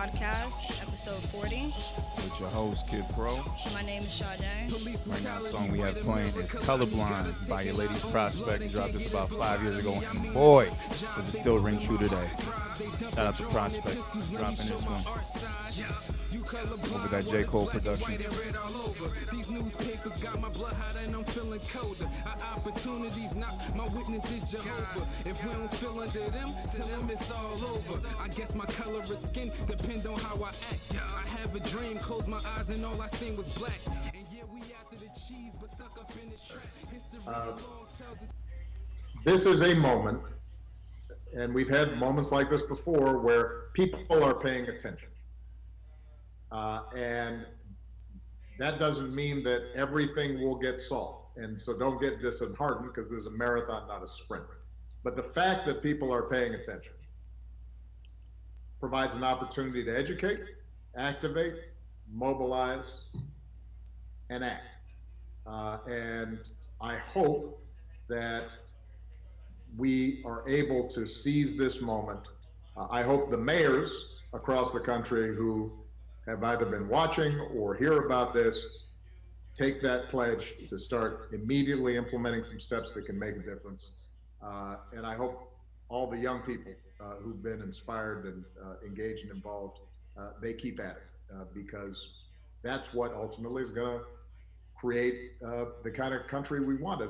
Podcast, episode 40. With your host, Kid Pro. My name is Sade. Right now, the song we have playing is Colorblind by your Ladies Prospect. Dropped this about 5 years ago, and boy, does it still ring true today. Shout out to Prospect dropping this one. Over that J. Cole production. These newspapers got my blood hot and I'm feeling colder. Our opportunities not my witness is Jehovah. If we don't feel under them, tell them it's all over. I guess my color of skin depend on how I act. I have a dream, close my eyes and all I seen was black. And yeah, we after the cheese, but stuck up in the trap. History long tells it. This is a moment, and we've had moments like this before, where people are paying attention. And that doesn't mean that everything will get solved. And so don't get disheartened, because there's a marathon, not a sprint. But the fact that people are paying attention provides an opportunity to educate, activate, mobilize, and act. And I hope that we are able to seize this moment. I hope the mayors across the country who have either been watching or hear about this take that pledge to start immediately implementing some steps that can make a difference. And I hope all the young people who've been inspired and engaged and involved, they keep at it, because that's what ultimately is going to create the kind of country we want.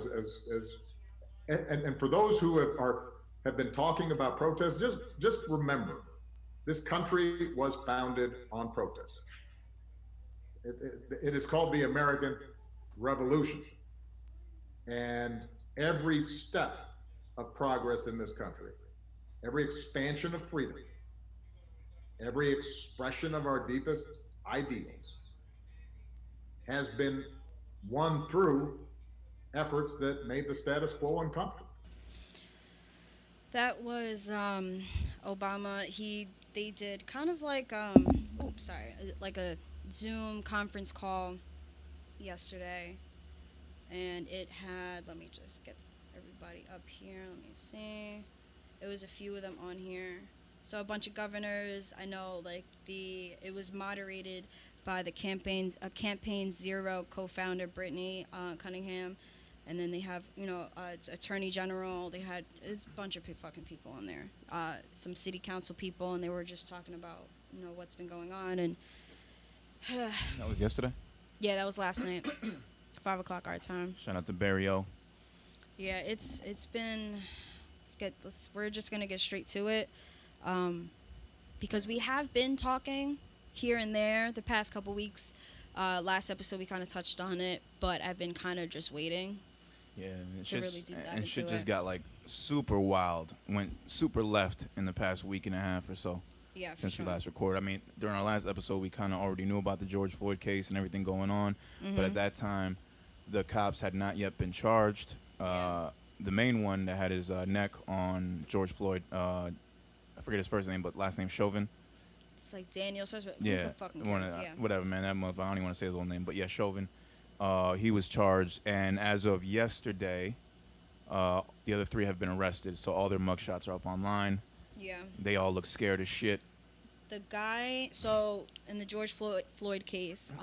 And for those who have been talking about protests, just remember, this country was founded on protest. It is called the American Revolution. And every step of progress in this country, every expansion of freedom, every expression of our deepest ideals has been won through efforts that made the status quo uncomfortable. That was Obama. They did kind of like like a Zoom conference call yesterday, and it had, let me just get everybody up here, let me see, it was a few of them on here. So a bunch of governors. I know, like, it was moderated by the Campaign Zero co-founder Brittany Cunningham. And then they have, Attorney General. They had a bunch of fucking people on there. Some city council people, and they were just talking about, what's been going on. And That was yesterday? yeah, that was last night, 5 o'clock our time. Shout out to Barry O. Yeah, we're just gonna get straight to it, because we have been talking here and there the past couple weeks. Last episode we kind of touched on it, but I've been kind of just waiting. Yeah, really deep dive into shit it. just got like super wild, went super left in the past week and a half or so. Yeah, since sure. we last recorded. I mean, during our last episode, we kind of already knew about the George Floyd case and everything going on, but at that time, the cops had not yet been charged. The main one that had his neck on George Floyd, I forget his first name, but last name Chauvin. It's like Daniel starts with whatever, man. That motherfucker, I don't even want to say his own name, but yeah, Chauvin. He was charged, and as of yesterday, the other three have been arrested. So all their mugshots are up online. Yeah. They all look scared as shit. The guy, so in the George Floyd case,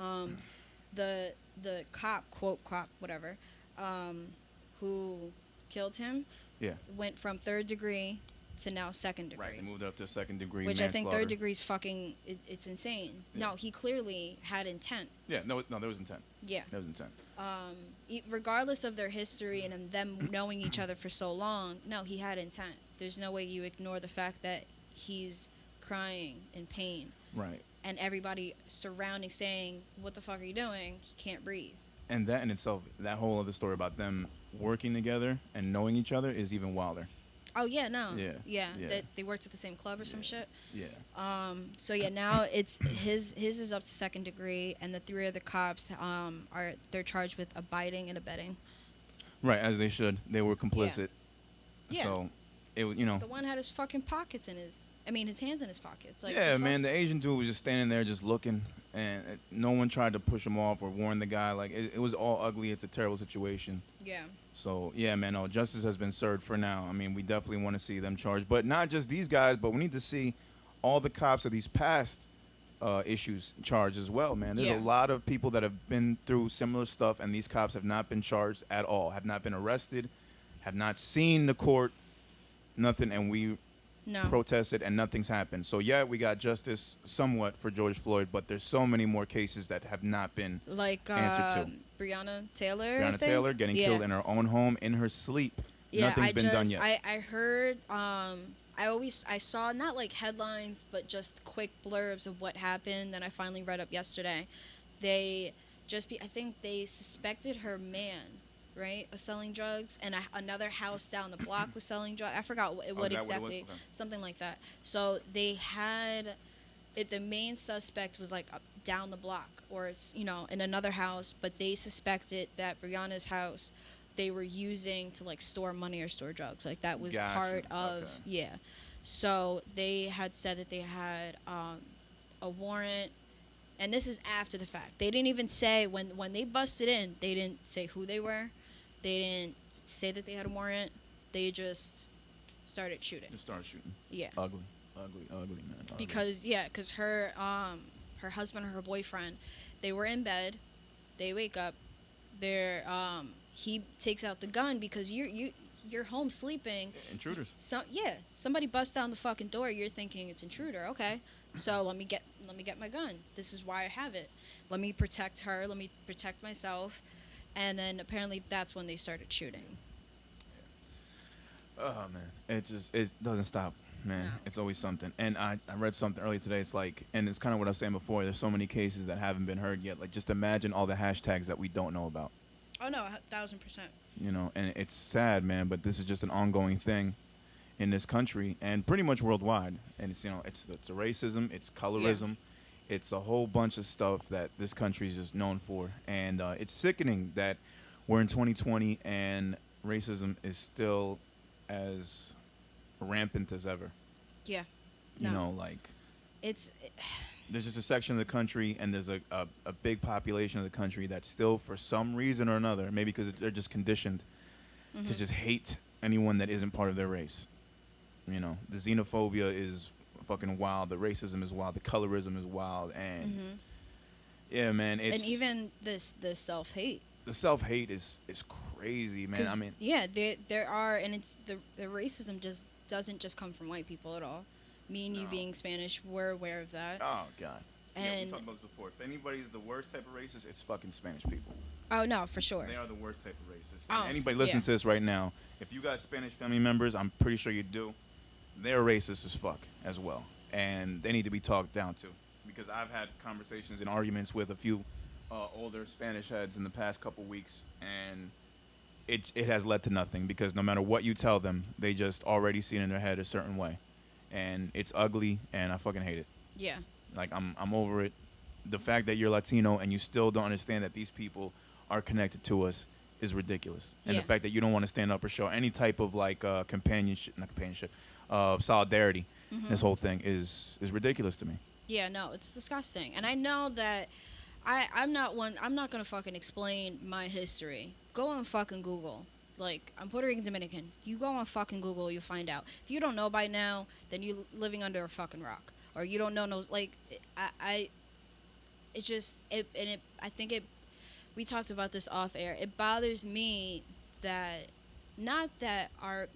the cop, quote cop, whatever, who killed him, went from third degree to now second degree. Right, they moved up to second degree Which manslaughter. I think third degree is fucking, it's insane. Yeah. No, he clearly had intent. Yeah, no, there was intent. Yeah. There was intent. Regardless of their history and them knowing each other for so long, no, he had intent. There's no way you ignore the fact that he's crying in pain. Right. And everybody surrounding saying, what the fuck are you doing? He can't breathe. And that in itself, that whole other story about them working together and knowing each other is even wilder. Oh, yeah, no. Yeah. They worked at the same club or some shit. Yeah. So, yeah, now it's his is up to second degree, and the three other cops, they're charged with abiding and abetting. Right, as they should. They were complicit. Yeah. So, the one had his fucking pockets in his hands in his pockets. Like, yeah, man, the Asian dude was just standing there just looking, and no one tried to push him off or warn the guy. Like, it was all ugly. It's a terrible situation. Yeah. So, yeah, man, no, justice has been served for now. I mean, we definitely want to see them charged. But not just these guys, but we need to see all the cops of these past issues charged as well, man. There's Yeah. a lot of people that have been through similar stuff, and these cops have not been charged at all, have not been arrested, have not seen the court, nothing, and we No. protested and nothing's happened. So yeah, we got justice somewhat for George Floyd, but there's so many more cases that have not been Like answered to. Breonna Taylor. I Breonna think? Taylor getting Yeah. killed in her own home in her sleep. Yeah, Nothing's been done yet. I heard I saw not like headlines but just quick blurbs of what happened that I finally read up yesterday. I think they suspected her man, right, of selling drugs, and another house down the block was selling drugs. I forgot what is that what it was? exactly, Okay. something like that. So they had the main suspect was like up down the block or in another house, but they suspected that Breonna's house they were using to like store money or store drugs. Like that was Gotcha. part of Okay. yeah. So they had said that they had a warrant, and this is after the fact. They didn't even say when they busted in. They didn't say who they were. They didn't say that they had a warrant. They just started shooting. Just start shooting. Yeah. Ugly, man. Ugly. Because her husband or her boyfriend, they were in bed. They wake up. He takes out the gun because you're home sleeping. Intruders. Somebody busts down the fucking door. You're thinking it's intruder. Okay, so let me get my gun. This is why I have it. Let me protect her. Let me protect myself. And then apparently that's when they started shooting. Oh man, it doesn't stop, man. No. It's always something. And I read something earlier today. It's like, and it's kind of what I was saying before. There's so many cases that haven't been heard yet. Like, just imagine all the hashtags that we don't know about. Oh no, 1,000%. You know, and it's sad, man. But this is just an ongoing thing in this country and pretty much worldwide. And it's it's a racism, it's colorism, it's a whole bunch of stuff that this country is just known for. And it's sickening that we're in 2020 and racism is still as rampant as ever. Yeah. You No. know, like It's there's just a section of the country and there's a big population of the country that still, for some reason or another, maybe because they're just conditioned to just hate anyone that isn't part of their race. You know, the xenophobia is fucking wild. The racism is wild. The colorism is wild. And yeah, man, it's and even the self-hate. the self-hate is crazy, man. I mean, yeah, there are, and it's the racism just doesn't just come from white people at all. Me and you being Spanish, we're aware of that. oh god. Yeah, we And talked about this before. If anybody's the worst type of racist, it's fucking Spanish people. oh no, for sure. They are the worst type of racist. Oh, And anybody listening yeah. to this right now, if you got Spanish family members, I'm pretty sure you do, they're racist as fuck as well. And they need to be talked down to. Because I've had conversations and arguments with a few older Spanish heads in the past couple weeks, and it has led to nothing. Because no matter what you tell them, they just already see it in their head a certain way. And it's ugly, and I fucking hate it. Yeah. Like, I'm over it. The fact that you're Latino and you still don't understand that these people are connected to us is ridiculous. And the Yeah. fact that you don't want to stand up or show any type of like solidarity, this whole thing is ridiculous to me. Yeah, no, it's disgusting. And I know that I'm not gonna fucking explain my history. Go on fucking Google. Like, I'm Puerto Rican Dominican. You go on fucking Google, you'll find out. If you don't know by now, then you're living under a fucking rock. Or you don't know like it's just I think we talked about this off air. It bothers me that not that our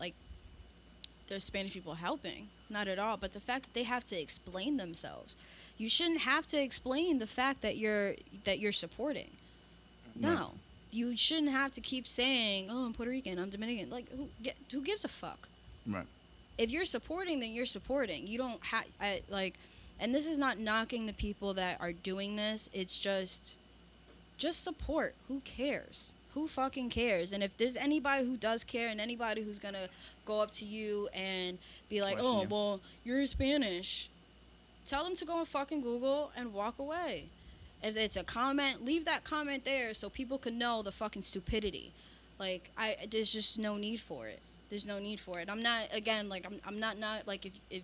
like there's Spanish people helping, not at all, but the fact that they have to explain themselves. You shouldn't have to explain the fact that you're supporting. No. You shouldn't have to keep saying, "Oh, I'm Puerto Rican, I'm Dominican." Like, who gives a fuck? Right. If you're supporting, then you're supporting. You don't have and this is not knocking the people that are doing this. It's just support. Who cares? Who fucking cares? And if there's anybody who does care and anybody who's gonna go up to you and be like, Question "Oh, you. well, you're Spanish," tell them to go on fucking Google and walk away. If it's a comment, leave that comment there so people can know the fucking stupidity. Like, there's just no need for it. There's no need for it. I'm not, again, like, I'm not like, if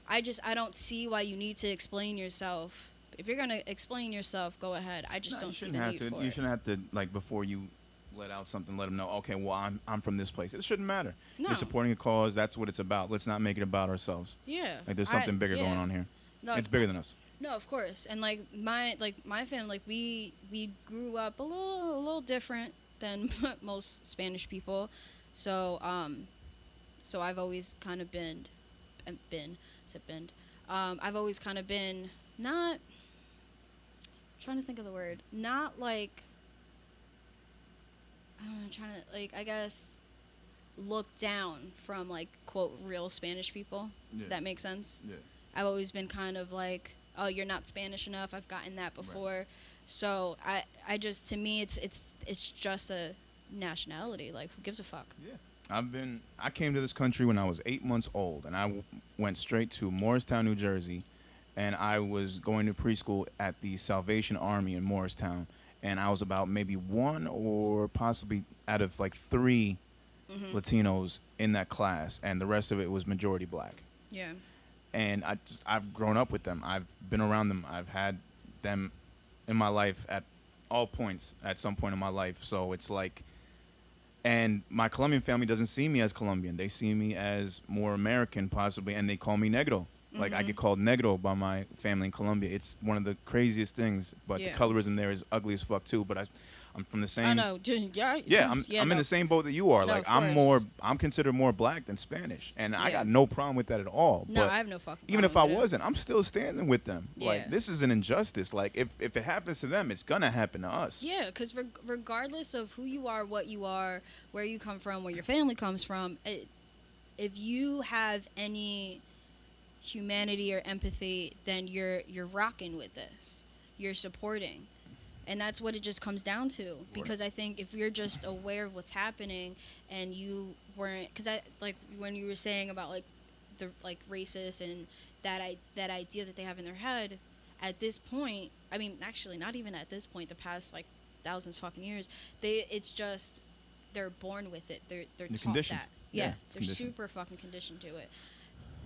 I don't see why you need to explain yourself. If you're gonna explain yourself, go ahead. I just don't see the need for You it. shouldn't have to, like, before you let out something, let them know, okay, well, I'm from this place. It shouldn't matter. No. You're supporting a cause. That's what it's about. Let's not make it about ourselves. Yeah. Like, there's something bigger going on here. No, It's bigger than us. No, of course. And my family, we grew up a little different than most Spanish people. So so I've always kind of been said been I've always kind of been not trying to think of the word, not like trying to, like, I guess, look down from, like, quote, real Spanish people. Yeah. That makes sense. Yeah. I've always been kind of like, oh, you're not Spanish enough. I've gotten that before. Right. So I just, to me, it's just a nationality. Like, who gives a fuck? Yeah. I came to this country when I was 8 months old, and I went straight to Morristown, New Jersey, and I was going to preschool at the Salvation Army in Morristown, and I was about maybe one or possibly out of like three Latinos in that class, and the rest of it was majority black. Yeah. And I've grown up with them. I've been around them. I've had them in my life at all points at some point in my life. So it's like, and my Colombian family doesn't see me as Colombian. They see me as more American possibly, and they call me negro. Like, I get called negro by my family in Colombia. It's one of the craziest things, but the colorism there is ugly as fuck too. But I'm from the same. I know. Yeah, I'm in the same boat that you are. No, like, of I'm considered more black than Spanish, and I Yeah. got no problem with that at all. No, but I have no fucking even if I problem with it. wasn't, I'm still standing with them. Yeah. Like, this is an injustice. Like, if it happens to them, it's gonna happen to us. Yeah, because regardless of who you are, what you are, where you come from, where your family comes from, if you have any humanity or empathy, then you're rocking with this. You're supporting. And that's what it just comes down to. Because I think if you're just aware of what's happening and you weren't, because I, like, when you were saying about, like, the, like, racist and that idea that they have in their head, at this point, I mean, actually, not even at this point, the past, like, thousands fucking years, it's just, they're born with it. They're taught conditioned. that. Yeah, Yeah, it's they're conditioned. super fucking conditioned to it.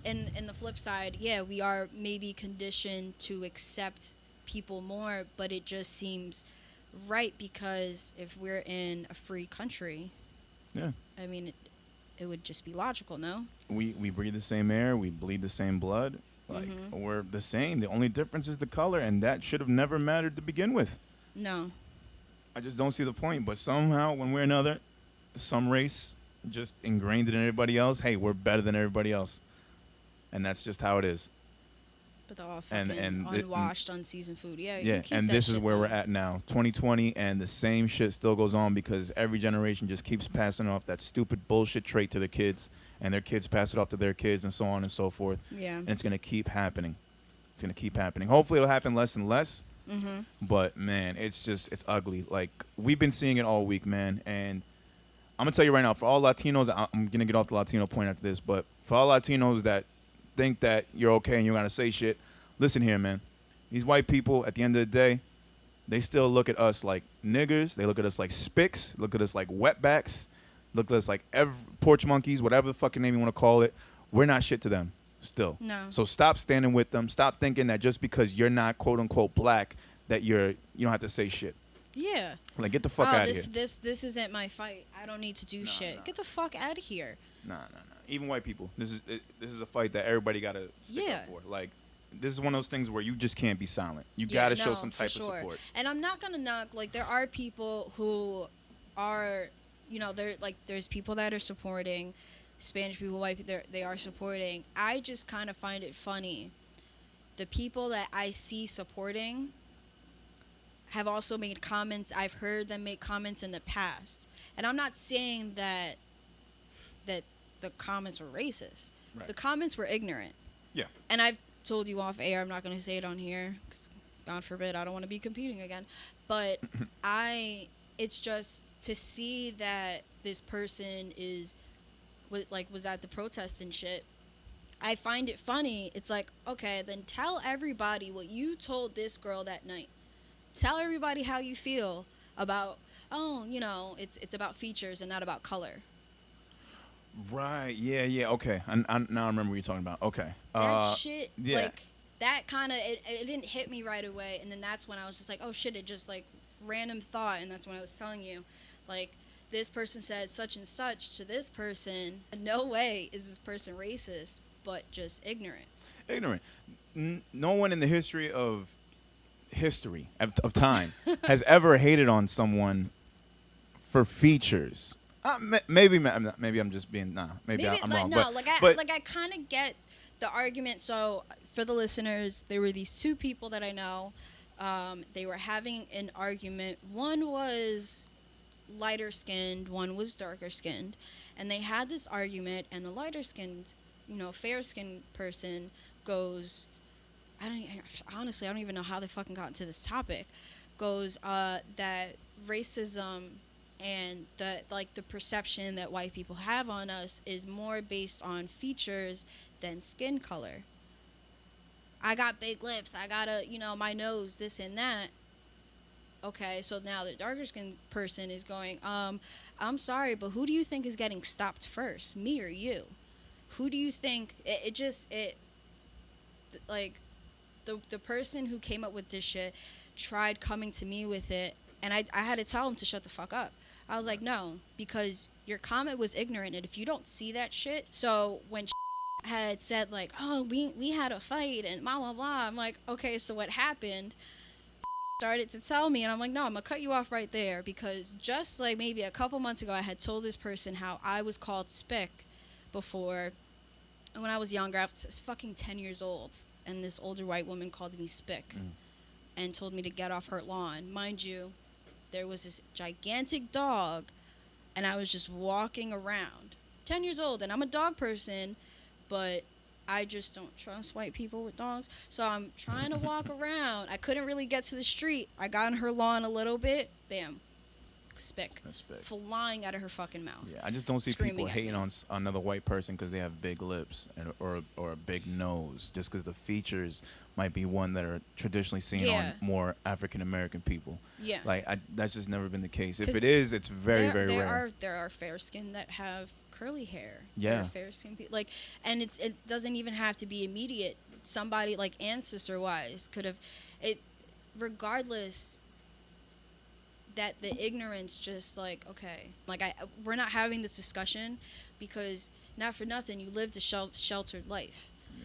And the flip side, yeah, we are maybe conditioned to accept people more, but it just seems right, because if we're in a free country, Yeah. I mean, it would just be logical, no? We breathe the same air. We bleed the same blood. Like, we're the same. The only difference is the color, and that should have never mattered to begin with. No. I just don't see the point. But somehow, one way or another, some race just ingrained it in everybody else. Hey, we're better than everybody else. And that's just how it is. But they're all fucking unwashed, unseasoned food. Yeah, you Yeah, keep and that this is shit where though. we're at now, 2020, and the same shit still goes on because every generation just keeps passing off that stupid bullshit trait to their kids, and their kids pass it off to their kids, and so on and so forth. Yeah. And it's going to keep happening. It's going to keep happening. Hopefully it'll happen less and less. But, man, it's ugly. Like, we've been seeing it all week, man, and I'm going to tell you right now, for all Latinos, I'm going to get off the Latino point after this, but for all Latinos that think that you're okay and you're going to say shit, listen here, man. These white people, at the end of the day, they still look at us like niggers. They look at us like spicks. Look at us like wetbacks. Look at us like porch monkeys, whatever the fucking name you want to call it. We're not shit to them still. No. So stop standing with them. Stop thinking that just because you're not quote unquote black that you don't have to say shit. Yeah. Like, get the fuck out of here. This isn't my fight. I don't need to do shit. nah. Get the fuck out of here. Nah. Even white people. This is a fight that everybody got to stick up for. Like, this is one of those things where you just can't be silent. You got to show some type of support. And I'm not going to knock, like, there are people who are, they're, like, there's people that are supporting Spanish people, white people, they are supporting. I just kind of find it funny. The people that I see supporting have also made comments. I've heard them make comments in the past. And I'm not saying that the comments were racist. Right. The comments were ignorant. Yeah. And I've told you off air, I'm not going to say it on here, because God forbid, I don't want to be competing again. But it's just to see that this person was at the protest and shit. I find it funny. It's like, okay, then tell everybody what you told this girl that night. Tell everybody how you feel about, it's about features and not about color. Right. Yeah. Okay. I now I remember what you're talking about. Okay. That shit, yeah. like, that kind of, it didn't hit me right away. And then that's when I was just like, oh shit, it just, like, random thought. And that's when I was telling you, like, this person said such and such to this person. No way is this person racist, but just ignorant. Ignorant. No one in the history of time has ever hated on someone for features. Maybe I'm just being maybe I'm wrong. No, but I kind of get the argument. So for the listeners, there were these two people that I know. They were having an argument. One was lighter skinned, one was darker skinned, and they had this argument. And the lighter skinned, fair skinned person goes, I don't even know how they fucking got into this topic. Goes that racism and the perception that white people have on us is more based on features than skin color. I got big lips. I got my nose, this and that. Okay, so now the darker skinned person is going, I'm sorry, but who do you think is getting stopped first, me or you? Who do you think the person who came up with this shit tried coming to me with it, and I had to tell him to shut the fuck up. I was like, no, because your comment was ignorant, and if you don't see that shit, so when had said like, oh, we had a fight and blah blah blah, I'm like, okay, so what happened? Started to tell me, and I'm like, no, I'm gonna cut you off right there, because just like maybe a couple months ago I had told this person how I was called spick before when I was younger. I was fucking 10 years old, and this older white woman called me spick and told me to get off her lawn. Mind you, there was this gigantic dog, and I was just walking around 10 years old, and I'm a dog person, but I just don't trust white people with dogs. So I'm trying to walk around. I couldn't really get to the street. I got on her lawn a little bit. Bam. Spick. Flying out of her fucking mouth. Yeah, I just don't see people hating on another white person because they have big lips or a big nose, just because the features might be one that are traditionally seen on more African American people. Yeah. Like, that's just never been the case. If it is, it's very rare. There are fair skin that have curly hair. Yeah. There are fair skin people. Like, and it doesn't even have to be immediate. Somebody, like, ancestor-wise could have, regardless, that the ignorance just like, okay, like we're not having this discussion because not for nothing you lived a sheltered life. Yeah.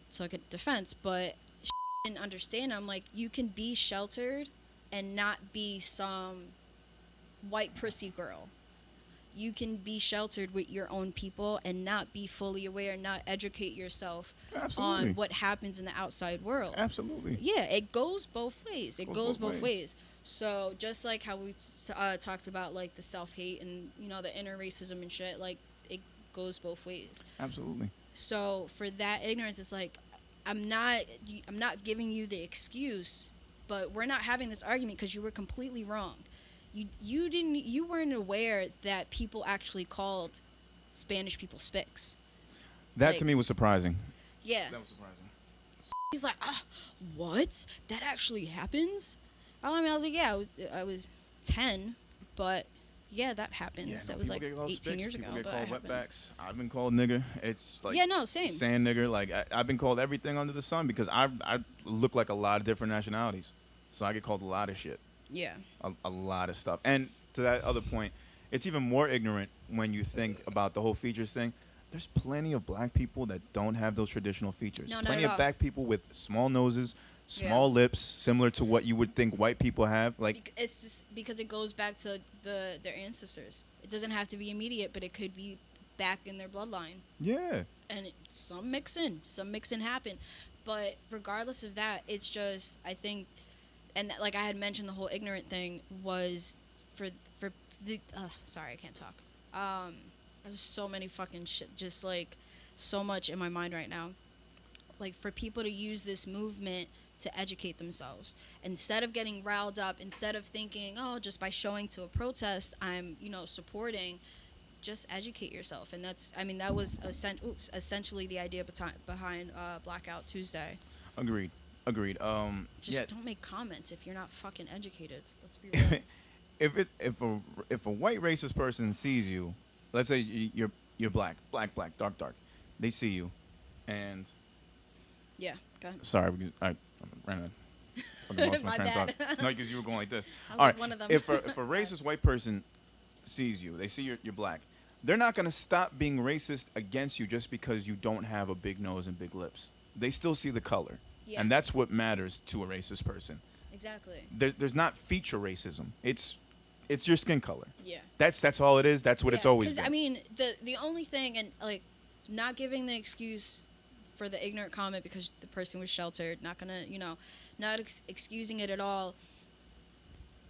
So I get defense, but didn't understand. I'm like, you can be sheltered and not be some white prissy girl. You can be sheltered with your own people and not be fully aware, not educate yourself on what happens in the outside world. Absolutely. Yeah, it goes both ways. It goes both ways. So just like how we talked about like the self-hate and the inner racism and shit, like it goes both ways. Absolutely. So for that ignorance, it's like I'm not giving you the excuse, but we're not having this argument because you were completely wrong. You weren't aware that people actually called Spanish people spicks. That to me was surprising. Yeah. That was surprising. He's like, what? That actually happens? I was like, yeah, I was 10, but yeah, that happens. Yeah, that was like 18 years ago. People get called wetbacks. I've been called nigger. It's like same. Sand nigger. Like I've been called everything under the sun because I look like a lot of different nationalities, so I get called a lot of shit. Yeah. A lot of stuff. And to that other point, it's even more ignorant when you think about the whole features thing. There's plenty of black people that don't have those traditional features. No, plenty of black people with small noses, small lips, similar to what you would think white people have. Like it's just because it goes back to their ancestors. It doesn't have to be immediate, but it could be back in their bloodline. Yeah. And some mixing happen. But regardless of that, it's just, I think, and like I had mentioned, the whole ignorant thing was for the sorry, I can't talk. There's so many fucking shit, just like so much in my mind right now. Like for people to use this movement to educate themselves instead of getting riled up, instead of thinking, oh, just by showing to a protest, I'm supporting. Just educate yourself, and that was essentially the idea behind Blackout Tuesday. Agreed. Just don't make comments if you're not fucking educated. Let's be real. if a white racist person sees you, let's say you're black, dark, they see you, and yeah, go ahead. Sorry, I ran lost my train of thought. No, because you were going like this. I was like one of them. If a racist white person sees you, they see you're black, they're not gonna stop being racist against you just because you don't have a big nose and big lips. they still see the color. Yeah. And that's what matters to a racist person. Exactly. There's not feature racism. It's your skin color. Yeah. That's all it is. That's what it's always been. Because I mean, the only thing, and like, not giving the excuse for the ignorant comment because the person was sheltered, not gonna, not excusing it at all.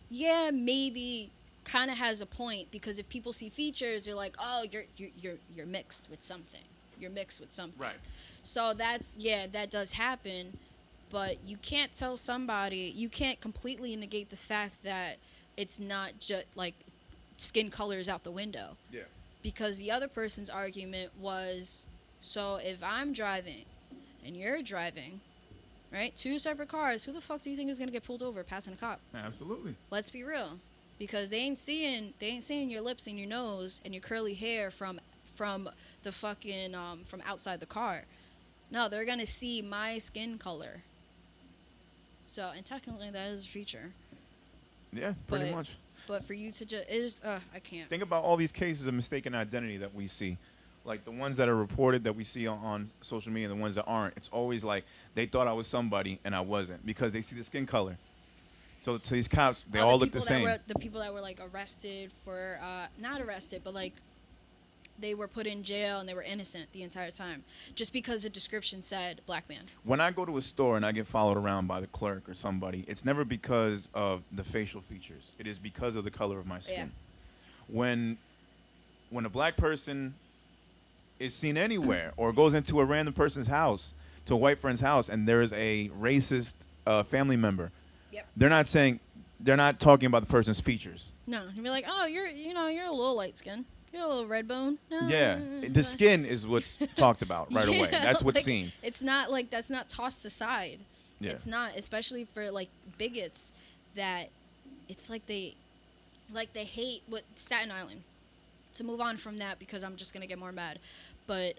Yeah, maybe kind of has a point, because if people see features, they're like, oh, you're mixed with something. You're mixed with something. Right. So that does happen, but you can't tell somebody, you can't completely negate the fact that it's not just like skin color is out the window. Yeah. Because the other person's argument was, so if I'm driving and you're driving, right, 2 separate cars, who the fuck do you think is gonna get pulled over passing a cop? Absolutely. Let's be real, because they ain't seeing your lips and your nose and your curly hair from the fucking from outside the car. No, they're gonna see my skin color. So, and technically that is a feature. Yeah, pretty much. But for you to I can't. Think about all these cases of mistaken identity that we see. Like the ones that are reported that we see on social media and the ones that aren't. It's always like they thought I was somebody and I wasn't because they see the skin color. So to these cops, they all look the same. The people that were like arrested for, not arrested, but like they were put in jail and they were innocent the entire time just because the description said black man. When I go to a store and I get followed around by the clerk or somebody, it's never because of the facial features. It is because of the color of my skin. Yeah. When a black person is seen anywhere or goes into a random person's house, to a white friend's house, and there is a racist family member, yep. They're not talking about the person's features. No, you'd be like, oh, you're a little light skin. You're a little red bone. No, yeah, the skin is what's talked about right away. That's what's like, seen. It's not like that's not tossed aside. Yeah. It's not, especially for like bigots, that it's like they hate what Staten Island. To move on from that, because I'm just gonna get more mad, but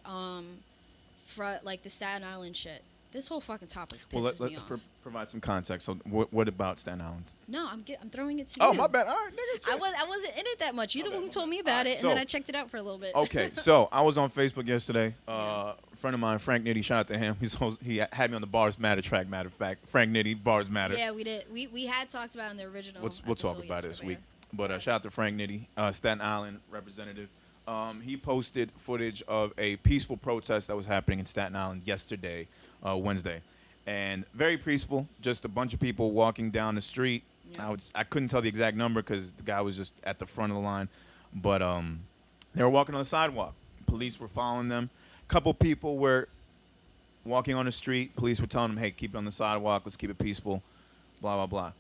for like the Staten Island shit, this whole fucking topic pisses me off. Provide some context. So what about Staten Island? No, I'm throwing it to you. Oh, you. my bad. All right, nigga. I wasn't in it that much. You're the one who told me about it, and then I checked it out for a little bit. Okay, so I was on Facebook yesterday. A friend of mine, Frank Nitty, shout out to him. He had me on the Bars Matter track. Matter of fact, Frank Nitty, Bars Matter. Yeah, we did. We had talked about it in the original. We'll talk about it this week. But shout out to Frank Nitty, Staten Island representative. He posted footage of a peaceful protest that was happening in Staten Island yesterday, Wednesday. And very peaceful, just a bunch of people walking down the street. Yeah. I couldn't tell the exact number because the guy was just at the front of the line. But they were walking on the sidewalk. Police were following them. A couple people were walking on the street. Police were telling them, hey, keep it on the sidewalk. Let's keep it peaceful, blah, blah, blah.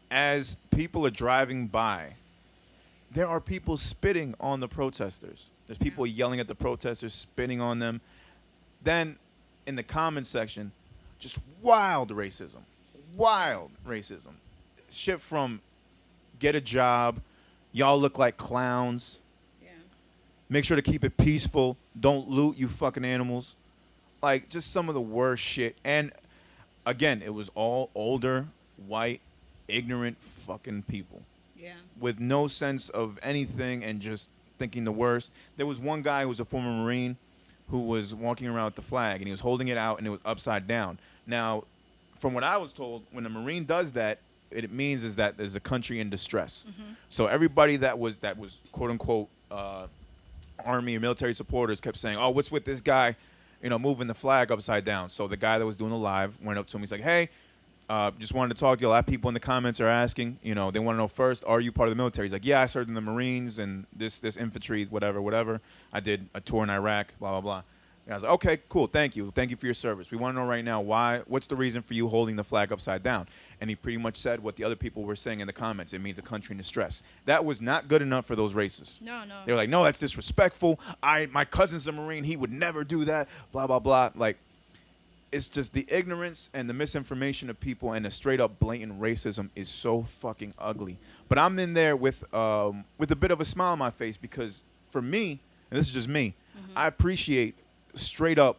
As people are driving by, there are people spitting on the protesters. There's people yelling at the protesters, spitting on them. Then in the comment section, just wild racism. Shit from get a job, y'all look like clowns. Yeah. Make sure to keep it peaceful. Don't loot, you fucking animals. Like, just some of the worst shit. And again, it was all older, white, ignorant fucking people. Yeah. With no sense of anything and just thinking the worst. There was one guy who was a former Marine who was walking around with the flag, and he was holding it out, and it was upside down. Now, from what I was told, when a Marine does that, it means is that there's a country in distress. Mm-hmm. So everybody that was quote unquote army or military supporters kept saying, "Oh, what's with this guy, moving the flag upside down?" So the guy that was doing the live went up to him. He's like, "Hey, just wanted to talk to you. A lot of people in the comments are asking, they want to know first, are you part of the military?" He's like, "Yeah, I served in the Marines and this infantry, whatever. I did a tour in Iraq, blah, blah, blah." And I was like, "Okay, cool. Thank you. Thank you for your service. We want to know right now what's the reason for you holding the flag upside down?" And he pretty much said what the other people were saying in the comments. It means a country in distress. That was not good enough for those racists. No. They were like, "No, that's disrespectful. My cousin's a Marine. He would never do that, blah, blah, blah." Like, it's just the ignorance and the misinformation of people and the straight up blatant racism is so fucking ugly. But I'm in there with a bit of a smile on my face because for me, and this is just me, I appreciate straight up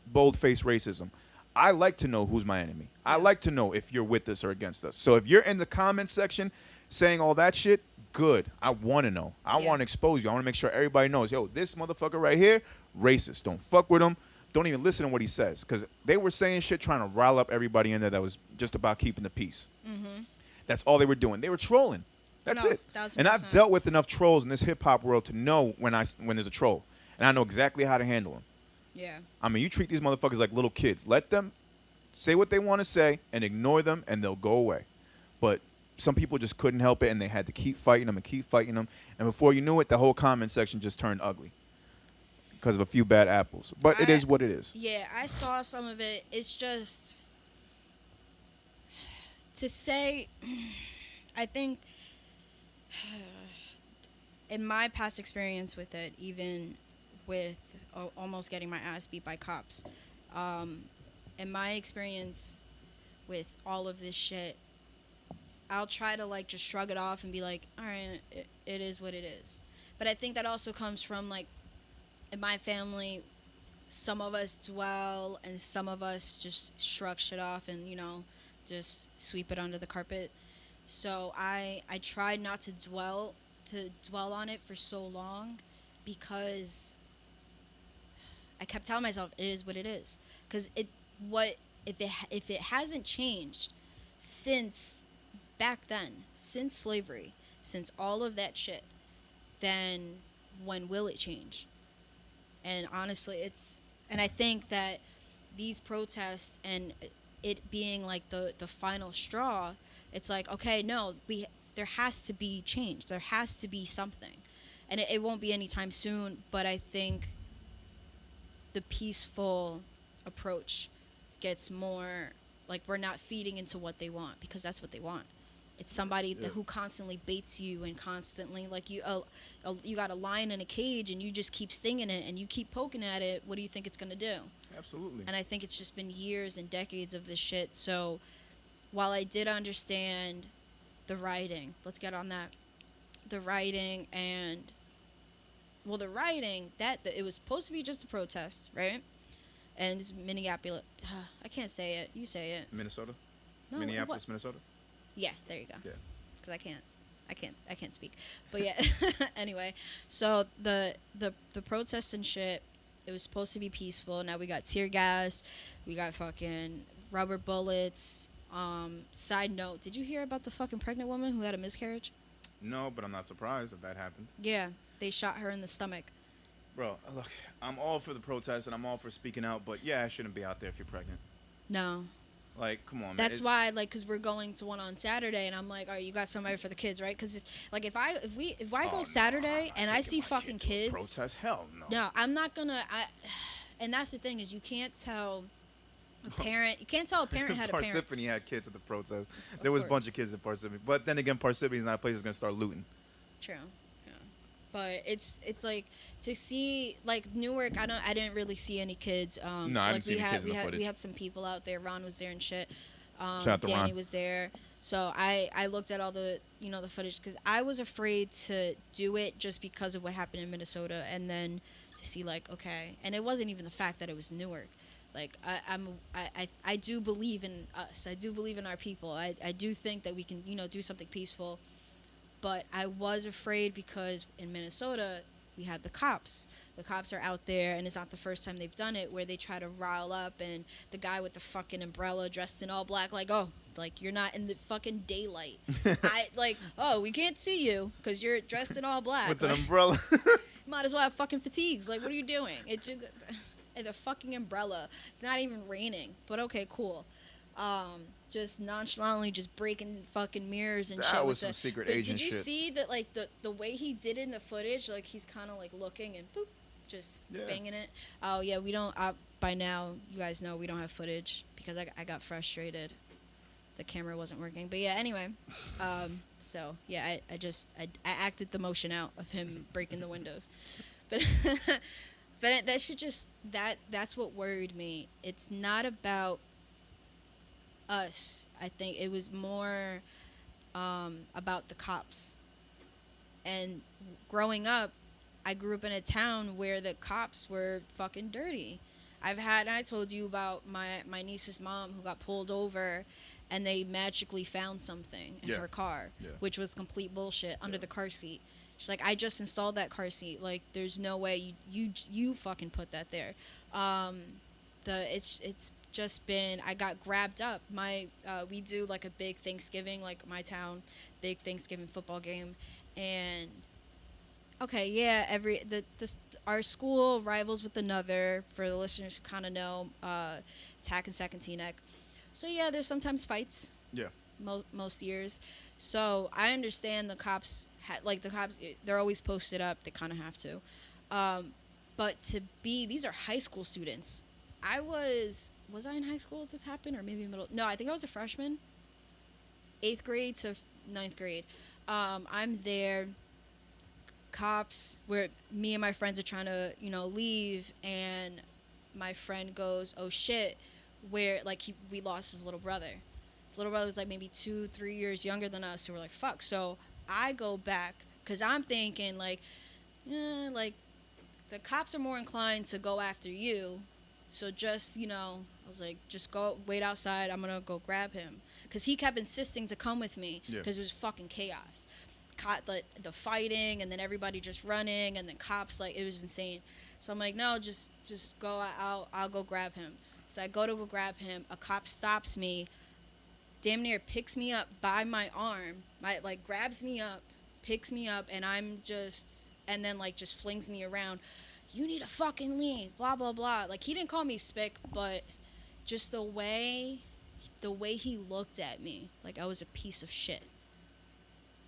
bold-faced racism. I like to know who's my enemy. I like to know if you're with us or against us. So if you're in the comment section saying all that shit, good. I want to know. I want to expose you. I want to make sure everybody knows, yo, this motherfucker right here, racist. Don't fuck with him. don't even listen to what he says, because they were saying shit trying to rile up everybody in there that was just about keeping the peace. Mm-hmm. That's all they were doing. They were trolling. That's it. 1,000%. And I've dealt with enough trolls in this hip hop world to know when there's a troll, and I know exactly how to handle them. Yeah. I mean, you treat these motherfuckers like little kids. Let them say what they want to say and ignore them, and they'll go away. But some people just couldn't help it, and they had to keep fighting them and keep fighting them. And before you knew it, the whole comment section just turned ugly because of a few bad apples. But it is what it is. Yeah, I saw some of it. It's just to say, I think in my past experience with it, even with almost getting my ass beat by cops, in my experience with all of this shit, I'll try to like just shrug it off and be like, all right, it is what it is. But I think that also comes from like in my family, some of us dwell and some of us just shrug shit off and, you know, just sweep it under the carpet. So I tried not to dwell on it for so long because I kept telling myself it is what it is. Because if it hasn't changed since back then, since slavery, since all of that shit, then when will it change? And honestly, and I think that these protests and it being like the final straw, it's like, okay, no, there has to be change. There has to be something. And it won't be anytime soon, but I think the peaceful approach gets more, like, we're not feeding into what they want, because that's what they want. It's somebody who constantly baits you and constantly, like, you got a lion in a cage and you just keep stinging it and you keep poking at it. What do you think it's going to do? Absolutely. And I think it's just been years and decades of this shit. So while I did understand the writing, let's get on that. The writing that it was supposed to be just a protest, right? And it's Minneapolis. I can't say it. You say it. Minnesota? No, Minneapolis, what? Minnesota? Yeah, there you go. Yeah. Because I can't speak. But yeah, anyway. So the protests and shit, it was supposed to be peaceful. Now we got tear gas. We got fucking rubber bullets. Side note, did you hear about the fucking pregnant woman who had a miscarriage? No, but I'm not surprised if that happened. Yeah, they shot her in the stomach. Bro, look, I'm all for the protests and I'm all for speaking out, but yeah, I shouldn't be out there if you're pregnant. No. Like, come on, man. That's why, like, because we're going to one on Saturday, and I'm like, all right, you got somebody for the kids, right? Because, like, if I go Saturday and I see fucking kids. Protest? Hell no. No, I'm not going to. And that's the thing is you can't tell a parent. You can't tell a parent how to parent. Parsippany had kids at the protest. There was a bunch of kids in Parsippany. But then again, Parsippany is not a place that's going to start looting. True. Yeah. But it's like to see like Newark. I didn't really see any kids. No, I didn't see any kids in the footage. We had some people out there. Ron was there and shit. Shout out to Danny Ron. was there. So I looked at all the the footage because I was afraid to do it just because of what happened in Minnesota, and then to see like okay, and it wasn't even the fact that it was Newark. Like I do believe in us. I do believe in our people. I do think that we can do something peaceful. But I was afraid because in Minnesota, we had the cops. The cops are out there, and it's not the first time they've done it, where they try to rile up, and the guy with the fucking umbrella dressed in all black, like, oh, like, you're not in the fucking daylight. We can't see you because you're dressed in all black. With an umbrella. Might as well have fucking fatigues. Like, what are you doing? It's just the fucking umbrella. It's not even raining, but okay, cool. Just nonchalantly just breaking fucking mirrors and shit. That was some secret agent shit. Did you see that, like, the way he did in the footage? Like, he's kind of, like, looking and boop, just banging it. Oh, yeah, we don't, by now, you guys know we don't have footage because I got frustrated. The camera wasn't working. But, yeah, anyway. So, yeah, I acted the motion out of him breaking the windows. But but that should just, that's what worried me. It's not about us. I think it was more about the cops. And growing up, I grew up in a town where the cops were fucking dirty. I told you about my niece's mom who got pulled over and they magically found something in her car, which was complete bullshit under the car seat. She's like, I just installed that car seat. Like, there's no way you fucking put that there. It's just been, I got grabbed up. We do like a big Thanksgiving, like my town, big Thanksgiving football game, and okay, yeah, our school rivals with another. For the listeners who kind of know, it's Hackensack and Teaneck. So yeah, there's sometimes fights. Yeah. Most years. So I understand the cops, they're always posted up. They kind of have to. But these are high school students. Was I in high school if this happened, or maybe middle? No, I think I was a freshman. 8th grade to 9th grade. I'm there. Cops, where me and my friends are trying to, leave, and my friend goes, "Oh shit," where we lost his little brother. His little brother was like maybe 2-3 years younger than us, so we're like, fuck. So I go back because I'm thinking like the cops are more inclined to go after you, so just I was like, just go wait outside. I'm gonna go grab him because he kept insisting to come with me because it was fucking chaos. The fighting, and then everybody just running, and then cops, it was insane. So I'm like, no, just go out. I'll go grab him. So I go to grab him. A cop stops me, damn near picks me up by my arm, grabs me up, picks me up, and and then just flings me around. You need to fucking leave, blah blah blah. He didn't call me spick, but just the way he looked at me, like I was a piece of shit.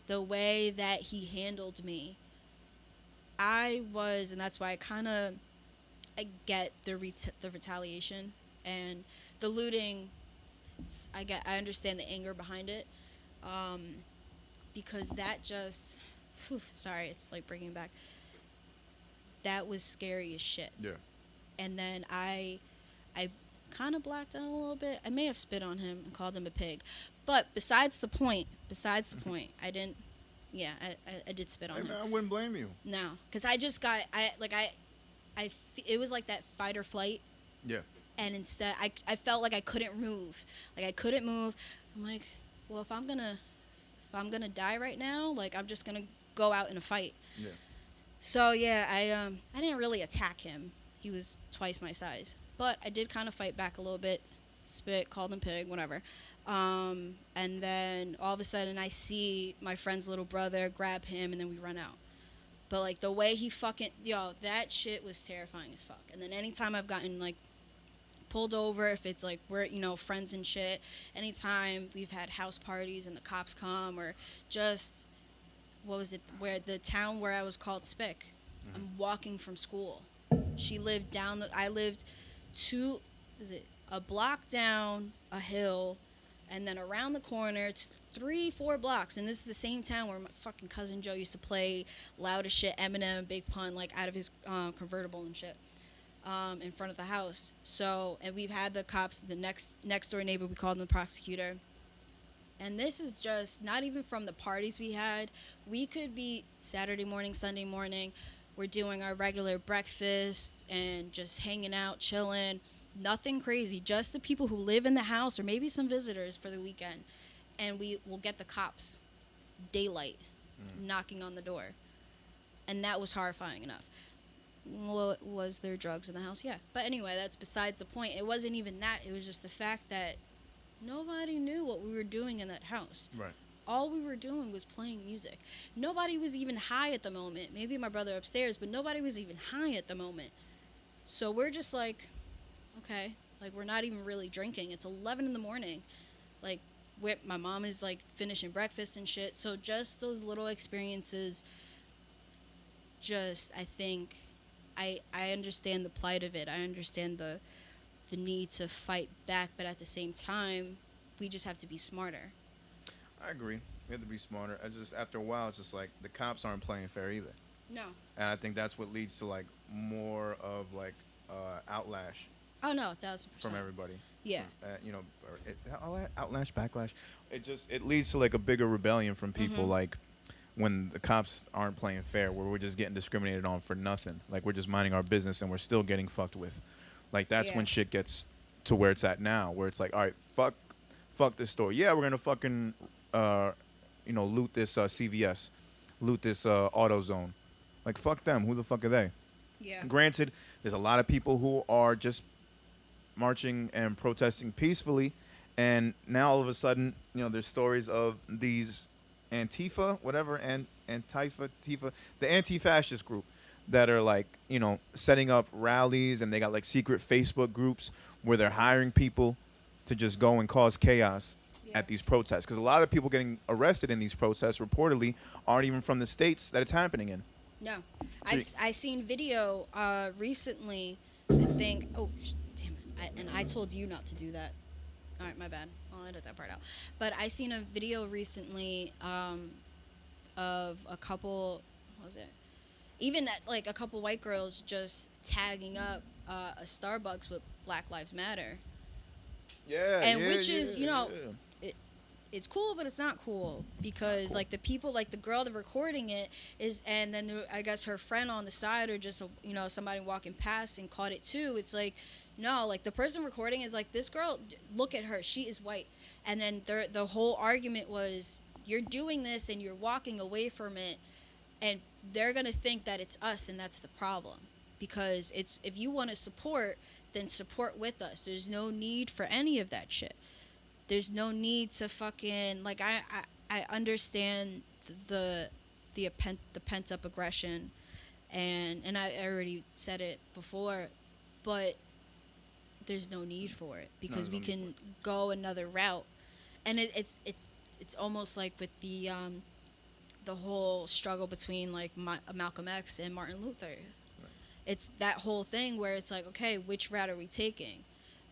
The way that he handled me, and that's why I get the retaliation and the looting. I understand the anger behind it, because that just, sorry, it's bringing back. That was scary as shit. Yeah. And then I kind of blacked out a little bit. I may have spit on him and called him a pig. But besides the point, I didn't, I did spit on him. I wouldn't blame you. No, because I just got, it was like that fight or flight. Yeah. And instead, I felt like I couldn't move. I couldn't move. I'm like, well, if I'm gonna die right now, I'm just gonna go out in a fight. Yeah. So yeah, I didn't really attack him. He was twice my size. But I did kind of fight back a little bit, spit, called him pig, whatever. And then all of a sudden I see my friend's little brother, grab him, and then we run out. But the way he that shit was terrifying as fuck. And then anytime I've gotten pulled over, if it's we're friends and shit, anytime we've had house parties and the cops come, or just where the town where I was called spick. Mm-hmm. I'm walking from school. She lived I lived a block down a hill, and then around the corner, 3-4 blocks, and this is the same town where my fucking cousin Joe used to play loud as shit Eminem, Big Pun, out of his convertible and shit, in front of the house. So, and we've had the cops, the next door neighbor, we called him the prosecutor. And this is just not even from the parties we had. We could be Saturday morning, Sunday morning, we're doing our regular breakfast and just hanging out, chilling. Nothing crazy, just the people who live in the house, or maybe some visitors for the weekend. And we will get the cops, daylight, knocking on the door. And that was horrifying enough. Was there drugs in the house? Yeah. But anyway, that's besides the point. It wasn't even that. It was just the fact that nobody knew what we were doing in that house. Right. All we were doing was playing music. Nobody was even high at the moment. Maybe my brother upstairs, but nobody was even high at the moment. So we're just okay, we're not even really drinking. It's 11 in the morning. My mom is finishing breakfast and shit. So just those little experiences, I think I understand the plight of it. I understand the need to fight back, but at the same time, we just have to be smarter. I agree. We have to be smarter. After a while, it's just the cops aren't playing fair either. No. And I think that's what leads to more of outlash. Oh no, 1,000%. From everybody. Yeah. Outlash, backlash. It leads to a bigger rebellion from people. Mm-hmm. When the cops aren't playing fair, where we're just getting discriminated on for nothing. We're just minding our business and we're still getting fucked with. That's when shit gets to where it's at now, where it's all right, fuck this store. Yeah, we're gonna fucking loot this CVS, loot this auto zone. Like, fuck them. Who the fuck are they? Yeah. Granted, there's a lot of people who are just marching and protesting peacefully, and now all of a sudden, there's stories of these Antifa, whatever, and Tifa, the anti-fascist group that are like, setting up rallies, and they got like secret Facebook groups where they're hiring people to just go and cause chaos at these protests. Because a lot of people getting arrested in these protests reportedly aren't even from the states that it's happening in. No. I seen video recently, I think, damn it. And I told you not to do that. All right, my bad. I'll edit that part out. But I seen a video recently of a couple, what was it? Even like a couple white girls just tagging up a Starbucks with Black Lives Matter. Yeah, and which is, it's cool, but it's not cool because like the people, like the girl that recording it is, and then I guess her friend on the side or just somebody walking past and caught it too. It's like, no, like the person recording is like, this girl, look at her, she is white. And then the whole argument was, you're doing this and you're walking away from it, and they're gonna think that it's us, and that's the problem. Because it's, if you want to support, then support with us. There's no need for any of that shit. There's no need to fucking, like, I understand the pent up aggression, and I already said it before, but there's no need for it because we can go another route, and it's almost like with the whole struggle between like Malcolm X and Martin Luther. Right. It's that whole thing where it's like, okay, which route are we taking?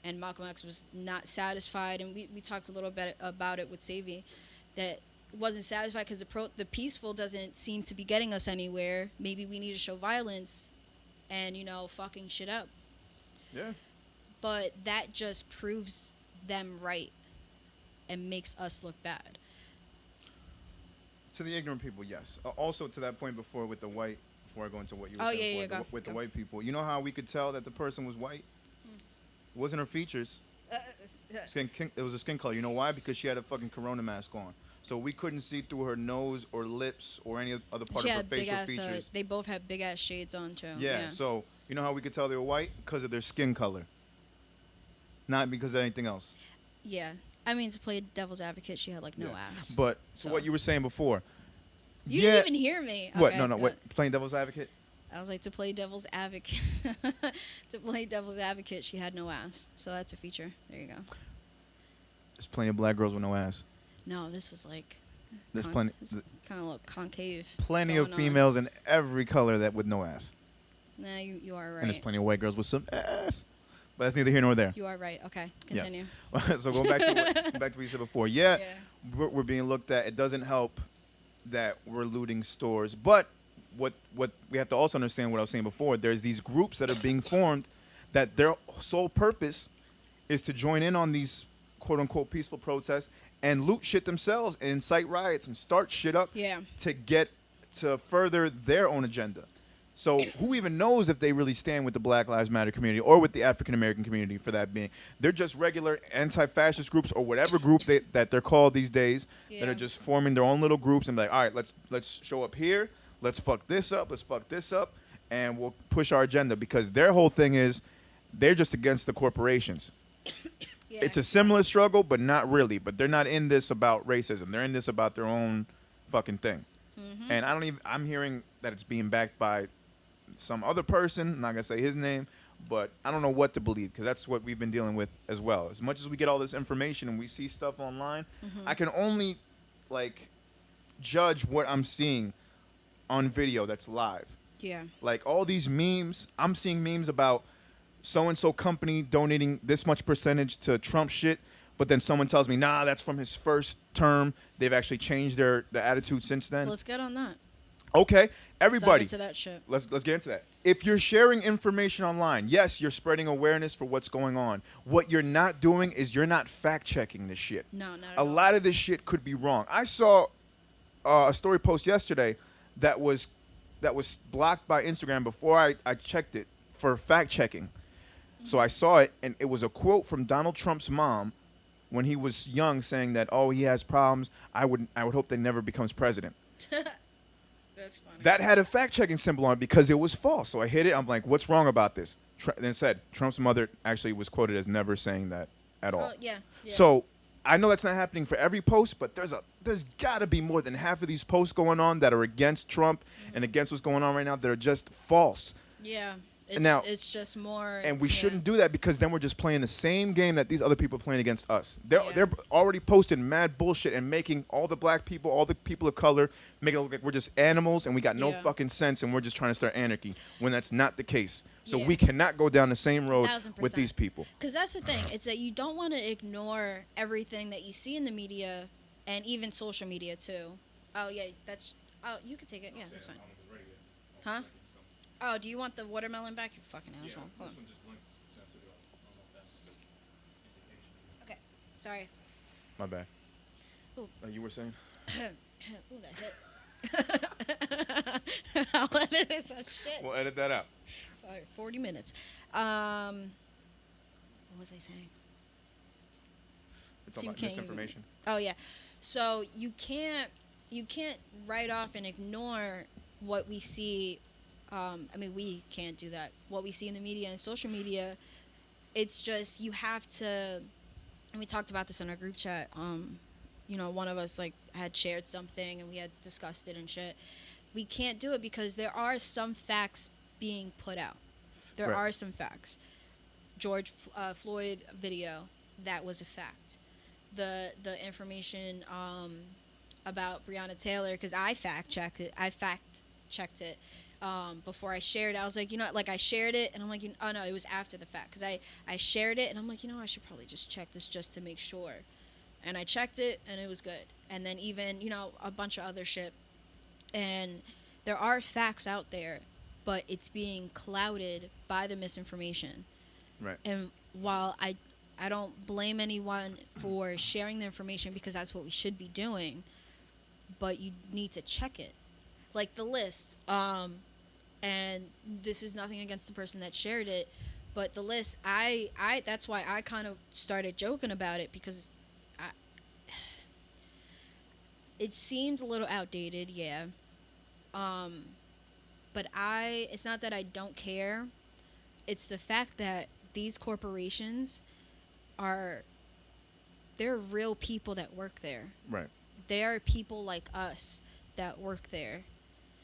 And Malcolm X was not satisfied, and we talked a little bit about it with Savi, that wasn't satisfied because the peaceful doesn't seem to be getting us anywhere. Maybe we need to show violence and, fucking shit up. Yeah. But that just proves them right and makes us look bad. To the ignorant people, yes. Also, to that point before I go into what you were saying with the white people, you know how we could tell that the person was white? It wasn't her features. It was a skin color. You know why? Because she had a fucking corona mask on. So we couldn't see through her nose or lips or any other part of her facial features. They both had big ass shades on too. Yeah, so you know how we could tell they were white? Because of their skin color. Not because of anything else. Yeah. I mean, to play devil's advocate, she had like no ass. But so what you were saying before. You didn't even hear me. What? Okay, No. What? Playing devil's advocate? I was like, to play devil's advocate. She had no ass. So that's a feature. There you go. There's plenty of black girls with no ass. No, this was like. There's plenty. Kind of look concave. Plenty of females in every color that with no ass. Nah, you are right. And there's plenty of white girls with some ass. But that's neither here nor there. You are right. Okay, continue. Yes. So going back to what you said before. Yeah. We're being looked at. It doesn't help that we're looting stores. But what we have to also understand what I was saying before, there's these groups that are being formed that their sole purpose is to join in on these quote-unquote peaceful protests and loot shit themselves and incite riots and start shit up to further their own agenda. So who even knows if they really stand with the Black Lives Matter community or with the African American community for that being. They're just regular anti-fascist groups or whatever group that they're called these days that are just forming their own little groups and be like, all right, let's show up here, let's fuck this up, and we'll push our agenda because their whole thing is they're just against the corporations. It's a similar struggle, but not really. But they're not in this about racism. They're in this about their own fucking thing. Mm-hmm. And I'm hearing that it's being backed by some other person. I'm not going to say his name, but I don't know what to believe because that's what we've been dealing with as well. As much as we get all this information and we see stuff online, I can only judge what I'm seeing on video that's live. Yeah. Like all these memes, I'm seeing memes about so-and-so company donating this much percentage to Trump shit, but then someone tells me, nah, that's from his first term. They've actually changed their attitude since then. Let's get on that. Okay, everybody. Let's dive into that shit. Let's get into that. If you're sharing information online, yes, you're spreading awareness for what's going on. What you're not doing is you're not fact-checking this shit. No, not at all. A lot of this shit could be wrong. I saw a story post yesterday that was blocked by Instagram before I checked it for fact-checking. So I saw it, and it was a quote from Donald Trump's mom when he was young saying that, oh, he has problems. I would hope that he never becomes president. That's funny. that had a fact-checking symbol on it because it was false. So I hit it. I'm like, what's wrong about this? Then said Trump's mother actually was quoted as never saying that at all. Oh, yeah. So I know that's not happening for every post, but there's got to be more than half of these posts going on that are against Trump and against what's going on right now that are just false. Yeah. It's just more. And we shouldn't do that because then we're just playing the same game that these other people are playing against us. They're already posting mad bullshit and making all the black people, all the people of color, making it look like we're just animals and we got no fucking sense and we're just trying to start anarchy when that's not the case. So we cannot go down the same road 1000%. with these people. Because that's the thing. It's that you don't want to ignore everything that you see in the media and even social media too. Oh, yeah. You could take it. Yeah, that's fine. Huh? Oh, do you want the watermelon back? You fucking asshole. Hold on. Okay. Sorry. My bad. Ooh. You were saying? Ooh, that hit. I'll edit this shit. We'll edit that out. 40 minutes. What was I saying? We're talking about misinformation. Oh, yeah. So you can't write off and ignore what we see. We can't do that. What we see in the media and social media, it's just you have to. And we talked about this in our group chat. One of us had shared something and we had discussed it and shit. We can't do it because there are some facts being put out. There are some facts. George Floyd video, that was a fact. The information about Breonna Taylor, because I fact checked it. Before I shared it, I was like, I shared it, and I'm like, oh no, it was after the fact, because I shared it, and I'm like, I should probably just check this just to make sure, and I checked it, and it was good, and then even, a bunch of other shit, and there are facts out there, but it's being clouded by the misinformation, right? And while I don't blame anyone for sharing the information because that's what we should be doing, but you need to check it, like the list, and this is nothing against the person that shared it, but the list, I that's why I kind of started joking about it, because it seemed a little outdated, yeah. But it's not that I don't care. It's the fact that these corporations they're real people that work there. Right. They are people like us that work there.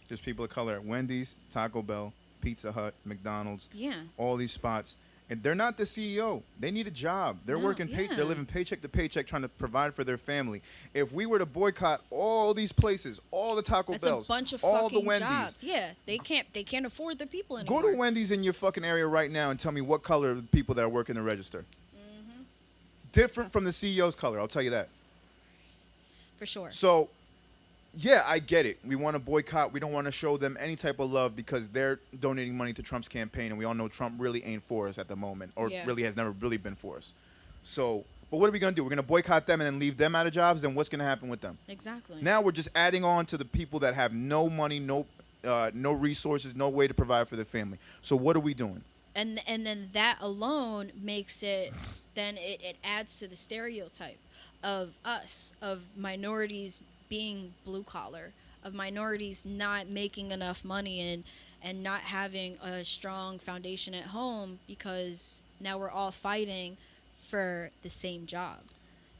There's people of color at Wendy's, Taco Bell, Pizza Hut, McDonald's. Yeah. All these spots. And they're not the CEO. They need a job. They're they're living paycheck to paycheck trying to provide for their family. If we were to boycott all these places, all the Taco Bells, a bunch of all fucking the Wendy's. Jobs. Yeah, they can't afford the people anymore. Go to Wendy's in your fucking area right now and tell me what color are the people that are working the register. Mm-hmm. Different from the CEO's color, I'll tell you that. For sure. So, yeah, I get it. We want to boycott. We don't want to show them any type of love because they're donating money to Trump's campaign, and we all know Trump really ain't for us at the moment, or really has never really been for us. So, but what are we going to do? We're going to boycott them and then leave them out of jobs? Then what's going to happen with them? Exactly. Now we're just adding on to the people that have no money, no resources, no way to provide for their family. So what are we doing? And then that alone makes it, then it adds to the stereotype of us, of minorities being blue collar, of minorities not making enough money and not having a strong foundation at home, because now we're all fighting for the same job.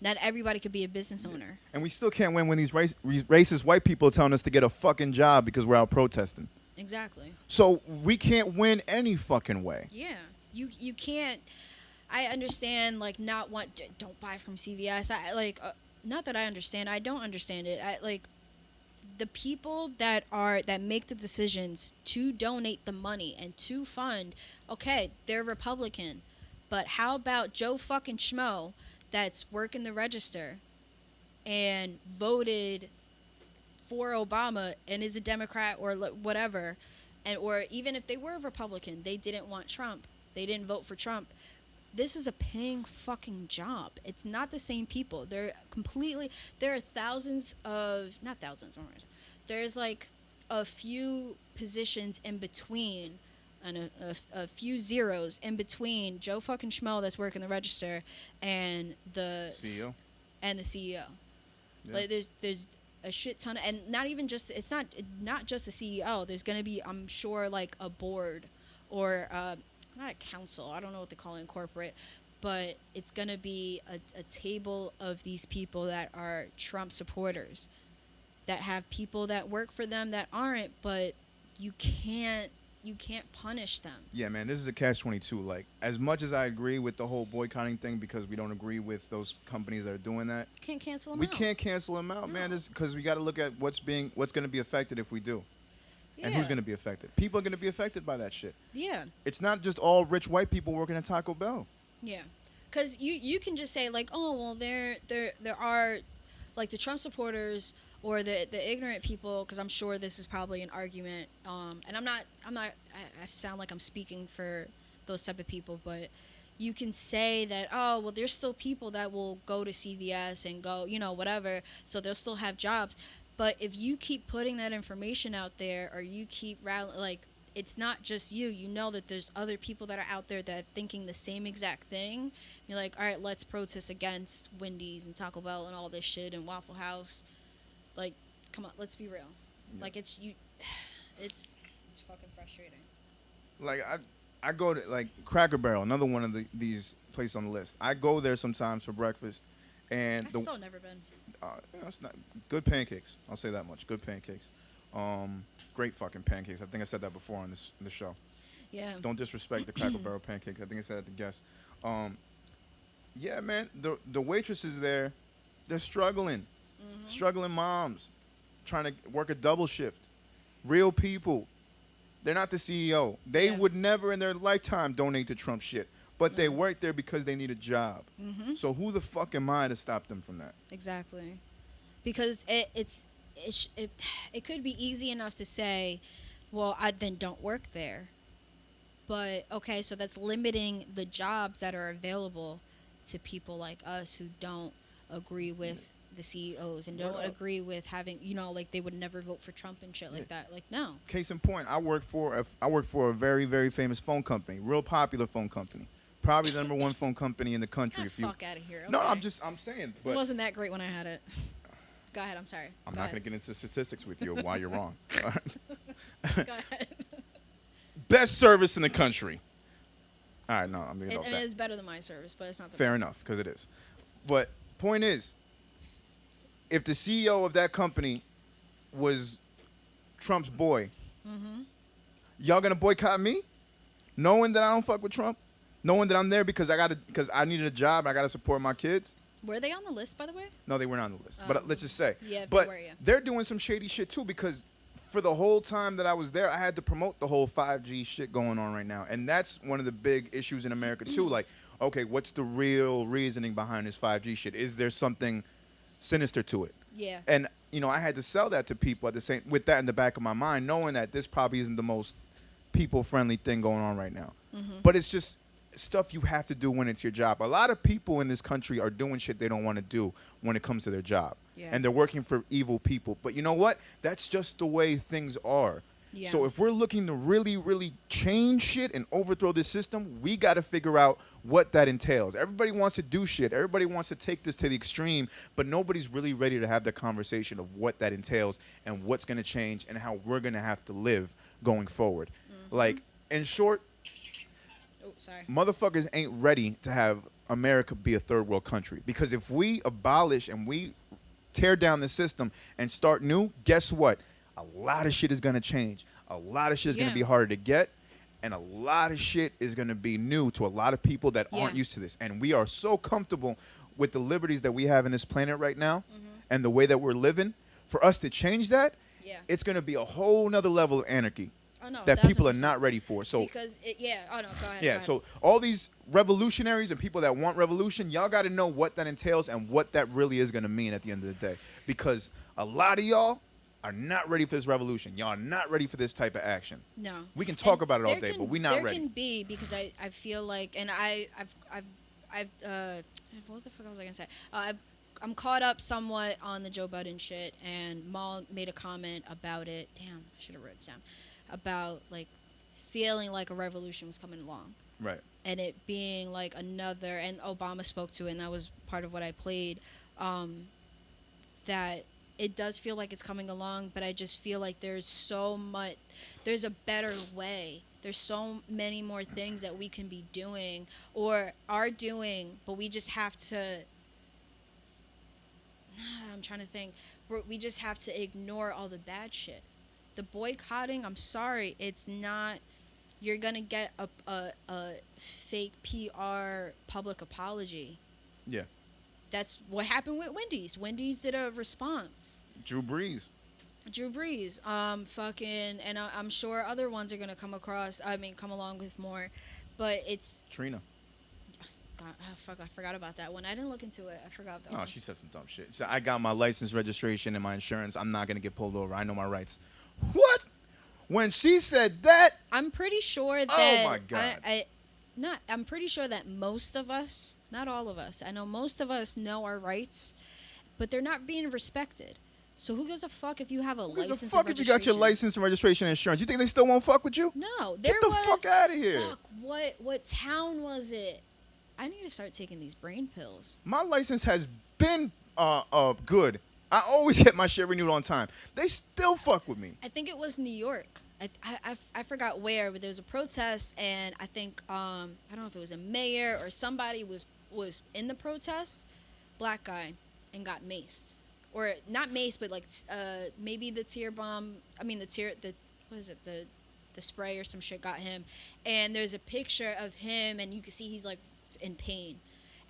Not everybody could be a business owner. And we still can't win when these racist white people are telling us to get a fucking job because we're out protesting. Exactly. So we can't win any fucking way. Yeah. You can't. I understand, don't buy from CVS. Not that I understand. I don't understand it. The people that make the decisions to donate the money and to fund, okay, they're Republican, but how about Joe fucking Schmo that's working the register and voted for Obama and is a Democrat or whatever, or even if they were a Republican, they didn't want Trump, they didn't vote for Trump. This is a paying fucking job. It's not the same people. There are thousands of, not thousands, there's a few positions in between, and a few zeros in between Joe fucking Schmo that's working the register and the CEO. And the CEO. Yeah. There's a shit ton of, and not even just, it's not just a CEO. There's going to be, I'm sure, like a board or not a council. I don't know what they call it in corporate, but it's going to be a table of these people that are Trump supporters, that have people that work for them that aren't, but you can't punish them. Yeah, man, this is a catch-22. Like, as much as I agree with the whole boycotting thing because we don't agree with those companies that are doing that, Can't cancel them we out. can't cancel them out, man. Because we got to look at what's going to be affected if we do, and who's going to be affected. People are going to be affected by that shit. Yeah. It's not just all rich white people working at Taco Bell. Yeah. Because you can just say, like, oh, well, there are, like, the Trump supporters or the ignorant people, because I'm sure this is probably an argument, and I sound like I'm speaking for those type of people, but you can say that, oh, well, there's still people that will go to CVS and go, whatever, so they'll still have jobs. But if you keep putting that information out there, or you keep like, it's not just you. You know that there's other people that are out there that are thinking the same exact thing. You're like, all right, let's protest against Wendy's and Taco Bell and all this shit and Waffle House. Like, come on, let's be real. Yeah. Like, it's fucking frustrating. Like, I go to, like, Cracker Barrel, another one of these places on the list. I go there sometimes for breakfast, and I've still never been. It's not good pancakes. I'll say that much. Good pancakes. Great fucking pancakes. I think I said that before on the show. Yeah. Don't disrespect the Cracker Barrel pancakes. I think I said that to guess. Yeah, man. The waitresses there, they're struggling. Mm-hmm. Struggling moms, trying to work a double shift. Real people. They're not the CEO. They would never in their lifetime donate to Trump shit. But they work there because they need a job. Mm-hmm. So who the fuck am I to stop them from that? Exactly. Because it could be easy enough to say, well, I then don't work there. But, okay, so that's limiting the jobs that are available to people like us who don't agree with the CEOs and don't agree with having, like they would never vote for Trump and shit like that. Like, no. Case in point, I work for a very, very famous phone company, real popular phone company. Probably the number one phone company in the country. Fuck out of here. Okay. No, I'm saying. But it wasn't that great when I had it. Go ahead. I'm sorry. I'm not going to get into statistics with you why you're wrong. Go ahead. Best service in the country. All right, no, I'm going to go. It's better than my service, but it's not. Fair enough, because it is. But point is, if the CEO of that company was Trump's boy, y'all going to boycott me, knowing that I don't fuck with Trump, knowing that I'm there because I needed a job, I got to support my kids. Were they on the list, by the way? No, they weren't on the list. But let's just say. Yeah, but they were, yeah. They're doing some shady shit too, because for the whole time that I was there, I had to promote the whole 5G shit going on right now. And that's one of the big issues in America too. Like, okay, what's the real reasoning behind this 5G shit? Is there something sinister to it? Yeah. And, I had to sell that to people with that in the back of my mind, knowing that this probably isn't the most people-friendly thing going on right now. Mm-hmm. But it's just stuff you have to do when it's your job. A lot of people in this country are doing shit they don't want to do when it comes to their job. Yeah. And they're working for evil people. But you know what? That's just the way things are. Yeah. So if we're looking to really, really change shit and overthrow this system, we got to figure out what that entails. Everybody wants to do shit. Everybody wants to take this to the extreme, but nobody's really ready to have the conversation of what that entails and what's going to change and how we're going to have to live going forward. Mm-hmm. Like, in short, motherfuckers ain't ready to have America be a third world country. Because if we abolish and we tear down the system and start new, guess what? A lot of shit is going to change. A lot of shit is going to be harder to get. And a lot of shit is going to be new to a lot of people that aren't used to this. And we are so comfortable with the liberties that we have in this planet right now and the way that we're living. For us to change that, it's going to be a whole nother level of anarchy. Oh, no, that people are not ready for. So because go ahead. Yeah, so all these revolutionaries and people that want revolution, y'all got to know what that entails and what that really is going to mean at the end of the day. Because a lot of y'all are not ready for this revolution. Y'all are not ready for this type of action. No. We can talk about it all day, but we're not ready. There can be, because I feel like, and I've what the fuck was I going to say? I'm caught up somewhat on the Joe Budden shit, and Maul made a comment about it. Damn, I should have written it down. About, like, feeling like a revolution was coming along. Right. And it being, like, and Obama spoke to it, and that was part of what I played, that it does feel like it's coming along, but I just feel like there's a better way. There's so many more things that we can be doing or are doing, but we just have to, I'm trying to think, we just have to ignore all the bad shit. The boycotting, I'm sorry, it's not, you're going to get a fake PR public apology. Yeah. That's what happened with Wendy's. Wendy's did a response. Drew Brees. Fucking, and I'm sure other ones are gonna come along with more, but it's Trina. God, I forgot about that one. I didn't look into it. I forgot that one. Oh, she said some dumb shit. So I got my license, registration, and my insurance. I'm not gonna get pulled over. I know my rights. What? When she said that, I'm pretty sure that. Oh my God. I'm pretty sure that most of us, not all of us, I know most of us know our rights, but they're not being respected. So who gives a fuck if you have a license and registration? Fuck if you got your license and registration and insurance. You think they still won't fuck with you? No. Get the fuck out of here. Fuck, what town was it? I need to start taking these brain pills. My license has been good. I always get my shit renewed on time. They still fuck with me. I think it was New York. I forgot where, but there was a protest, and I think I don't know if it was a mayor or somebody was in the protest, black guy, and got maced, or not maced, but like maybe the tear bomb. I mean the spray or some shit got him, and there's a picture of him, and you can see he's like in pain,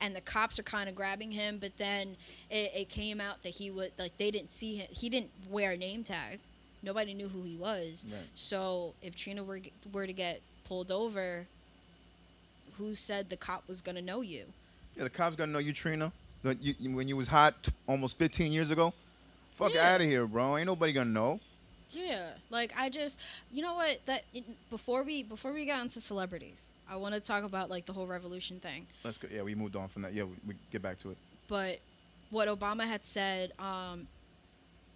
and the cops are kind of grabbing him, but then it came out that he would like they didn't see him. He didn't wear a name tag. Nobody knew who he was. Right. So if Trina were to get pulled over, who said the cop was going to know you? Yeah, the cop's gonna know you, Trina. When you was hot almost 15 years ago. Fuck out of here, bro. Ain't nobody gonna know. Yeah, like I just, you know what? Before we got into celebrities, I want to talk about like the whole revolution thing. Let's go. Yeah, we moved on from that. Yeah, we get back to it. But what Obama had said,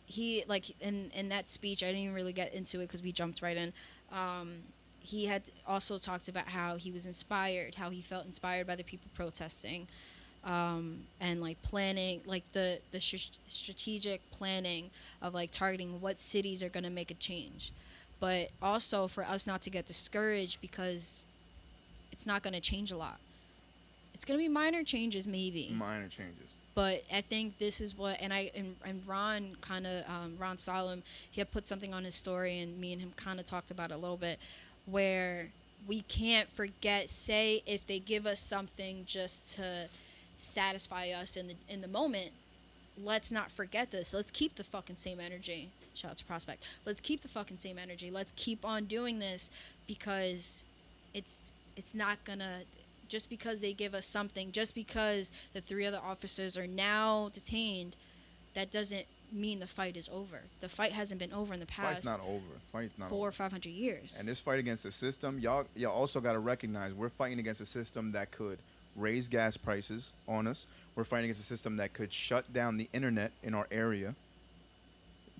he like in that speech, I didn't even really get into it because we jumped right in. He had also talked about how he was inspired, how he felt inspired by the people protesting, and like planning, like the strategic planning of like targeting what cities are going to make a change, but also for us not to get discouraged because it's not going to change a lot. It's going to be minor changes, maybe. Minor changes. But I think this is what, and Ron Ron Solemn, he had put something on his story, and me and him kind of talked about it a little bit, where we can't forget, say if they give us something just to satisfy us in the moment, let's not forget this. Let's keep the fucking same energy. Shout out to Prospect. Let's keep the fucking same energy. Let's keep on doing this, because it's not gonna, just because they give us something, just because the 3 other officers are now detained, that doesn't mean the fight is over. The fight hasn't been over in the past. Fight's not over. Fight's not 400 over. or 500 years. And this fight against the system, y'all also got to recognize we're fighting against a system that could raise gas prices on us. We're fighting against a system that could shut down the internet in our area,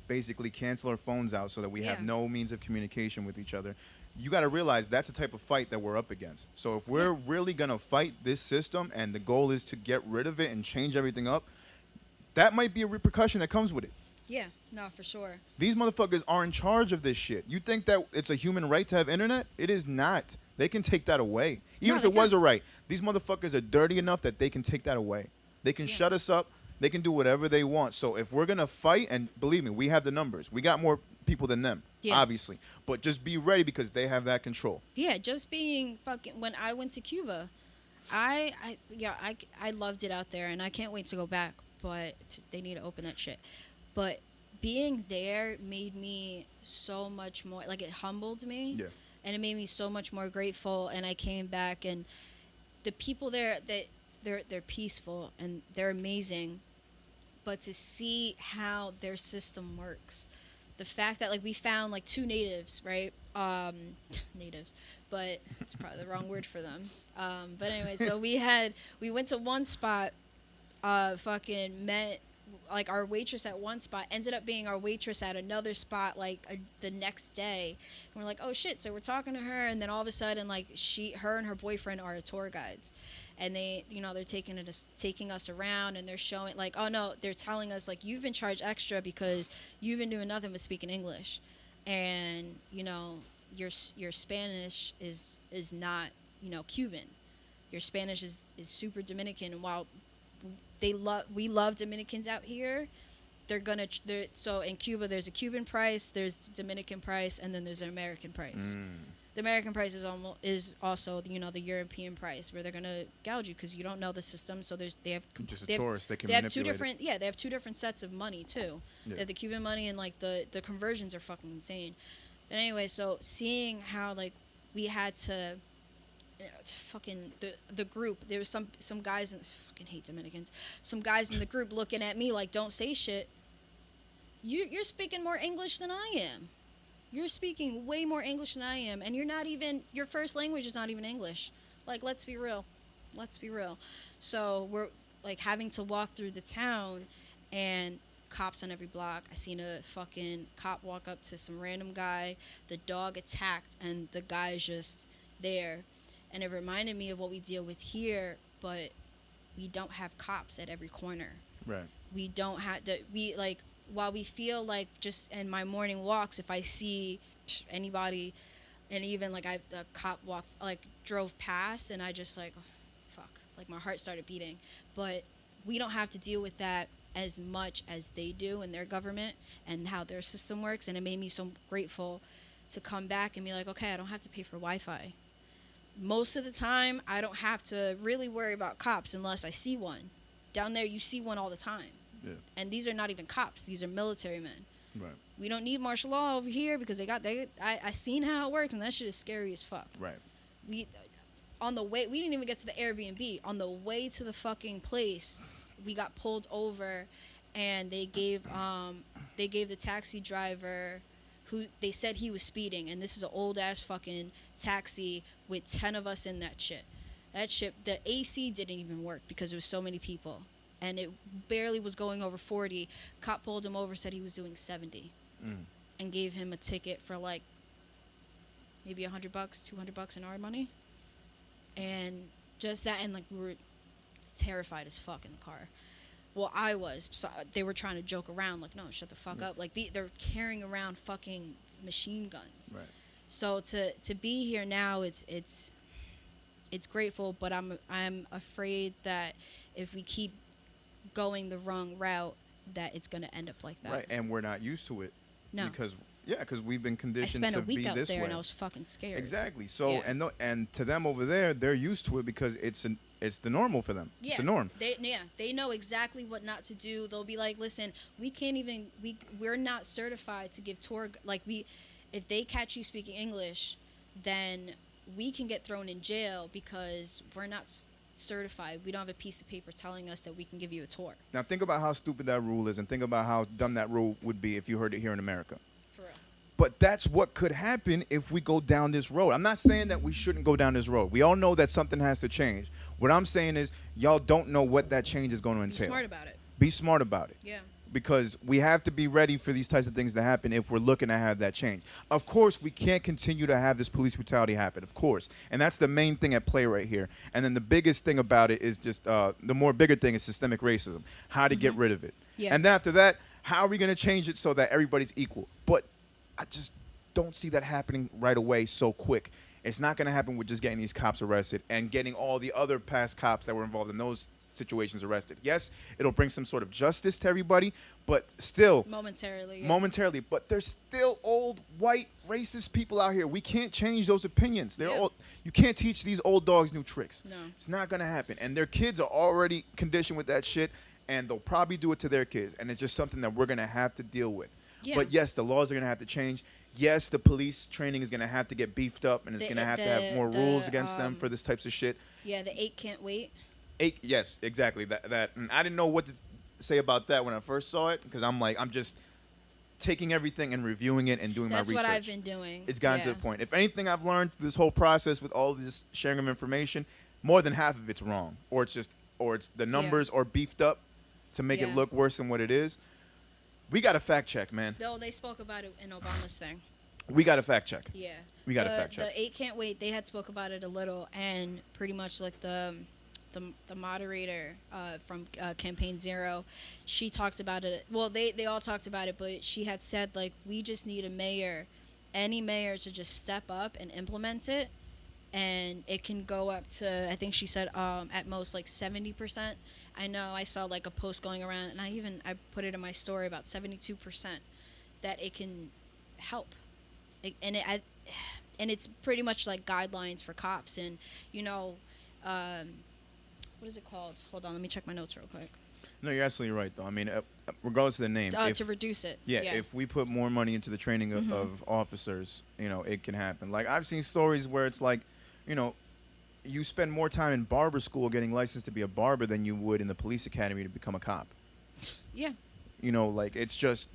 basically cancel our phones out so that we have no means of communication with each other. You got to realize that's the type of fight that we're up against. So if we're really going to fight this system and the goal is to get rid of it and change everything up, that might be a repercussion that comes with it. Yeah, no, for sure. These motherfuckers are in charge of this shit. You think that it's a human right to have internet? It is not. They can take that away. Even if it was a right, these motherfuckers are dirty enough that they can take that away. They can shut us up. They can do whatever they want. So if we're going to fight, and believe me, we have the numbers. We got more people than them, obviously. But just be ready because they have that control. Yeah, just being fucking, when I went to Cuba, I loved it out there, and I can't wait to go back, but they need to open that shit. But being there made me so much more, like, it humbled me. Yeah. And it made me so much more grateful, and I came back, and the people there, they're peaceful, and they're amazing. But to see how their system works, the fact that, like, we found, like, 2 natives, right? Natives, but it's probably the wrong word for them. But anyway, so we went to one spot, fucking met, like, our waitress at one spot ended up being our waitress at another spot, like, the next day. And we're like, oh shit. So we're talking to her, and then all of a sudden, like, her and her boyfriend are tour guides. and they, they're taking us around, and they're showing like, oh no, they're telling us like, you've been charged extra because you've been doing nothing but speaking English, and your Spanish is not Cuban. Your Spanish is super Dominican, and while we love Dominicans out here, so in Cuba there's a Cuban price, there's Dominican price, and then there's an American price. The American price is also the European price, where they're gonna gouge you because you don't know the system. So they have Just a they have, tourist. They can they have manipulate two different they have two different sets of money too. Yeah. They have the Cuban money, and like the conversions are fucking insane. But anyway, so seeing how like we had to fucking the group, there was some guys in fucking hate Dominicans. Some guys in the group looking at me like, don't say shit. You're speaking more English than I am. You're speaking way more English than I am, and your first language is not even English. Like, let's be real. So we're like having to walk through the town, and cops on every block. I seen a fucking cop walk up to some random guy. The dog attacked, and the guy's just there. And it reminded me of what we deal with here, but we don't have cops at every corner. Right. We don't have while we feel like, just in my morning walks, if I see anybody, and even like a cop drove past, and I just like, oh, fuck, like my heart started beating. But we don't have to deal with that as much as they do in their government and how their system works. And it made me so grateful to come back and be like, okay, I don't have to pay for Wi-Fi. Most of the time, I don't have to really worry about cops unless I see one. Down there, you see one all the time. Yeah. And these are not even cops. These are military men. Right. We don't need martial law over here because I seen how it works, and that shit is scary as fuck. Right. On the way, we didn't even get to the Airbnb. On the way to the fucking place, we got pulled over, and they gave the taxi driver, who they said he was speeding, and this is an old ass fucking taxi with 10 of us in that shit. The AC didn't even work because there was so many people, and it barely was going over 40. Cop pulled him over, said he was doing 70, and gave him a ticket for like maybe $100, $200 in our money. And just that, and like we were terrified as fuck in the car. Well, I was. So they were trying to joke around, like, no, shut the fuck up. Like they're carrying around fucking machine guns. Right. So to be here now, it's grateful, but I'm afraid that if we keep going the wrong route, that it's gonna end up like that. Right, and we're not used to it. No. Because we've been conditioned I spent to a week be out this there, way. and I was fucking scared. Exactly. So Yeah. and to them over there, they're used to it because it's the normal for them. Yeah. It's the norm. They know exactly what not to do. They'll be like, listen, we're not certified to give tour. Like if they catch you speaking English, then we can get thrown in jail because we're not certified. We don't have a piece of paper telling us that we can give you a tour. Now think about how stupid that rule is, and think about how dumb that rule would be if you heard it here in America. For real. But that's what could happen if we go down this road. I'm not saying that we shouldn't go down this road. We all know that something has to change. What I'm saying is y'all don't know what that change is going to entail. Be smart about it. Be smart about it. Yeah. Because we have to be ready for these types of things to happen if we're looking to have that change. Of course, we can't continue to have this police brutality happen, of course. And that's the main thing at play right here. And then the biggest thing about it is just, the more bigger thing is systemic racism, how to get rid of it. Yeah. And then after that, how are we going to change it so that everybody's equal? But I just don't see that happening right away so quick. It's not going to happen with just getting these cops arrested and getting all the other past cops that were involved in those situations arrested. Yes, it'll bring some sort of justice to everybody, but still momentarily, but there's still old white racist people out here. We can't change those opinions. They're old. You can't teach these old dogs new tricks. No. It's not going to happen. And their kids are already conditioned with that shit, and they'll probably do it to their kids, and it's just something that we're going to have to deal with. Yeah. But yes, the laws are going to have to change. Yes, the police training is going to have to get beefed up, and it's going to have more rules against them for this types of shit. Yeah, the 8 can't wait. Yes, exactly. That and I didn't know what to say about that when I first saw it, because I'm just taking everything and reviewing it and doing my research. That's what I've been doing. It's gotten to the point. If anything I've learned through this whole process with all this sharing of information, more than half of it's wrong, or it's the numbers are beefed up to make it look worse than what it is. We got to fact check, man. No, they spoke about it in Obama's thing. We got to fact check. Yeah. We got to fact check. The 8 can't wait. They had spoke about it a little, and pretty much like the the moderator from Campaign Zero, she talked about it. Well, they all talked about it, but she had said like we just need a mayor, any mayor to just step up and implement it, and it can go up to I think she said at most like 70%. I know I saw like a post going around, and I put it in my story about 72% that it can help, and it's pretty much like guidelines for cops and you know. What is it called? Hold on, let me check my notes real quick. No, you're absolutely right, though. I mean, regardless of the name. To reduce it. Yeah, if we put more money into the training of officers, you know, it can happen. Like, I've seen stories where it's like, you know, you spend more time in barber school getting licensed to be a barber than you would in the police academy to become a cop. Yeah. You know, like, it's just,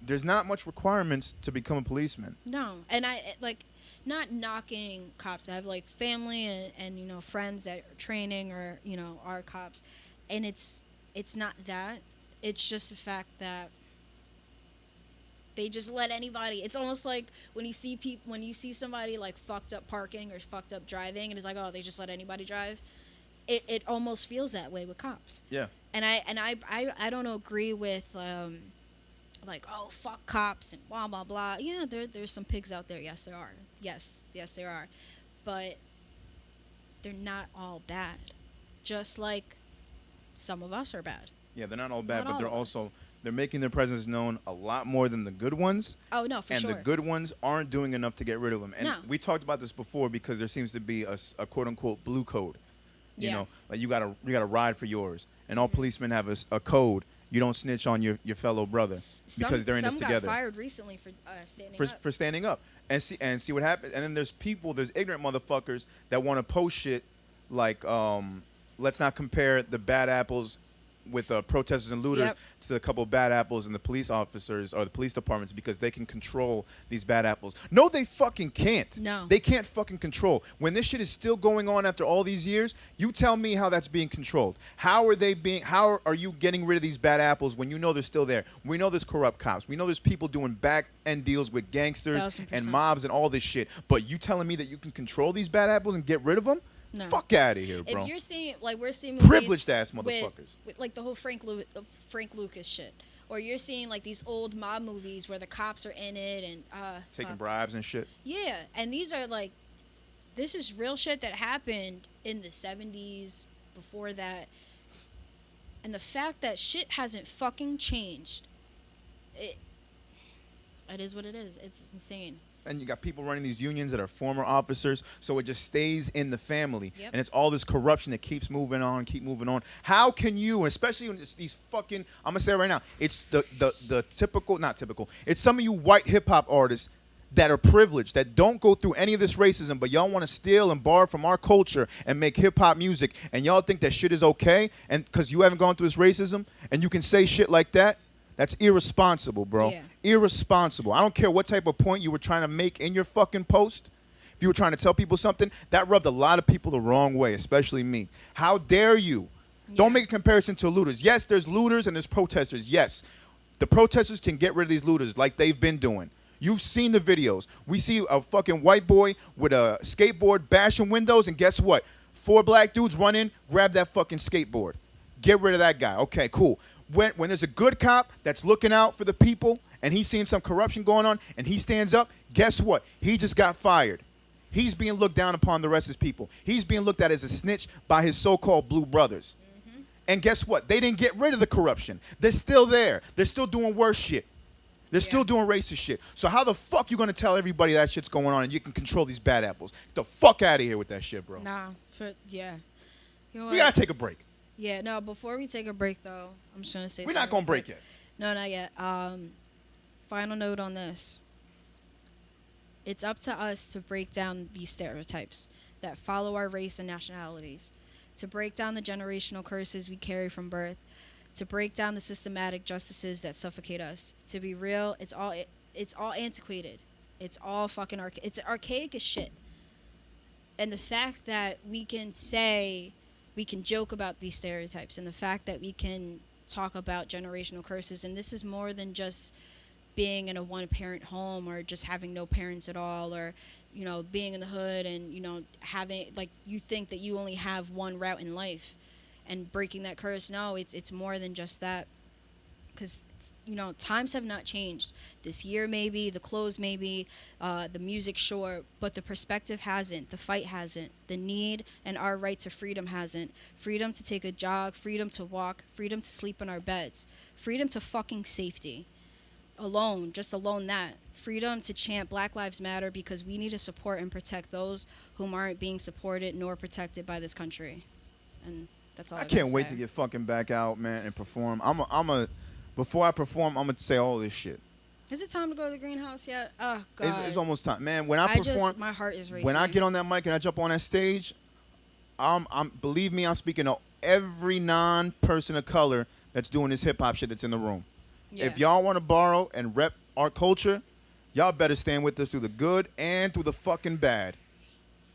there's not much requirements to become a policeman. No. And I, like, not knocking cops. I have, like, family and you know, friends that are training or, you know, are cops. And it's not that. It's just the fact that they just let anybody. It's almost like when you see somebody like fucked up parking or fucked up driving, and it's like, oh, they just let anybody drive. It almost feels that way with cops. Yeah. And I don't agree with like, oh, fuck cops and blah blah blah. Yeah, there's some pigs out there. Yes, there are. Yes, there are. But they're not all bad. Just like some of us are bad. Yeah, they're not all bad, Not but they're all of us. also they're making their presence known a lot more than the good ones. Oh no, for and sure. the good ones aren't doing enough to get rid of them. And No. we talked about this before because there seems to be a quote unquote blue code. You Yeah. know, like you gotta ride for yours, and all policemen have a code. You don't snitch on your fellow brother because they're in this some together. got fired recently for standing up. For standing up and see what happens. And then there's ignorant motherfuckers that want to post shit like let's not compare the bad apples with protesters and looters Yep. to a couple of bad apples and the police officers or the police departments because they can control these bad apples. No, they fucking can't. No. They can't fucking control. When this shit is still going on after all these years, you tell me how that's being controlled. How are you getting rid of these bad apples when you know they're still there? We know there's corrupt cops. We know there's people doing back end deals with gangsters 1000%. and mobs and all this shit. But you telling me that you can control these bad apples and get rid of them? No. Fuck out of here, bro. If you're seeing, like, we're seeing Privileged ass movies motherfuckers. with like the whole Frank Lucas shit, or you're seeing like these old mob movies where the cops are in it and Taking bribes and shit. Yeah, and these are like, this is real shit that happened in the 70s, before that, and the fact that shit hasn't fucking changed, it is what it is. It's insane. And you got people running these unions that are former officers, so it just stays in the family. Yep. And it's all this corruption that keeps moving on. How can you, especially when it's these fucking, I'm going to say it right now, it's the typical, not typical, it's some of you white hip-hop artists that are privileged, that don't go through any of this racism, but y'all want to steal and borrow from our culture and make hip-hop music, and y'all think that shit is okay, and because you haven't gone through this racism, and you can say shit like that. That's irresponsible, bro. Yeah. Irresponsible. I don't care what type of point you were trying to make in your fucking post. If you were trying to tell people something, that rubbed a lot of people the wrong way, especially me. How dare you? Yeah. Don't make a comparison to looters. Yes, there's looters and there's protesters. Yes, the protesters can get rid of these looters like they've been doing. You've seen the videos. We see a fucking white boy with a skateboard bashing windows, and guess what? 4 black dudes run in, grab that fucking skateboard. Get rid of that guy. Okay, cool. When there's a good cop that's looking out for the people and he's seeing some corruption going on and he stands up, guess what? He just got fired. He's being looked down upon the rest of his people. He's being looked at as a snitch by his so-called blue brothers. Mm-hmm. And guess what? They didn't get rid of the corruption. They're still there. They're still doing worse shit. They're still doing racist shit. So how the fuck you going to tell everybody that shit's going on and you can control these bad apples? Get the fuck out of here with that shit, bro. Nah, yeah. You know We what? got to take a break. Yeah, no, before we take a break, though, I'm just going to say We're not going to break yet. No, not yet. Final note on this. It's up to us to break down these stereotypes that follow our race and nationalities, to break down the generational curses we carry from birth, to break down the systematic justices that suffocate us. To be real, it's all antiquated. It's all fucking it's archaic as shit. And the fact that we can joke about these stereotypes, and the fact that we can talk about generational curses, and this is more than just being in a one-parent home, or just having no parents at all, or, you know, being in the hood and, you know, having, like, you think that you only have one route in life and breaking that curse. No, it's more than just that. Because, you know, times have not changed. This year, maybe, the clothes, maybe, the music, sure, but the perspective hasn't. The fight hasn't. The need and our right to freedom hasn't. Freedom to take a jog, freedom to walk, freedom to sleep in our beds, freedom to fucking safety. Alone, just alone that. Freedom to chant Black Lives Matter, because we need to support and protect those whom aren't being supported nor protected by this country. And that's all I can't gotta wait say. to get fucking back out, man, and perform. Before I perform, I'm gonna say all this shit. Is it time to go to the greenhouse yet? Oh, God. It's almost time, man. When I perform, my heart is racing. when I get on that mic and I jump on that stage, I'm believe me, I'm speaking to every non-person of color that's doing this hip hop shit that's in the room. Yeah. If y'all want to borrow and rep our culture, y'all better stand with us through the good and through the fucking bad.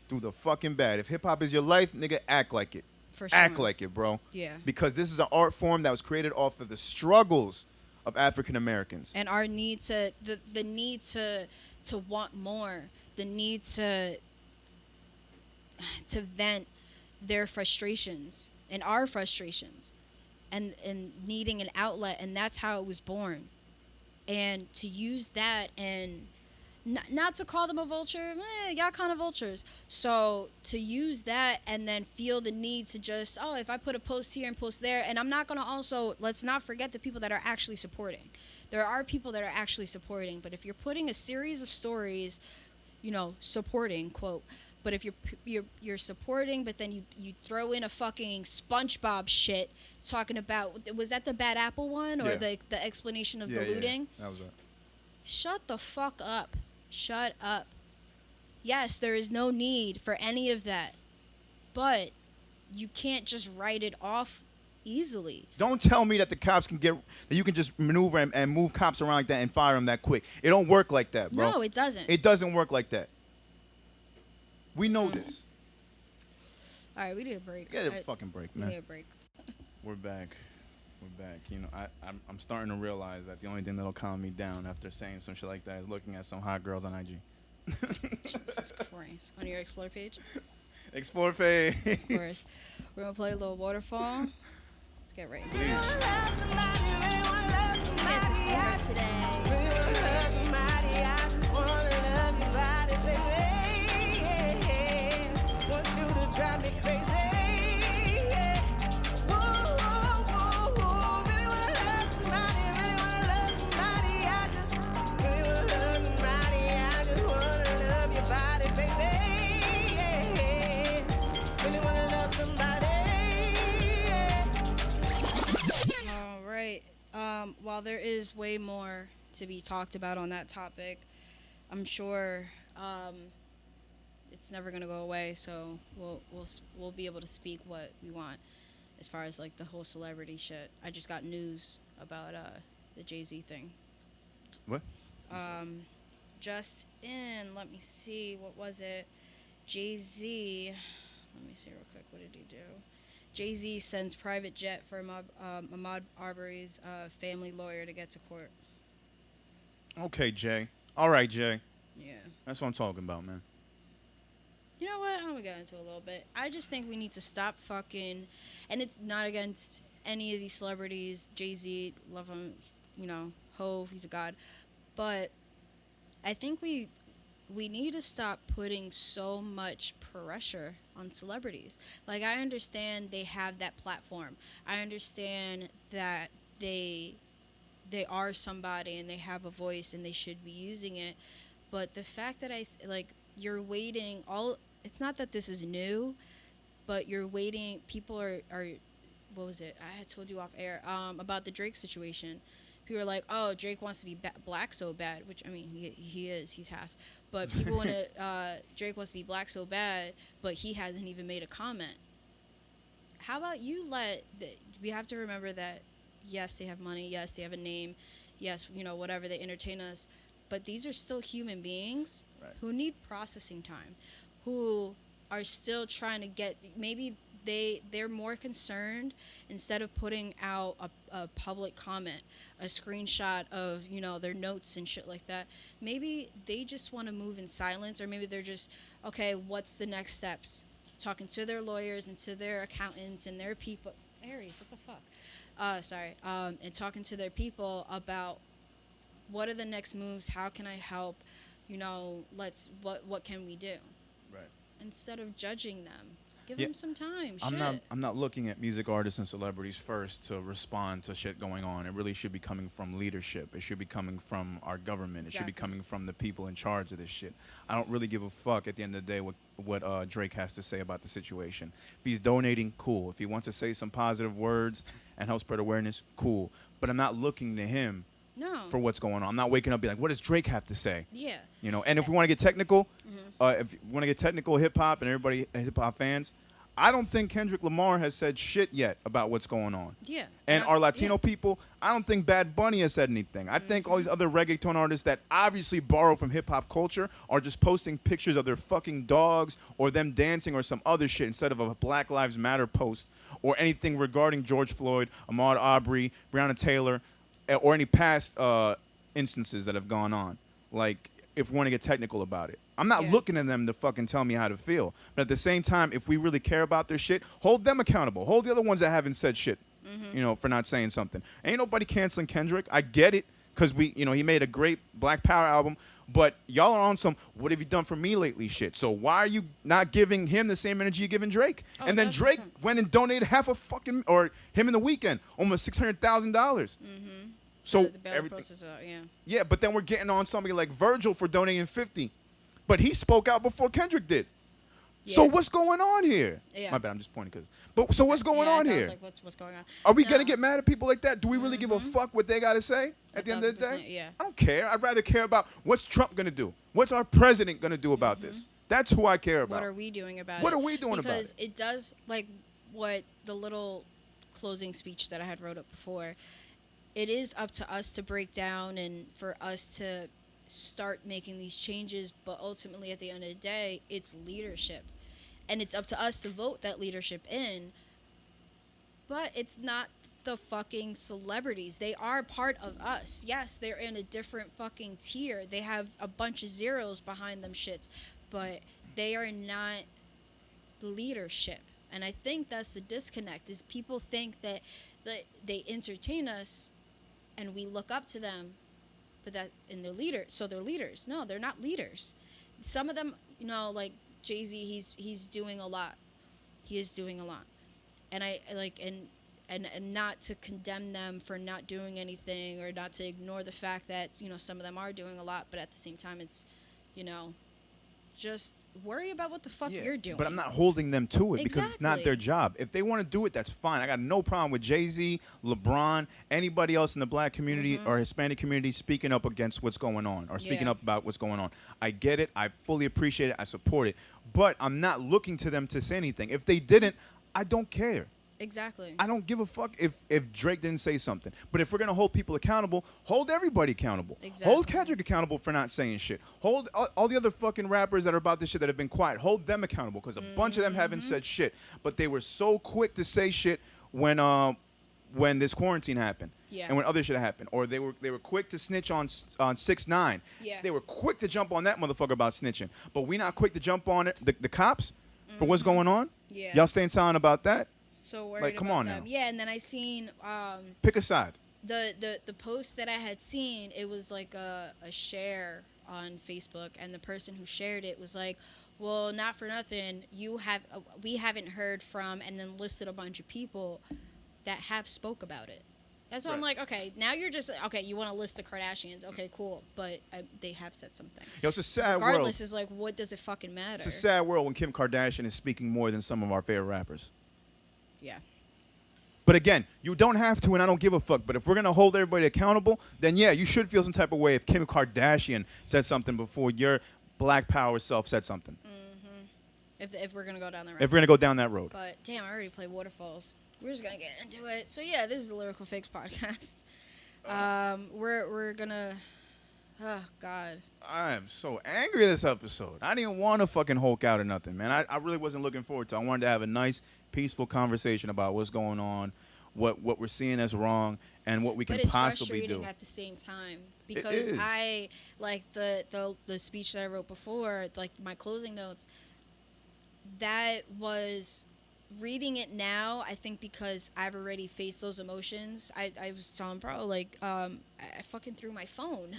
Through the fucking bad. If hip hop is your life, nigga, act like it. For sure. Act like it, bro. Yeah. Because this is an art form that was created off of the struggles of African Americans. And our need to, the need to want more, the need to vent their frustrations and our frustrations, and needing an outlet, and that's how it was born. And to use that, and not to call them a vulture, y'all kind of vultures. So to use that and then feel the need to just, if I put a post here and post there, and I'm not going to also, let's not forget the people that are actually supporting. There are people that are actually supporting, but if you're putting a series of stories, you know, supporting, quote, but if you're supporting, but then you throw in a fucking SpongeBob shit talking about, was that the bad apple one, or Yeah. the explanation of the looting? Yeah, that was right. Shut the fuck up. Shut up. Yes, there is no need for any of that, but you can't just write it off easily. Don't tell me that the cops can that you can just maneuver and move cops around like that and fire them that quick. It don't work like that, bro. No, it doesn't. It doesn't work like that. We know this. All right, we need a break. Get a fucking break, man. We need a break. We're back. You know, I'm starting to realize that the only thing that'll calm me down after saying some shit like that is looking at some hot girls on IG. Jesus Christ. On your Explore page? Explore page. Of course. We're going to play a little waterfall. Let's get right into it. Get to see her today. Drive me crazy. While there is way more to be talked about on that topic, I'm sure it's never gonna go away. So we'll be able to speak what we want as far as like the whole celebrity shit. I just got news about the Jay-Z thing. What? Just in, let me see, what was it? Jay-Z. Let me see real quick. What did he do? Jay-Z sends private jet for Ahmaud Arbery's family lawyer to get to court. Okay, Jay. All right, Jay. Yeah. That's what I'm talking about, man. You know what? I'm going to get into a little bit. I just think we need to stop fucking... And it's not against any of these celebrities. Jay-Z, love him. You know, Hove, he's a god. But I think we need to stop putting so much pressure on celebrities. Like, I understand they have that platform. I understand that they are somebody and they have a voice and they should be using it. But the fact that you're waiting it's not that this is new, but you're waiting. People are what was it? I had told you off air about the Drake situation. People are like, oh, Drake wants to be black so bad, which, I mean, he is. He's half. But people want to, Drake wants to be black so bad, but he hasn't even made a comment. How about you we have to remember that, yes, they have money. Yes, they have a name. Yes, you know, whatever, they entertain us. But these are still human beings who need processing time, who are still trying to get, maybe they're more concerned, instead of putting out a public comment, a screenshot of, you know, their notes and shit like that. Maybe they just want to move in silence, or maybe they're just, okay, what's the next steps? Talking to their lawyers and to their accountants and their people. Aries, what the fuck? And talking to their people about what are the next moves, how can I help, you know, what can we do? Right. Instead of judging them. Give Yeah. them some time. I'm not looking at music artists and celebrities first to respond to shit going on. It really should be coming from leadership. It should be coming from our government. It should be Exactly. coming from the people in charge of this shit. I don't really give a fuck at the end of the day what Drake has to say about the situation. If he's donating, cool. If he wants to say some positive words and help spread awareness, cool. But I'm not looking to him No. for what's going on. I'm not waking up and be like, what does Drake have to say? Yeah. You know, and if we want to get technical, if you want to get technical, hip hop and everybody, hip hop fans, I don't think Kendrick Lamar has said shit yet about what's going on. Yeah. And our Latino yeah. people, I don't think Bad Bunny has said anything. I think all these other reggaeton artists that obviously borrow from hip hop culture are just posting pictures of their fucking dogs or them dancing or some other shit instead of a Black Lives Matter post or anything regarding George Floyd, Ahmaud Arbery, Breonna Taylor, or any past instances that have gone on. Like, if we want to get technical about it. I'm not Yeah. looking at them to fucking tell me how to feel. But at the same time, if we really care about their shit, hold them accountable. Hold the other ones that haven't said shit, you know, for not saying something. Ain't nobody canceling Kendrick. I get it, because he made a great Black Power album. But y'all are on some, what have you done for me lately shit. So why are you not giving him the same energy you're giving Drake? Oh, And then Drake 100%. went and donated half a fucking, or him in the weekend, almost $600,000. So the bail everything. process, yeah. Yeah, but then we're getting on somebody like Virgil for donating 50. But he spoke out before Kendrick did. So Yeah. what's going on here? Yeah. My bad, I'm just pointing but so what's going Yeah, on I here? was like, what's going on? Are we No. gonna get mad at people like that? Do we really give a fuck what they gotta say at the end of the 1000%, day? yeah. I don't care. I'd rather care about what's Trump gonna do. What's our president gonna do about this? That's who I care about. What are we doing about it? What are we doing about Because it does, like, what the little closing speech that I had wrote up before, it is up to us to break down and for us to start making these changes, but ultimately at the end of the day, it's leadership. And it's up to us to vote that leadership in, but it's not the fucking celebrities. They are part of us. Yes, they're in a different fucking tier. They have a bunch of zeros behind them shits, but they are not leadership. And I think that's the disconnect, is people think that they entertain us and we look up to them, but they're leaders. So they're leaders. No, they're not leaders. Some of them, you know, like Jay-Z, he's doing a lot. He is doing a lot. And I like, and not to condemn them for not doing anything, or not to ignore the fact that, you know, some of them are doing a lot, but at the same time, it's, you know, just worry about what the fuck you're doing. But I'm not holding them to it because it's not their Exactly. job. If they want to do it, that's fine. I got no problem with Jay-Z, LeBron, anybody else in the Black community or Hispanic community speaking up against what's going on, or speaking Yeah. up about what's going on. I get it. I fully appreciate it. I support it. But I'm not looking to them to say anything. If they didn't, I don't care. Exactly. I don't give a fuck if Drake didn't say something. But if we're going to hold people accountable, hold everybody accountable. Exactly. Hold Kendrick accountable for not saying shit. Hold all the other fucking rappers that are about this shit that have been quiet. Hold them accountable, because a bunch of them haven't said shit. But they were so quick to say shit when this quarantine happened. Yeah. And when other shit happened. Or they were quick to snitch on 6ix9ine. Yeah. They were quick to jump on that motherfucker about snitching. But we not quick to jump on it, the cops, for what's going on? Yeah. Y'all staying silent about that? So worried Like, come about on them. now. Yeah, and then I seen Pick a side. the post that I had seen. It was like a share on Facebook, and the person who shared it was like, "Well, not for nothing, we haven't heard from," and then listed a bunch of people that have spoke about it. That's why I'm Right. like, okay, now you're just okay. You want to list the Kardashians? Okay, cool, but they have said something. Yo, it's a sad world. Regardless, is like, what does it fucking matter? It's a sad world when Kim Kardashian is speaking more than some of our favorite rappers. Yeah. But again, you don't have to, and I don't give a fuck. But if we're going to hold everybody accountable, then yeah, you should feel some type of way if Kim Kardashian said something before your Black Power self said something. If we're gonna go down the road. If we're going to go down that road. But damn, I already played Waterfalls. We're just gonna get into it. So yeah, this is the Lyrical Fix podcast. We're gonna Oh God. I am so angry this episode. I didn't want to fucking Hulk out or nothing, man. I really wasn't looking forward to it. I wanted to have a nice, peaceful conversation about what's going on, what we're seeing as wrong, and what we can But it's possibly frustrating do. at the same time It because is. I like the speech that I wrote before, like my closing notes. That was reading it now. I think because I've already faced those emotions. I was telling bro like I fucking threw my phone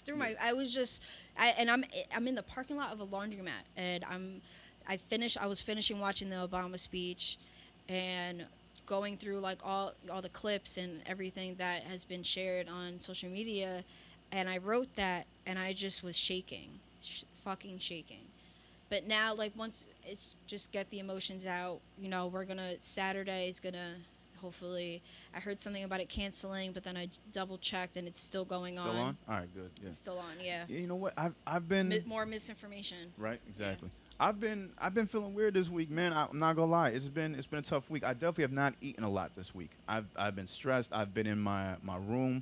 through my. I was just I'm in the parking lot of a laundromat and I was finishing watching the Obama speech and going through like all the clips and everything that has been shared on social media, and I wrote that and I just was shaking, fucking shaking. But now, like, once it's just get the emotions out, we're gonna Saturday is gonna hopefully. I heard something about it canceling, but then I double checked and it's still going Still on? All right, good. Yeah. It's still on, yeah. Yeah, you know what? I've been More misinformation. right, exactly. I've been feeling weird this week, man. I'm not gonna lie. It's been a tough week. I definitely have not eaten a lot this week. I've been stressed. I've been in my room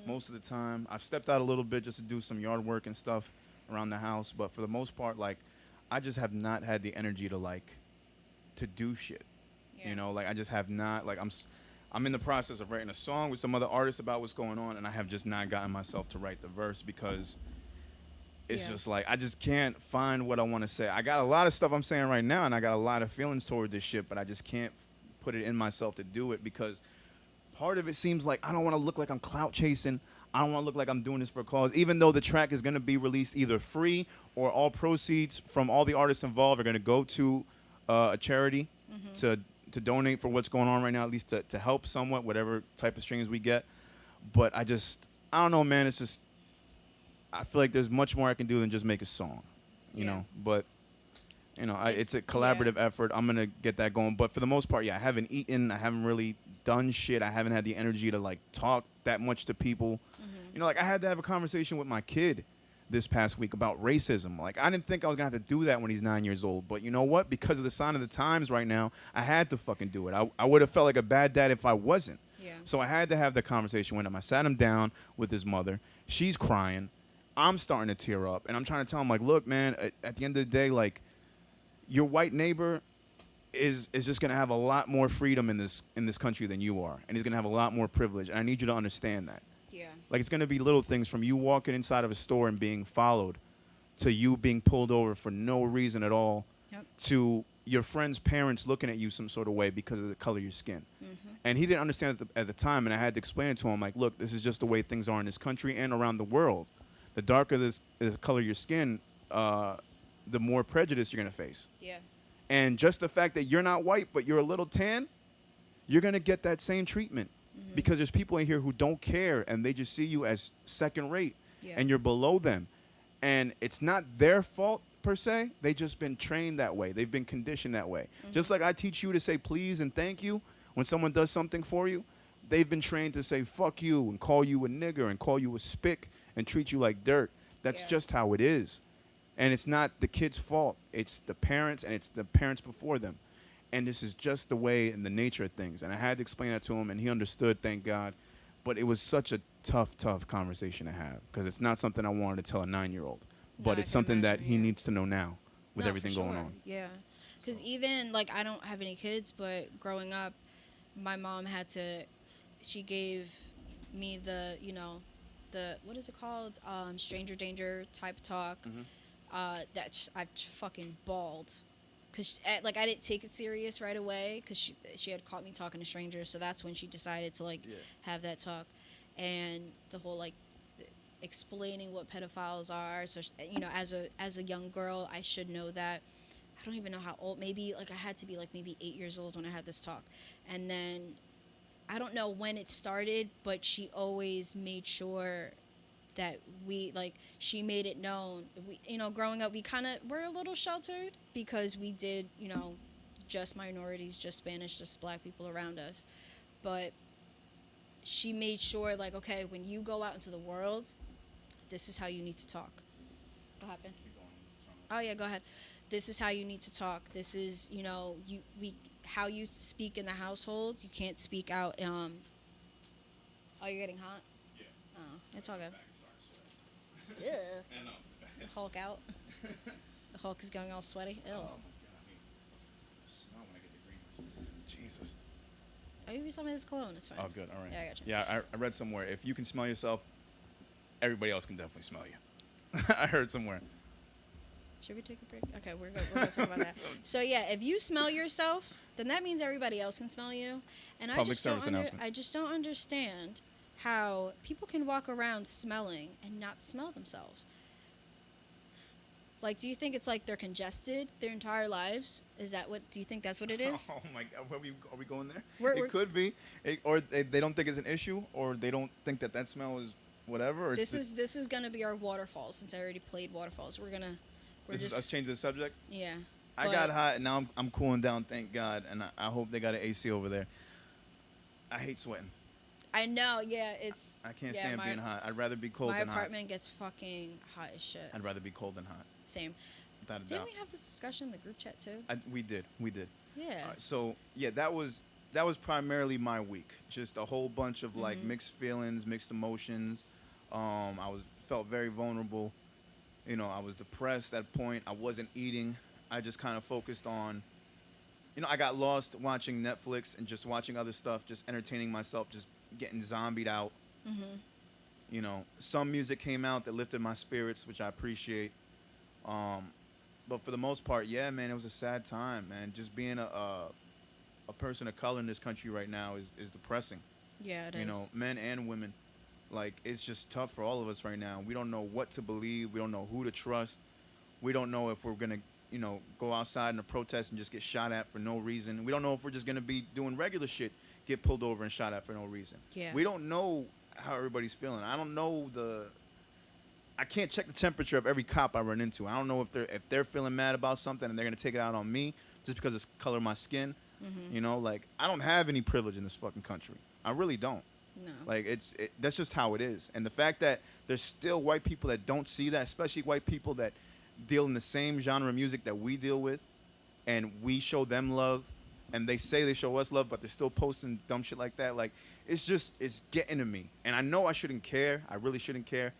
most of the time. I've stepped out a little bit just to do some yard work and stuff around the house, but for the most part, like, I just have not had the energy to do shit. Yeah. You know, like I just have not. Like I'm in the process of writing a song with some other artists about what's going on, and I have just not gotten myself to write the verse because it's Yeah. just like I just can't find what I want to say. I got a lot of stuff I'm saying right now, and I got a lot of feelings toward this shit, but I just can't put it in myself to do it because part of it seems like I don't want to look like I'm clout chasing. I don't want to look like I'm doing this for a cause, even though the track is going to be released either free or all proceeds from all the artists involved are going to go to a charity to donate for what's going on right now, at least to help somewhat, whatever type of streams we get. But I don't know, man. It's just, I feel like there's much more I can do than just make a song, you Yeah. know. But, it's a collaborative effort. I'm going to get that going. But for the most part, yeah, I haven't eaten. I haven't really done shit. I haven't had the energy to, like, talk that much to people. Like, I had to have a conversation with my kid this past week about racism. Like, I didn't think I was going to have to do that when he's 9 years old. But you know what? Because of the sign of the times right now, I had to fucking do it. I would have felt like a bad dad if I wasn't. Yeah. So I had to have the conversation with him. I sat him down with his mother. She's crying. I'm starting to tear up. And I'm trying to tell him, like, look, man, at the end of the day, like, your white neighbor is just going to have a lot more freedom in this country than you are. And he's going to have a lot more privilege. And I need you to understand that. Yeah. Like, it's going to be little things from you walking inside of a store and being followed to you being pulled over for no reason at all. Yep. To your friend's parents looking at you some sort of way because of the color of your skin. And he didn't understand it at the time, and I had to explain it to him, like, look, this is just the way things are in this country and around the world. The darker the color of your skin, the more prejudice you're going to face. Yeah. And just the fact that you're not white but you're a little tan, you're going to get that same treatment. Because there's people in here who don't care and they just see you as second rate and you're below them. And it's not their fault per se. They've just been trained that way. They've been conditioned that way. Just like I teach you to say please and thank you when someone does something for you, they've been trained to say fuck you and call you a nigger and call you a spick and treat you like dirt. That's just how it is. And it's not the kid's fault. It's the parents and it's the parents before them. And this is just the way and the nature of things. And I had to explain that to him, and he understood, thank God. But it was such a tough conversation to have because it's not something I wanted to tell a 9-year-old. But I it's can something that imagine, he needs to know now with No, everything for going sure. on. Yeah. Because even, like, I don't have any kids, but growing up, my mom she gave me the, what is it called? Stranger danger type talk. I fucking bawled. Because, like, I didn't take it serious right away because she had caught me talking to strangers. So that's when she decided to, like, have that talk. And the whole, like, explaining what pedophiles are. So, as a young girl, I should know that. I don't even know how old. Maybe, like, I had to be, like, maybe 8 years old when I had this talk. And then I don't know when it started, but she always made sure that she made it known. Growing up, we're a little sheltered because we did, just minorities, just Spanish, just black people around us. But she made sure, like, okay, when you go out into the world, this is how you need to talk. What happened? Oh, yeah, go ahead. This is how you need to talk. This is, how you speak in the household. You can't speak out. Oh, you're getting hot? Yeah. Oh, it's all good. Ugh. The Hulk out. The Hulk is going all sweaty. Ew. Oh my god, I smell when I get the green ones. Jesus. Oh, you saw me this cologne. It's fine. Oh, good. All right. Yeah, I got you. Yeah, I read somewhere if you can smell yourself, everybody else can definitely smell you. I heard somewhere. Should we take a break? Okay, we're going to talk about that. So, yeah, if you smell yourself, then that means everybody else can smell you. And Public service announcement. I just don't understand how people can walk around smelling and not smell themselves. Like, do you think it's like they're congested their entire lives? Do you think that's what it is? Oh my god, are we going there? We're Could be. Or they don't think it's an issue, or they don't think that smell is whatever. Or This is going to be our waterfalls, since I already played waterfalls. We're This is us changing the subject. Yeah. I got hot and now I'm cooling down, thank God, and I hope they got an AC over there. I hate sweating. I know, yeah, it's... I can't stand being hot. I'd rather be cold My than hot. apartment gets fucking hot as shit. I'd rather be cold than hot. Same. Without a Didn't doubt. we have this discussion in the group chat too? We did. Yeah. So yeah, that was primarily my week. Just a whole bunch of like mixed feelings, mixed emotions. I felt very vulnerable. You know, I was depressed at a point. I wasn't eating. I just kind of focused on, I got lost watching Netflix and just watching other stuff, just entertaining myself, just getting zombied out. You know, some music came out that lifted my spirits, which I appreciate. But for the most part, yeah, man, it was a sad time, man. Just being a person of color in this country right now is depressing. Yeah, it is. You know, men and women. Like, it's just tough for all of us right now. We don't know what to believe. We don't know who to trust. We don't know if we're going to, go outside in a protest and just get shot at for no reason. We don't know if we're just going to be doing regular shit, get pulled over and shot at for no reason. Yeah. We don't know how everybody's feeling. I don't know I can't check the temperature of every cop I run into. I don't know if they're feeling mad about something and they're going to take it out on me just because it's the color of my skin. Like, I don't have any privilege in this fucking country. I really don't. No. Like, that's just how it is. And the fact that there's still white people that don't see that, especially white people that deal in the same genre of music that we deal with, and we show them love, and they say they show us love, but they're still posting dumb shit like that. Like, it's getting to me. And I know I shouldn't care. I really shouldn't care.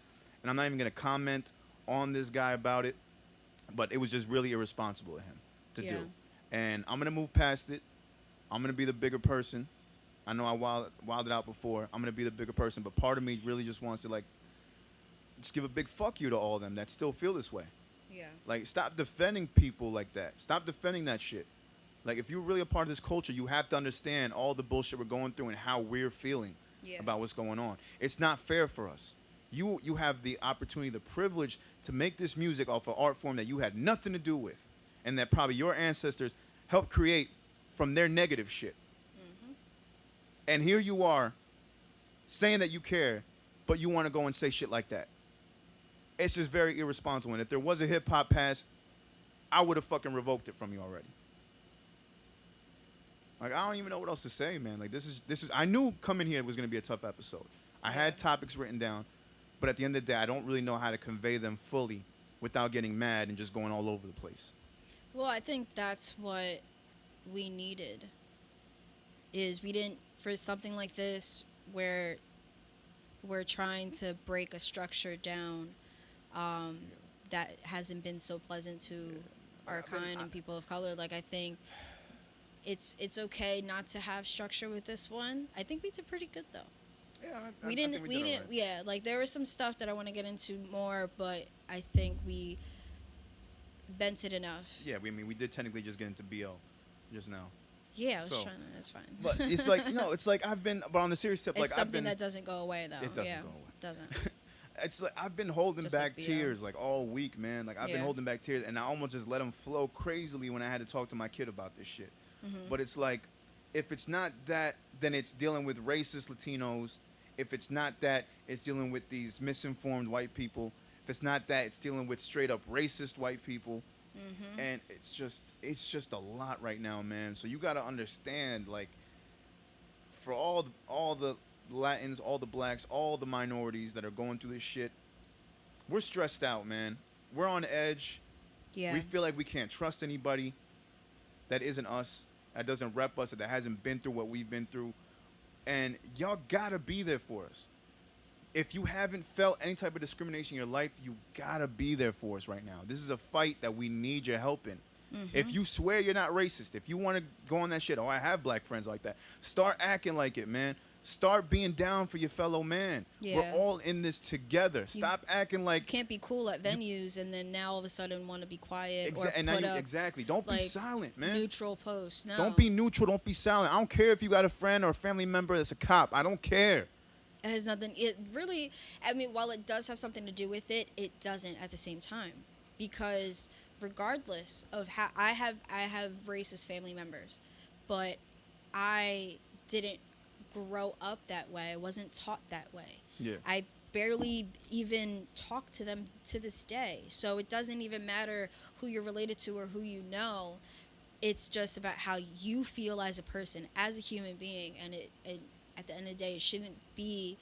And I'm not even going to comment on this guy about it, but it was just really irresponsible of him to do. And I'm going to move past it. I'm going to be the bigger person. I know I wilded out before. I'm going to be the bigger person, but part of me really just wants to, like, just give a big fuck you to all of them that still feel this way. Yeah. Like, stop defending people like that. Stop defending that shit. Like, if you're really a part of this culture, you have to understand all the bullshit we're going through and how we're feeling about what's going on. It's not fair for us. You have the opportunity, the privilege to make this music off an art form that you had nothing to do with, and that probably your ancestors helped create from their negative shit. And here you are saying that you care, but you want to go and say shit like that. It's just very irresponsible. And if there was a hip-hop pass, I would have fucking revoked it from you already. Like, I don't even know what else to say, man. Like, this is I knew coming here was going to be a tough episode. I had topics written down, but at the end of the day, I don't really know how to convey them fully without getting mad and just going all over the place. Well, I think that's what we needed. Is we didn't, for something like this, where we're trying to break a structure down that hasn't been so pleasant to our kind and people of color. Like, I think it's okay not to have structure with this one. I think we did pretty good, though. Yeah, we didn't. Yeah, like, there was some stuff that I want to get into more, but I think we vented enough. Yeah, we did technically just get into BO just now. Yeah, I was trying to. That's fine. But it's like, it's like but on the serious tip, it's like, something that doesn't go away, though. It doesn't go away. It doesn't. It's like I've been holding Just back like tears like all week, man. Like, I've been Yeah. holding back tears, and I almost just let them flow crazily when I had to talk to my kid about this shit. But it's like, if it's not that, then it's dealing with racist Latinos. If it's not that, it's dealing with these misinformed white people. If it's not that, it's dealing with straight up racist white people. And it's just a lot right now, man. So you got to understand, like, for all the Latins, all the blacks, all the minorities that are going through this shit, we're stressed out, man. We're on edge. Yeah. We feel like we can't trust anybody that isn't us, that doesn't rep us, that hasn't been through what we've been through. And y'all got to be there for us. if you haven't felt any type of discrimination in your life, you gotta be there for us right now. This is a fight that we need your help in. If you swear you're not racist, if you want to go on that shit, oh, I have black friends like that, start acting like it, man. Start being down for your fellow man. Yeah. We're all in this together. Stop acting like... You can't be cool at venues and then now all of a sudden want to be quiet or and put now up exactly. Don't be like, silent, man. neutral posts. No. Don't be neutral. Don't be silent. I don't care if you got a friend or a family member that's a cop. I don't care. It has nothing. It really, I mean, while it does have something to do with it, it doesn't at the same time. Because regardless of how I have racist family members, but I didn't grow up that way. I wasn't taught that way. Yeah. I barely even talk to them to this day. So it doesn't even matter who you're related to or who you know. It's just about how you feel as a person, as a human being, and it at the end of the day, it shouldn't be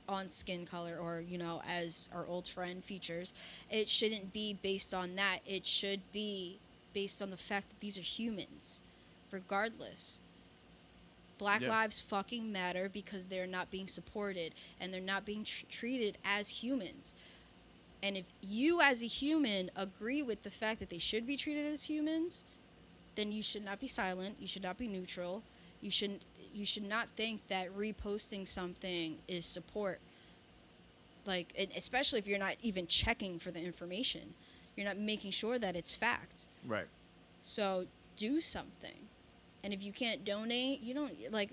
on skin color or, you know, as our old friend features. It shouldn't be based on that. It should be based on the fact that these are humans, regardless. Black lives fucking matter because they're not being supported and they're not being treated as humans. And if you as a human agree with the fact that they should be treated as humans, then you should not be silent. You should not be neutral. You should not think that reposting something is support. Like, especially if you're not even checking for the information. You're not making sure that it's fact. Right. So do something. And if you can't donate, you don't, like,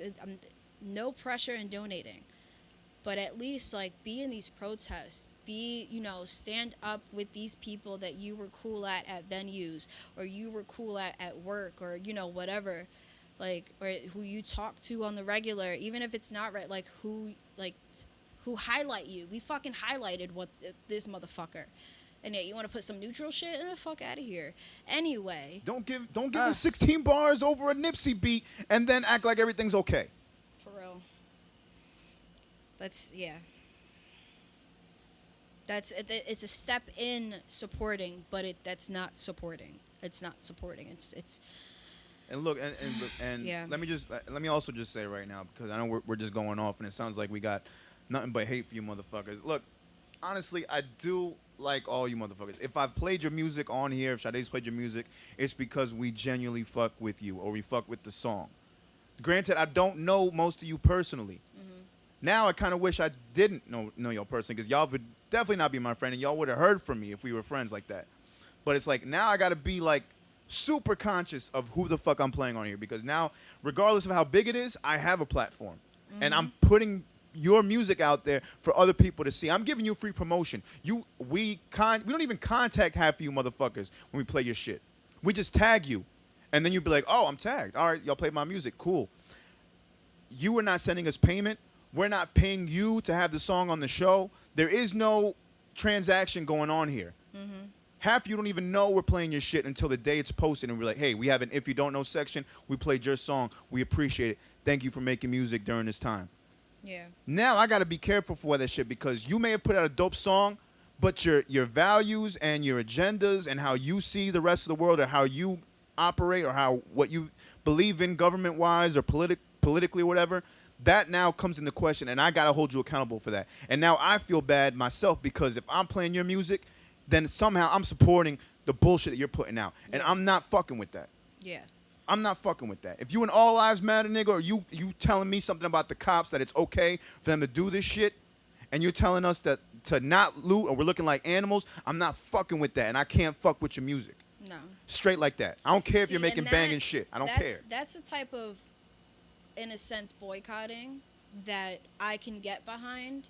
no pressure in donating. But at least, like, be in these protests. Be, you know, stand up with these people that you were cool at venues, or you were cool at work, or, you know, whatever. Like, or who you talk to on the regular, even if it's not right, like, who highlight you. We fucking highlighted this motherfucker. And yet you want to put some neutral shit? Fuck out of here. Anyway. Don't give us 16 bars over a Nipsey beat and then act like everything's okay. For real. That's, yeah. It's a step in supporting, but that's not supporting. It's not supporting. It's. And look, and yeah. let me also just say right now, because I know we're just going off, and it sounds like we got nothing but hate for you motherfuckers. Look, honestly, I do like all you motherfuckers. If I've played your music on here, if Sade's played your music, it's because we genuinely fuck with you, or we fuck with the song. Granted, I don't know most of you personally. Mm-hmm. Now I kind of wish I didn't know y'all personally, because y'all would definitely not be my friend, and y'all would have heard from me if we were friends like that. But it's like, now I got to be like super conscious of who the fuck I'm playing on here, because now, regardless of how big it is, I have a platform. Mm-hmm. And I'm putting your music out there for other people to see. I'm giving you free promotion. We don't even contact half of you motherfuckers when we play your shit. We just tag you. And then you'd be like, oh, I'm tagged. All right, y'all play my music. Cool. You are not sending us payment. We're not paying you to have the song on the show. There is no transaction going on here. Mm-hmm. Half of you don't even know we're playing your shit until the day it's posted, and we're like, hey, we have an If You Don't Know section. We played your song. We appreciate it. Thank you for making music during this time. Yeah. Now I got to be careful for that shit, because you may have put out a dope song, but your values and your agendas and how you see the rest of the world, or how you operate, or what you believe in government-wise or politically or whatever, that now comes into question, and I got to hold you accountable for that. And now I feel bad myself, because if I'm playing your music, then somehow I'm supporting the bullshit that you're putting out. And I'm not fucking with that. Yeah. I'm not fucking with that. If you an All Lives Matter nigga, or you telling me something about the cops, that it's okay for them to do this shit, and you're telling us that to not loot, or we're looking like animals, I'm not fucking with that, and I can't fuck with your music. No. Straight like that. I don't care if you're making banging shit. I don't care. That's the type of, in a sense, boycotting that I can get behind.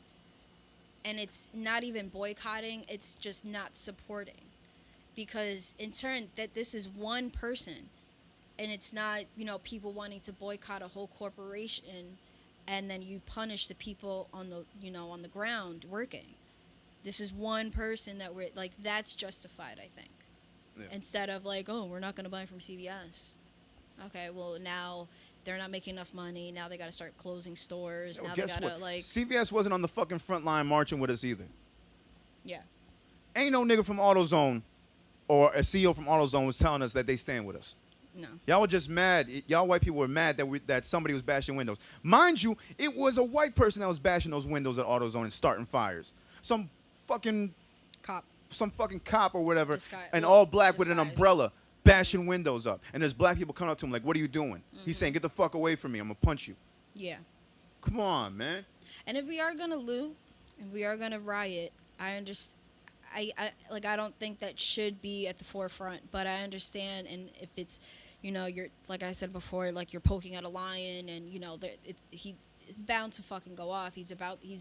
And it's not even boycotting, it's just not supporting. Because in turn, that this is one person, and it's not, you know, people wanting to boycott a whole corporation, and then you punish the people on the, you know, on the ground working. This is one person that we're, like, that's justified, I think. Yeah. Instead of like, oh, we're not going to buy from CVS. Okay, well, now they're not making enough money. Now they got to start closing stores. Now they got to, like... CVS wasn't on the fucking front line marching with us either. Yeah. Ain't no nigga from AutoZone or a CEO from AutoZone was telling us that they stand with us. No. Y'all were just mad. Y'all white people were mad that somebody was bashing windows. Mind you, it was a white person that was bashing those windows at AutoZone and starting fires. Some fucking Cop. cop or whatever, Disguise. and Well, all black with an disguise. umbrella bashing windows up. And there's black people coming up to him like, what are you doing? He's saying, get the fuck away from me. I'm going to punch you. Yeah. Come on, man. And if we are gonna loot and we are gonna riot, I understand. I don't think that should be at the forefront, but I understand. And if it's, you're like I said before, like you're poking at a lion, and he's bound to fucking go off. He's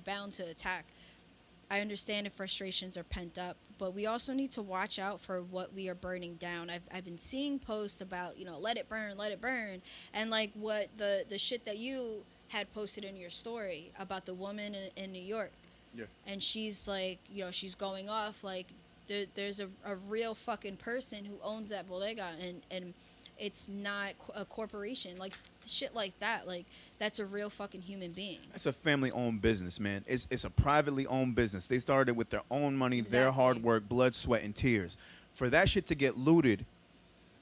bound to attack. I understand if frustrations are pent up, but we also need to watch out for what we are burning down. I've been seeing posts about let it burn, and like what the shit that you had posted in your story about the woman in New York. Yeah. And she's like, she's going off like there's a real fucking person who owns that bodega, and it's not a corporation. Like shit like that, like that's a real fucking human being. It's a family-owned business, man. It's a privately owned business. They started with their own money, their Exactly. hard work, blood, sweat, and tears. For that shit to get looted,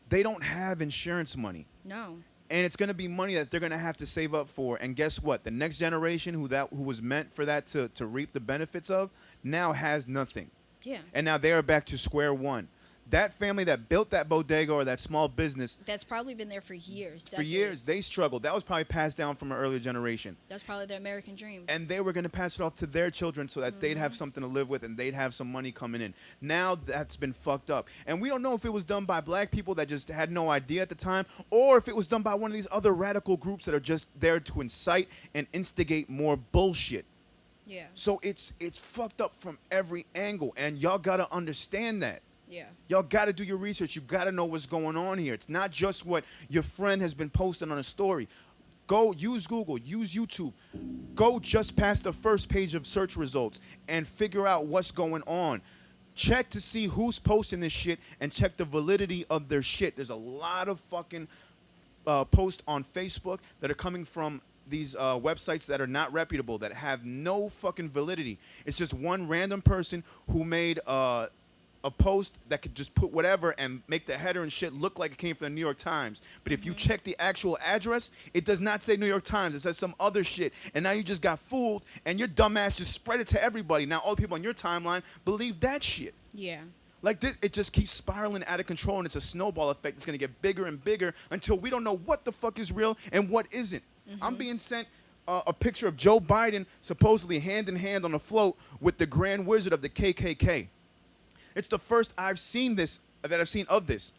they don't have insurance money. No. And it's going to be money that they're going to have to save up for. And guess what? The next generation who was meant for that to reap the benefits of now has nothing. Yeah. And now they are back to square one. That family that built that bodega or that small business, That's probably been there for years. for years, decades. they struggled. That was probably passed down from an earlier generation. That's probably the American dream. And they were going to pass it off to their children so that they'd have something to live with and they'd have some money coming in. Now that's been fucked up. And we don't know if it was done by black people that just had no idea at the time, or if it was done by one of these other radical groups that are just there to incite and instigate more bullshit. Yeah. So it's fucked up from every angle, and y'all got to understand that. Yeah. Y'all got to do your research. You got to know what's going on here. It's not just what your friend has been posting on a story. Go use Google, use YouTube. Go just past the first page of search results and figure out what's going on. Check to see who's posting this shit and check the validity of their shit. There's a lot of fucking posts on Facebook that are coming from these websites that are not reputable, that have no fucking validity. It's just one random person who made a post that could just put whatever and make the header and shit look like it came from the New York Times. But if you check the actual address, it does not say New York Times. It says some other shit. And now you just got fooled, and your dumbass just spread it to everybody. Now all the people on your timeline believe that shit. Yeah. Like this, it just keeps spiraling out of control, and it's a snowball effect. It's going to get bigger and bigger until we don't know what the fuck is real and what isn't. I'm being sent a picture of Joe Biden supposedly hand in hand on a float with the Grand Wizard of the KKK. It's the first I've seen of this.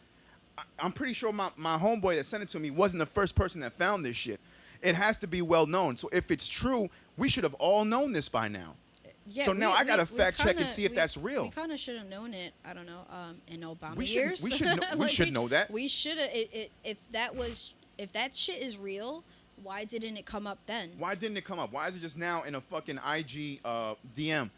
I'm pretty sure my homeboy that sent it to me wasn't the first person that found this shit. It has to be well known. So if it's true, we should have all known this by now. Yeah, so now I got to we fact check and kinda- see if that's real. We kind of should have known it. I don't know. In Obama We should- years, we should know- we should know that. We should have. If that shit is real, why didn't it come up then? Why didn't it come up? Why is it just now in a fucking IG DM?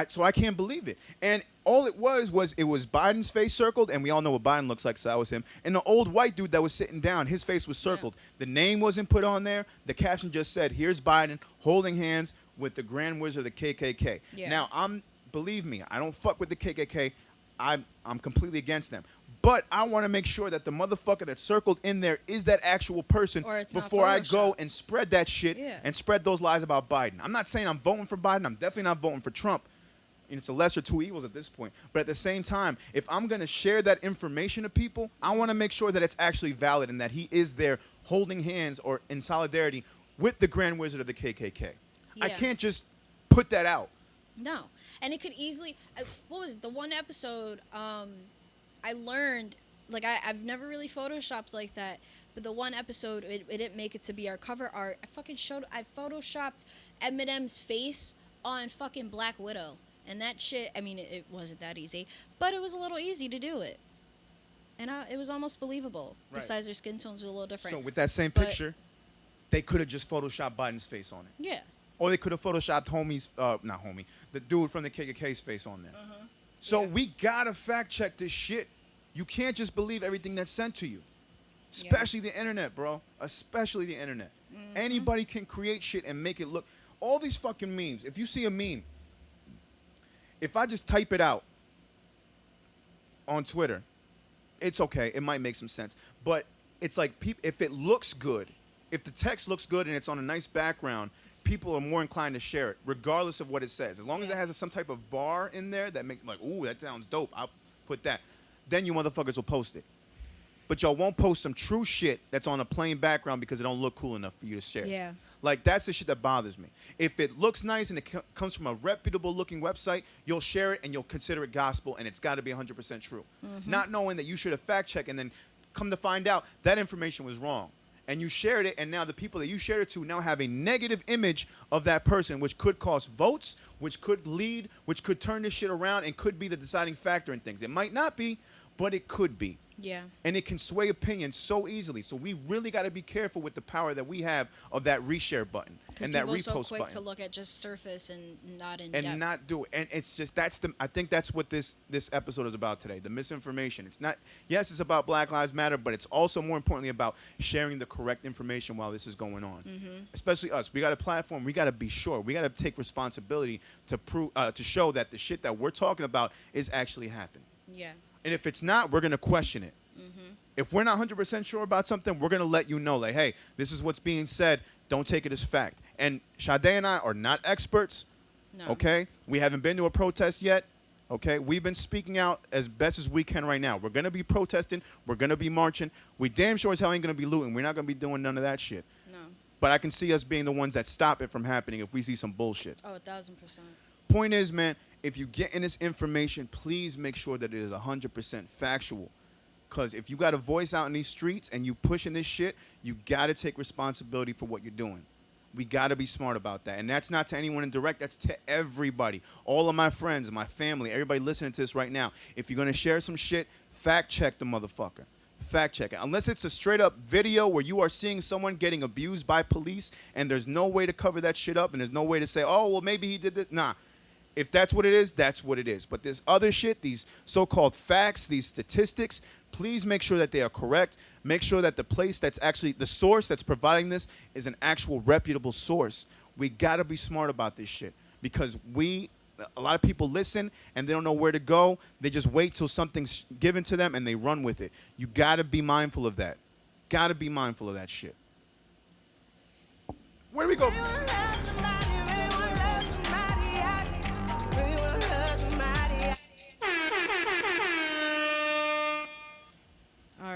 So I can't believe it. And all it was Biden's face circled, and we all know what Biden looks like, so that was him. And the old white dude that was sitting down, his face was circled. The name wasn't put on there. The caption just said, "Here's Biden holding hands with the Grand Wizard of the KKK." Yeah. Now, believe me, I don't fuck with the KKK. I'm completely against them. But I want to make sure that the motherfucker that's circled in there is that actual person Or it's not before I go photoshopped. and spread that shit and spread those lies about Biden. I'm not saying I'm voting for Biden. I'm definitely not voting for Trump. And it's a lesser two evils at this point. But at the same time, if I'm going to share that information to people, I want to make sure that it's actually valid and that he is there holding hands or in solidarity with the Grand Wizard of the KKK. I Yeah. can't just put that out. No, and it could easily. What was it? The one episode? I learned, like I've never really photoshopped like that, but the one episode it didn't make it to be our cover art. I photoshopped Eminem's face on fucking Black Widow, and that shit. I mean, it wasn't that easy, but it was a little easy to do it, and it was almost believable. Right. Besides, their skin tones were a little different. So with that same But- picture, they could have just photoshopped Biden's face on it. Yeah. Or they could have photoshopped the dude from the KKK's face on there. So Yeah. we gotta fact check this shit. You can't just believe everything that's sent to you. Especially the internet, bro. Especially the internet. Anybody can create shit and make it look. All these fucking memes. If you see a meme, if I just type it out on Twitter, it's okay. It might make some sense. But it's like if it looks good, if the text looks good and it's on a nice background, people are more inclined to share it, regardless of what it says. As long as it has some type of bar in there that makes like, ooh, that sounds dope, I'll put that. Then you motherfuckers will post it. But y'all won't post some true shit that's on a plain background because it don't look cool enough for you to share. Yeah. Like, that's the shit that bothers me. If it looks nice and it comes from a reputable looking website, you'll share it and you'll consider it gospel, and it's got to be 100% true. Not knowing that you should have fact checked and then come to find out that information was wrong. And you shared it, and now the people that you shared it to now have a negative image of that person, which could cost votes, which could lead, which could turn this shit around and could be the deciding factor in things. It might not be, but it could be. Yeah. And it can sway opinions so easily. So we really got to be careful with the power that we have of that reshare button and that repost button. Because people are so quick to look at just surface and not in depth. And not do it. And it's just, I think that's what this episode is about today, the misinformation. It's not, yes, it's about Black Lives Matter, but it's also more importantly about sharing the correct information while this is going on. Especially us. We got a platform. We got to be sure. We got to take responsibility to prove, to show that the shit that we're talking about is actually happening. Yeah. And if it's not, we're going to question it. If we're not 100% sure about something, we're going to let you know, like, hey, this is what's being said. Don't take it as fact. And Sade and I are not experts, okay? We haven't been to a protest yet, okay? We've been speaking out as best as we can right now. We're going to be protesting. We're going to be marching. We damn sure as hell ain't going to be looting. We're not going to be doing none of that shit. No. But I can see us being the ones that stop it from happening if we see some bullshit. Oh, 1,000%. Point is, man, if you get in this information, please make sure that it is 100% factual. Because if you got a voice out in these streets and you pushing this shit, you got to take responsibility for what you're doing. We got to be smart about that. And that's not to anyone in direct. That's to everybody. All of my friends, my family, everybody listening to this right now. If you're going to share some shit, fact check the motherfucker. Fact check it. Unless it's a straight up video where you are seeing someone getting abused by police and there's no way to cover that shit up and there's no way to say, oh, well, maybe he did this. Nah. If that's what it is, that's what it is. But this other shit, these so-called facts, these statistics, please make sure that they are correct. Make sure that the place that's actually, the source that's providing this is an actual reputable source. We got to be smart about this shit because a lot of people listen and they don't know where to go. They just wait till something's given to them and they run with it. You got to be mindful of that. Got to be mindful of that shit. Where do we go from there?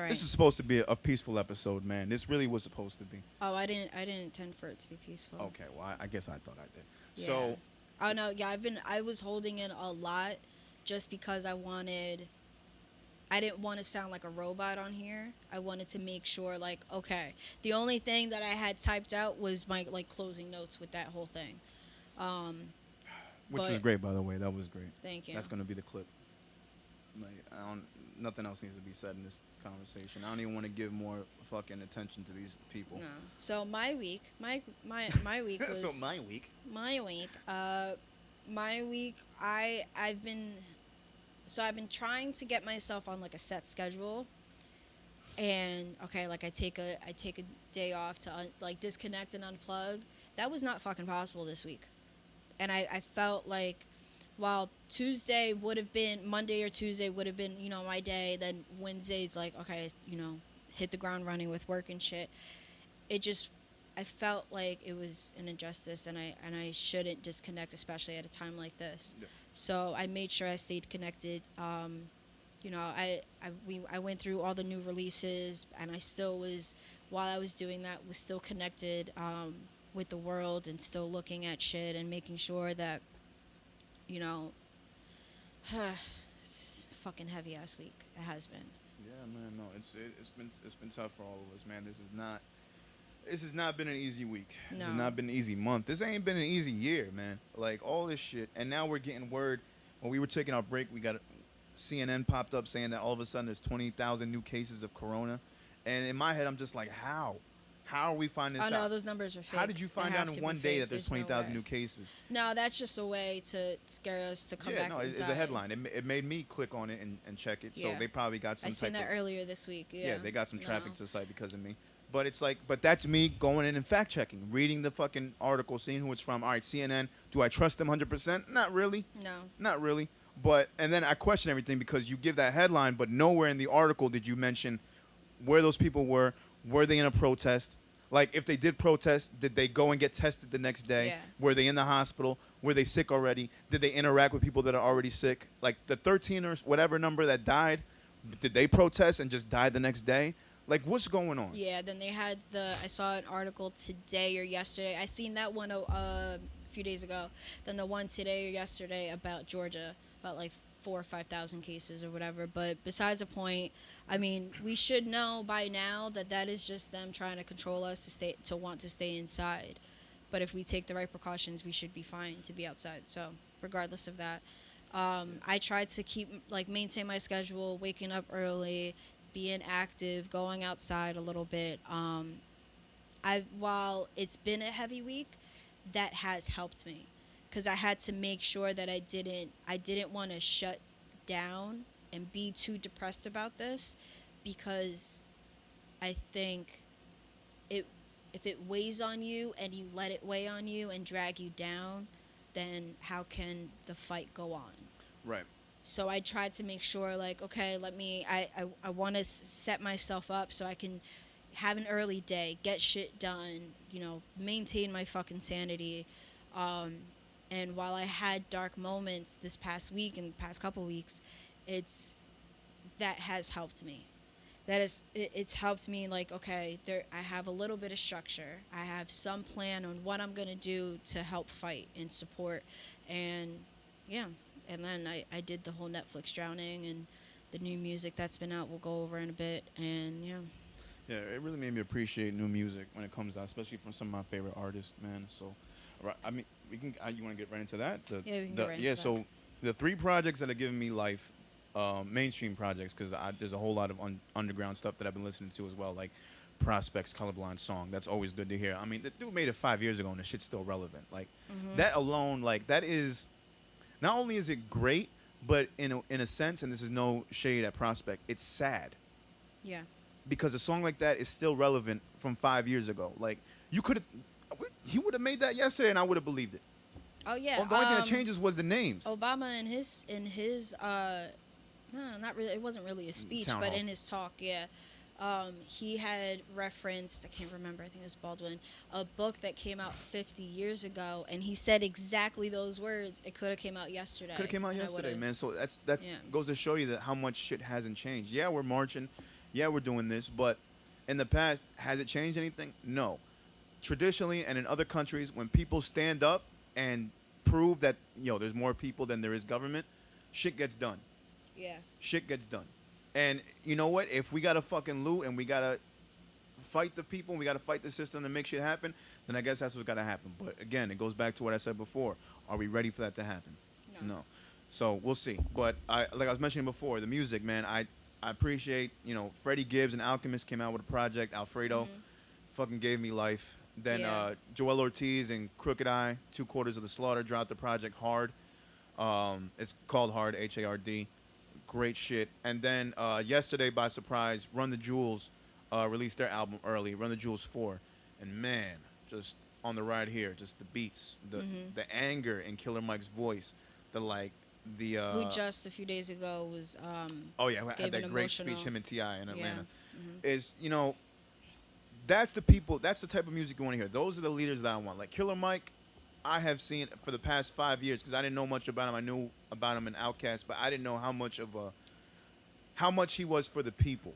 This is supposed to be a peaceful episode, man. This really was supposed to be. Oh, I didn't intend for it to be peaceful. Okay, well, I guess I thought I did. Yeah. So, oh no, yeah, I was holding in a lot just because I didn't want to sound like a robot on here. I wanted to make sure, like, okay, the only thing that I had typed out was my like closing notes with that whole thing. Which was great, by the way. That was great. Thank you. That's gonna be the clip. Like, nothing else needs to be said in this conversation. I don't even want to give more fucking attention to these people. No. So my week was So my week. I've been trying to get myself on like a set schedule. And okay, like I take a day off to like disconnect and unplug. That was not fucking possible this week. And I felt like while Monday or Tuesday would have been, my day, then Wednesday's like, okay, hit the ground running with work and shit. I felt like it was an injustice and I shouldn't disconnect, especially at a time like this. Yeah. So I made sure I stayed connected. I went through all the new releases and I still was, while I was doing that, was still connected with the world and still looking at shit and making sure that, it's a fucking heavy ass week. It has been. Yeah, man. No, it's been tough for all of us, man. This has not been an easy week. No. This has not been an easy month. This ain't been an easy year, man. Like all this shit, and now we're getting word. When we were taking our break, we got CNN popped up saying that all of a sudden there's 20,000 new cases of corona, and in my head I'm just like, how? How are we finding this out? Oh, no, those numbers are fake. How did you find out in one day that there's 20,000 new cases? No, that's just a way to scare us to come back inside. It's a headline. It made me click on it and check it. So they probably got some I seen that earlier this week. Yeah, they got some traffic to the site because of me. But it's like, that's me going in and fact checking, reading the fucking article, seeing who it's from. All right, CNN. Do I trust them 100%? Not really. No. Not really. And then I question everything because you give that headline, but nowhere in the article did you mention where those people were they in a protest? Like, if they did protest, did they go and get tested the next day? Yeah. Were they in the hospital? Were they sick already? Did they interact with people that are already sick? Like, the 13 or whatever number that died, did they protest and just die the next day? Like, what's going on? Yeah, then they had I saw an article today or yesterday. I seen that one a few days ago. Then the one today or yesterday about Georgia, about like 4 or 5 thousand cases or whatever. But besides the point, I mean, we should know by now that is just them trying to control us to want to stay inside. But if we take the right precautions, we should be fine to be outside. So regardless of that, I tried to maintain my schedule, waking up early, being active, going outside a little bit. While it's been a heavy week, that has helped me, because I had to make sure that I didn't want to shut down and be too depressed about this, because I think if it weighs on you and you let it weigh on you and drag you down, then how can the fight go on? Right. So I tried to make sure, like, okay, I want to set myself up so I can have an early day, get shit done, maintain my fucking sanity. And while I had dark moments this past week and past couple weeks, that has helped me. It's helped me, like, okay, I have a little bit of structure. I have some plan on what I'm going to do to help fight and support. And, yeah. And then I did the whole Netflix drowning, and the new music that's been out we'll go over in a bit. And, yeah. Yeah, it really made me appreciate new music when it comes out, especially from some of my favorite artists, man. So, I mean, we can. You want to get right into that? Yeah, we can get right into that. So the 3 projects that have given me life, mainstream projects, because there's a whole lot of underground stuff that I've been listening to as well, like Prospect's Colorblind song. That's always good to hear. I mean, the dude made it 5 years ago, and the shit's still relevant. Like, that alone, like, that is, not only is it great, but in a sense, and this is no shade at Prospect, it's sad. Yeah. Because a song like that is still relevant from 5 years ago. Like, he would have made that yesterday, and I would have believed it. Oh yeah. The only thing that changes was the names. Obama in his no, not really. It wasn't really a speech, Town but hall. in his talk, yeah. He had referenced, I can't remember, I think it was Baldwin, a book that came out 50 years ago, and he said exactly those words. It could have came out yesterday. Could have came out yesterday, man. So that Yeah. goes to show you that how much shit hasn't changed. Yeah, we're marching. Yeah, we're doing this. But in the past, has it changed anything? No. Traditionally and in other countries, when people stand up and prove that, there's more people than there is government, shit gets done. Yeah. Shit gets done. And you know what? If we got to fucking loot and we got to fight the people and we got to fight the system to make shit happen, then I guess that's what's got to happen. But again, it goes back to what I said before. Are we ready for that to happen? No. So we'll see. But like I was mentioning before, the music, man, I appreciate, Freddie Gibbs and Alchemist came out with a project. Alfredo fucking gave me life. Then Joel Ortiz and Crooked Eye, 2/4 of the Slaughter, dropped the project Hard. It's called Hard, Hard. Great shit. And then yesterday, by surprise, Run the Jewels released their album early, Run the Jewels 4. And man, just on the ride here, just the beats, the anger in Killer Mike's voice, who just a few days ago was who had that great speech, him and T.I. in Atlanta, is, that's the people, that's the type of music you want to hear. Those are the leaders that I want. Like Killer Mike, I have seen for the past 5 years, because I didn't know much about him. I knew about him in Outkast, but I didn't know how much he was for the people,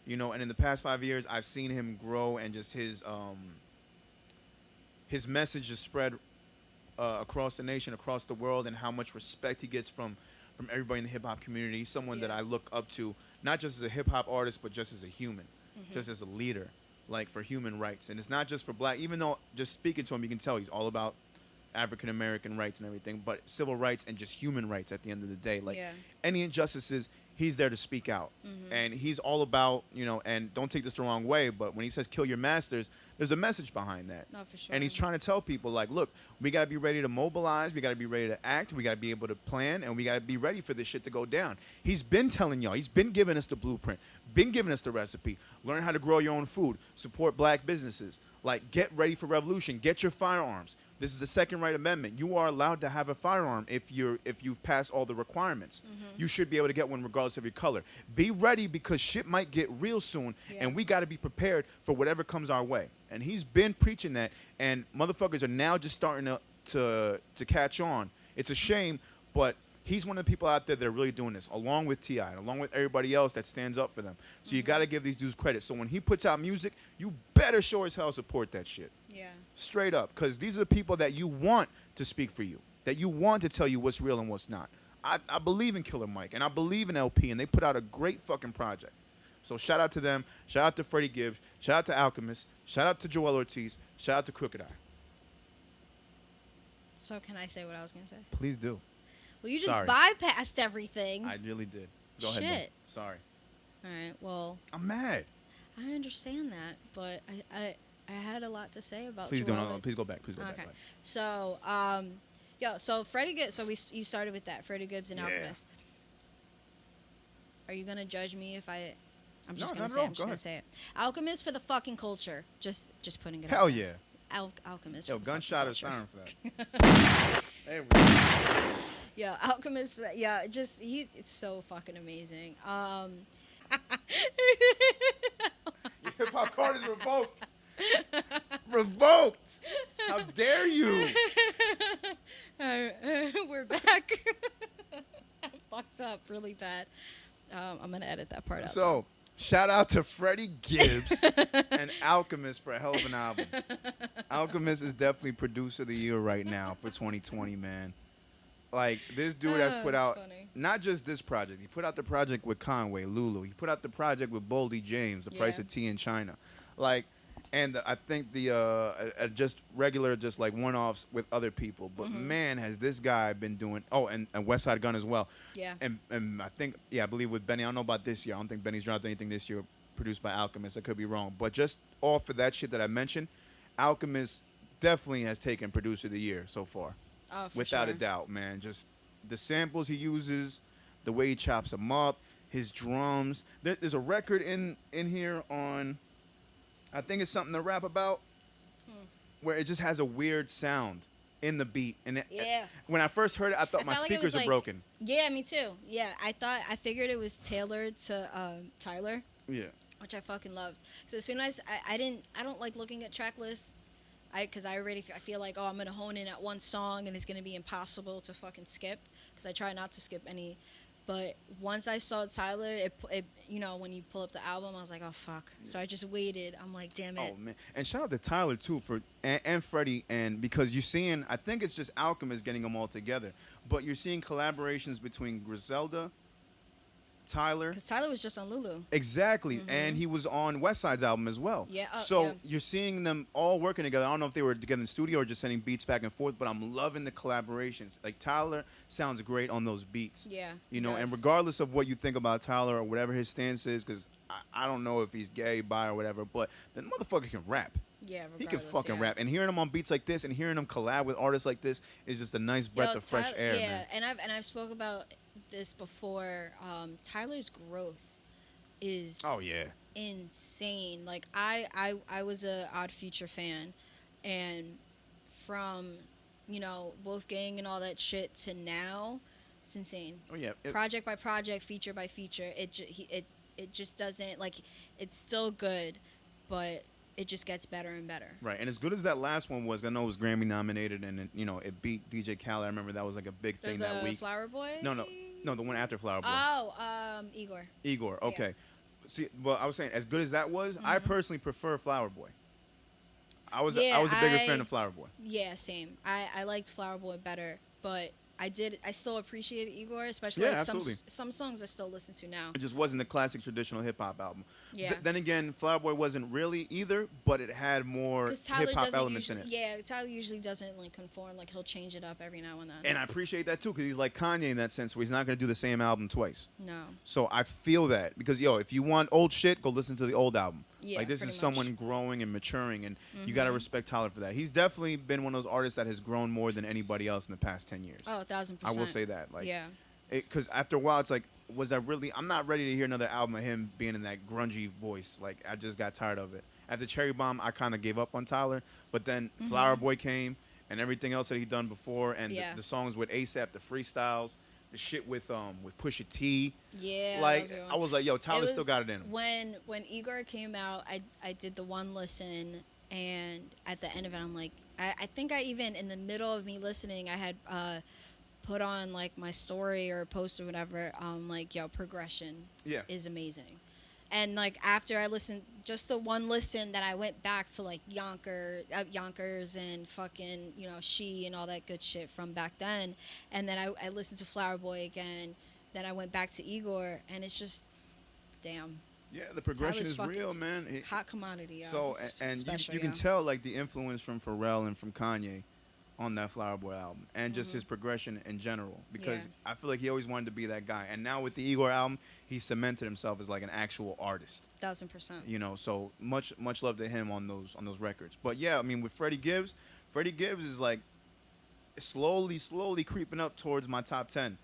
and in the past 5 years, I've seen him grow, and just his message is spread across the nation, across the world, and how much respect he gets from everybody in the hip hop community. He's someone that I look up to, not just as a hip hop artist, but just as a human, just as a leader, like for human rights. And it's not just for black, even though just speaking to him, you can tell he's all about African American rights and everything, but civil rights and just human rights at the end of the day. Like any injustices, he's there to speak out. And he's all about, and don't take this the wrong way, but when he says kill your masters, there's a message behind that. No, for sure. And he's trying to tell people, like, look, we got to be ready to mobilize. We got to be ready to act. We got to be able to plan. And we got to be ready for this shit to go down. He's been telling y'all. He's been giving us the blueprint. Been giving us the recipe. Learn how to grow your own food. Support black businesses. Like, get ready for revolution. Get your firearms. This is the Second Right Amendment. You are allowed to have a firearm if you've passed all the requirements. You should be able to get one regardless of your color. Be ready because shit might get real soon, and we got to be prepared for whatever comes our way. And he's been preaching that, and motherfuckers are now just starting to catch on. It's a shame, but he's one of the people out there that are really doing this, along with T.I., and along with everybody else that stands up for them. So you got to give these dudes credit. So when he puts out music, you better sure as hell support that shit. Yeah. Straight up, because these are the people that you want to speak for you, that you want to tell you what's real and what's not. I believe in Killer Mike, and I believe in LP, and they put out a great fucking project. So shout out to them. Shout out to Freddie Gibbs. Shout out to Alchemist. Shout out to Joel Ortiz. Shout out to Crooked Eye. So can I say what I was going to say? Please do. Well, you just Sorry. bypassed everything. I really did. Go ahead. Shit. Sorry. All right. Well, I'm mad. I understand that, but I had a lot to say about. Please Joel. don't. Please go back. Please go back. Okay. So so Freddie Gibbs. So you started with that Freddie Gibbs and Yeah. Alchemist. Are you gonna judge me if I? I'm just No, gonna not say. at all. I'm just Go gonna ahead. say it. Alchemist for the fucking culture. Just putting it. Hell out there. yeah. Alchemist. Yo, for the gunshot or fucking siren culture. for that. There we go. Yeah, Alchemist. Yeah, just it's so fucking amazing. Your hip hop card is revoked. Revoked. How dare you? We're back. I fucked up really bad. I'm gonna edit that part out. So, shout out to Freddie Gibbs and Alchemist for a hell of an album. Alchemist is definitely producer of the year right now for 2020, man. Like, this dude has put that's out funny. not just this project. He put out the project with Conway, Lulu. He put out the project with Boldy James, The Price Yeah. of Tea in China. Like, and I think just regular, just like one-offs with other people. But man, has this guy been doing, and West Side Gun as well. Yeah. And I think, I believe with Benny, I don't know about this year. I don't think Benny's dropped anything this year produced by Alchemist. I could be wrong. But just all for that shit that I mentioned, Alchemist definitely has taken producer of the year so far. Oh, for Without sure. a doubt, man. Just the samples he uses, the way he chops them up, his drums. There's a record in here on, I think it's something to rap about, where it just has a weird sound in the beat. And Yeah. when I first heard it, I thought I my felt like it speakers was are broken. Yeah, me too. Yeah, I figured it was tailored to Tyler, Yeah. which I fucking loved. So as soon as I don't like looking at track lists, because I feel like, I'm gonna hone in at one song and it's gonna be impossible to fucking skip, because I try not to skip any. But once I saw Tyler, it when you pull up the album, I was like, oh fuck. So I just waited. I'm like, damn it. Oh man, and shout out to Tyler too and Freddie, and because you're seeing, I think it's just Alchemist getting them all together, but you're seeing collaborations between Griselda, Tyler. Because Tyler was just on Lulu. Exactly, and he was on West Side's album as well. Yeah, so yeah. you're seeing them all working together. I don't know if they were together in the studio or just sending beats back and forth, but I'm loving the collaborations. Like, Tyler sounds great on those beats. Yeah, You he know, and does. regardless of what you think about Tyler or whatever his stance is, because I don't know if he's gay, bi, or whatever, but the motherfucker can rap. Yeah, He can regardless, fucking yeah. rap, and hearing him on beats like this, and hearing him collab with artists like this is just a nice breath of fresh air, yeah, man. and I've spoke about this before. Tyler's growth is Oh yeah, insane. Like I was a Odd Future fan, and from Wolfgang and all that shit to now, it's insane. oh yeah. Project by project, feature by feature, it just doesn't, like, it's still good, but it just gets better and better. Right, and as good as that last one was, I know it was Grammy nominated, and it beat DJ Khaled. I remember that was like a big thing There's that a week. Flower Boy. No, the one after Flower Boy. Igor. Igor. Okay. See, well, I was saying, as good as that was, I personally prefer Flower Boy. I was a bigger fan of Flower Boy. Yeah, same. I liked Flower Boy better, but I still appreciated Igor, especially Yeah, like absolutely. some songs I still listen to now. It just wasn't the classic traditional hip hop album. Yeah. Then again, Flower Boy wasn't really either, but it had more Because Tyler hip hop doesn't elements usually, in it. yeah, Tyler usually doesn't like conform. Like, he'll change it up every now and then. And I appreciate that too, because he's like Kanye in that sense, where he's not going to do the same album twice. No. So I feel that, because if you want old shit, go listen to the old album. Yeah, Like, this pretty is much. someone growing and maturing, and you got to respect Tyler for that. He's definitely been one of those artists that has grown more than anybody else in the past 10 years. Oh, 1,000%. I will say that. Like, yeah. because after a while, it's like, was I really? I'm not ready to hear another album of him being in that grungy voice. Like, I just got tired of it. After Cherry Bomb, I kind of gave up on Tyler, but then Flower Boy came, and everything else that he'd done before, and the songs with ASAP, the freestyles, the shit with Pusha T. Yeah. Like, I was like, yo, Tyler still got it in him. When Igor came out, I did the one listen, and at the end of it, I'm like, I think I even, in the middle of me listening, I had put on, like, my story or post or whatever, like, yo, progression is amazing. And, like, after I listened, just the one listen that I went back to, like, Yonkers and fucking, you know, She and all that good shit from back then. And then I listened to Flower Boy again. Then I went back to Igor, and it's just, damn. Yeah, the progression Tyler's is fucking real, man. Hot commodity, yo. So, It's and special, you can yo. tell, like, the influence from Pharrell and from Kanye on that Flower Boy album, and just his progression in general, because I feel like he always wanted to be that guy, and now with the Igor album, he cemented himself as like an actual artist. 1,000%. You know, so much love to him on those records. But yeah, I mean, with Freddie Gibbs is like slowly creeping up towards my top 10.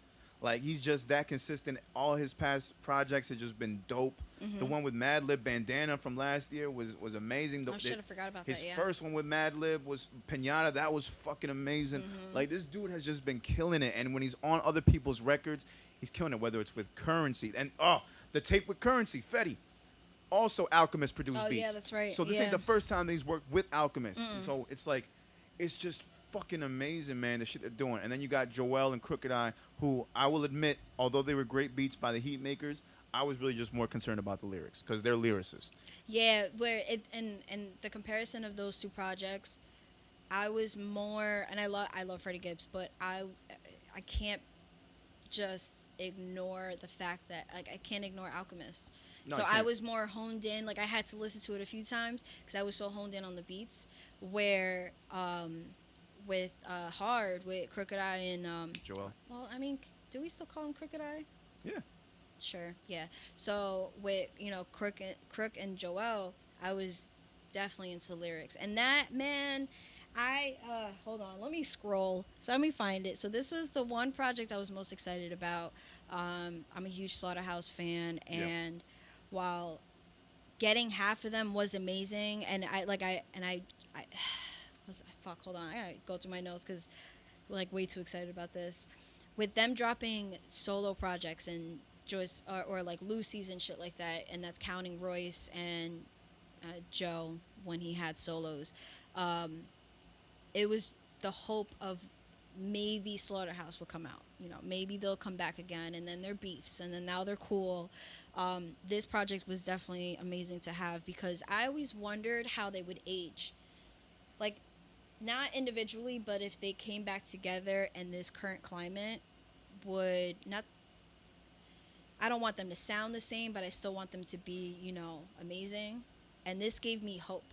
Like, he's just that consistent. All his past projects have just been dope. The one with Madlib, Bandana, from last year was amazing. I should have forgot about that, His first one with Madlib was Pinata. That was fucking amazing. Like, this dude has just been killing it. And when he's on other people's records, he's killing it, whether it's with Currency. And, the tape with Currency, Fetty. Also, Alchemist produced beats. Yeah, that's right. So this ain't the first time that he's worked with Alchemist. So it's like, it's just fucking amazing, man, the shit they're doing. And then you got Joel and Crooked Eye, who I will admit, although they were great beats by the Heat Makers, I was really just more concerned about the lyrics, because they're lyricists. Yeah, where it and the comparison of those two projects, I was more, and I love Freddie Gibbs, but I can't just ignore the fact that, like, I can't ignore Alchemist. No, So I I can't. was more honed in, like, I had to listen to it a few times because I was so honed in on the beats. Where with Hard, with Crooked Eye and Joel. well, I mean, do we still call him Crooked Eye? Yeah. Sure, yeah. So with, you know, Crook and Joel, I was definitely into lyrics. And that, man, I hold on, let me scroll. So let me find it. So this was the one project I was most excited about. I'm a huge Slaughterhouse fan, and while getting half of them was amazing, and I hold on, I gotta go through my notes because we're like way too excited about this. With them dropping solo projects and Joyce or like Lucy's and shit like that, and that's counting Royce and Joe when he had solos. It was the hope of maybe Slaughterhouse will come out. You know, maybe they'll come back again, and then they're beefs, and then now they're cool. This project was definitely amazing to have because I always wondered how they would age. Like, not individually, but if they came back together in this current climate, would not. I don't want them to sound the same, but I still want them to be, you know, amazing. And this gave me hope.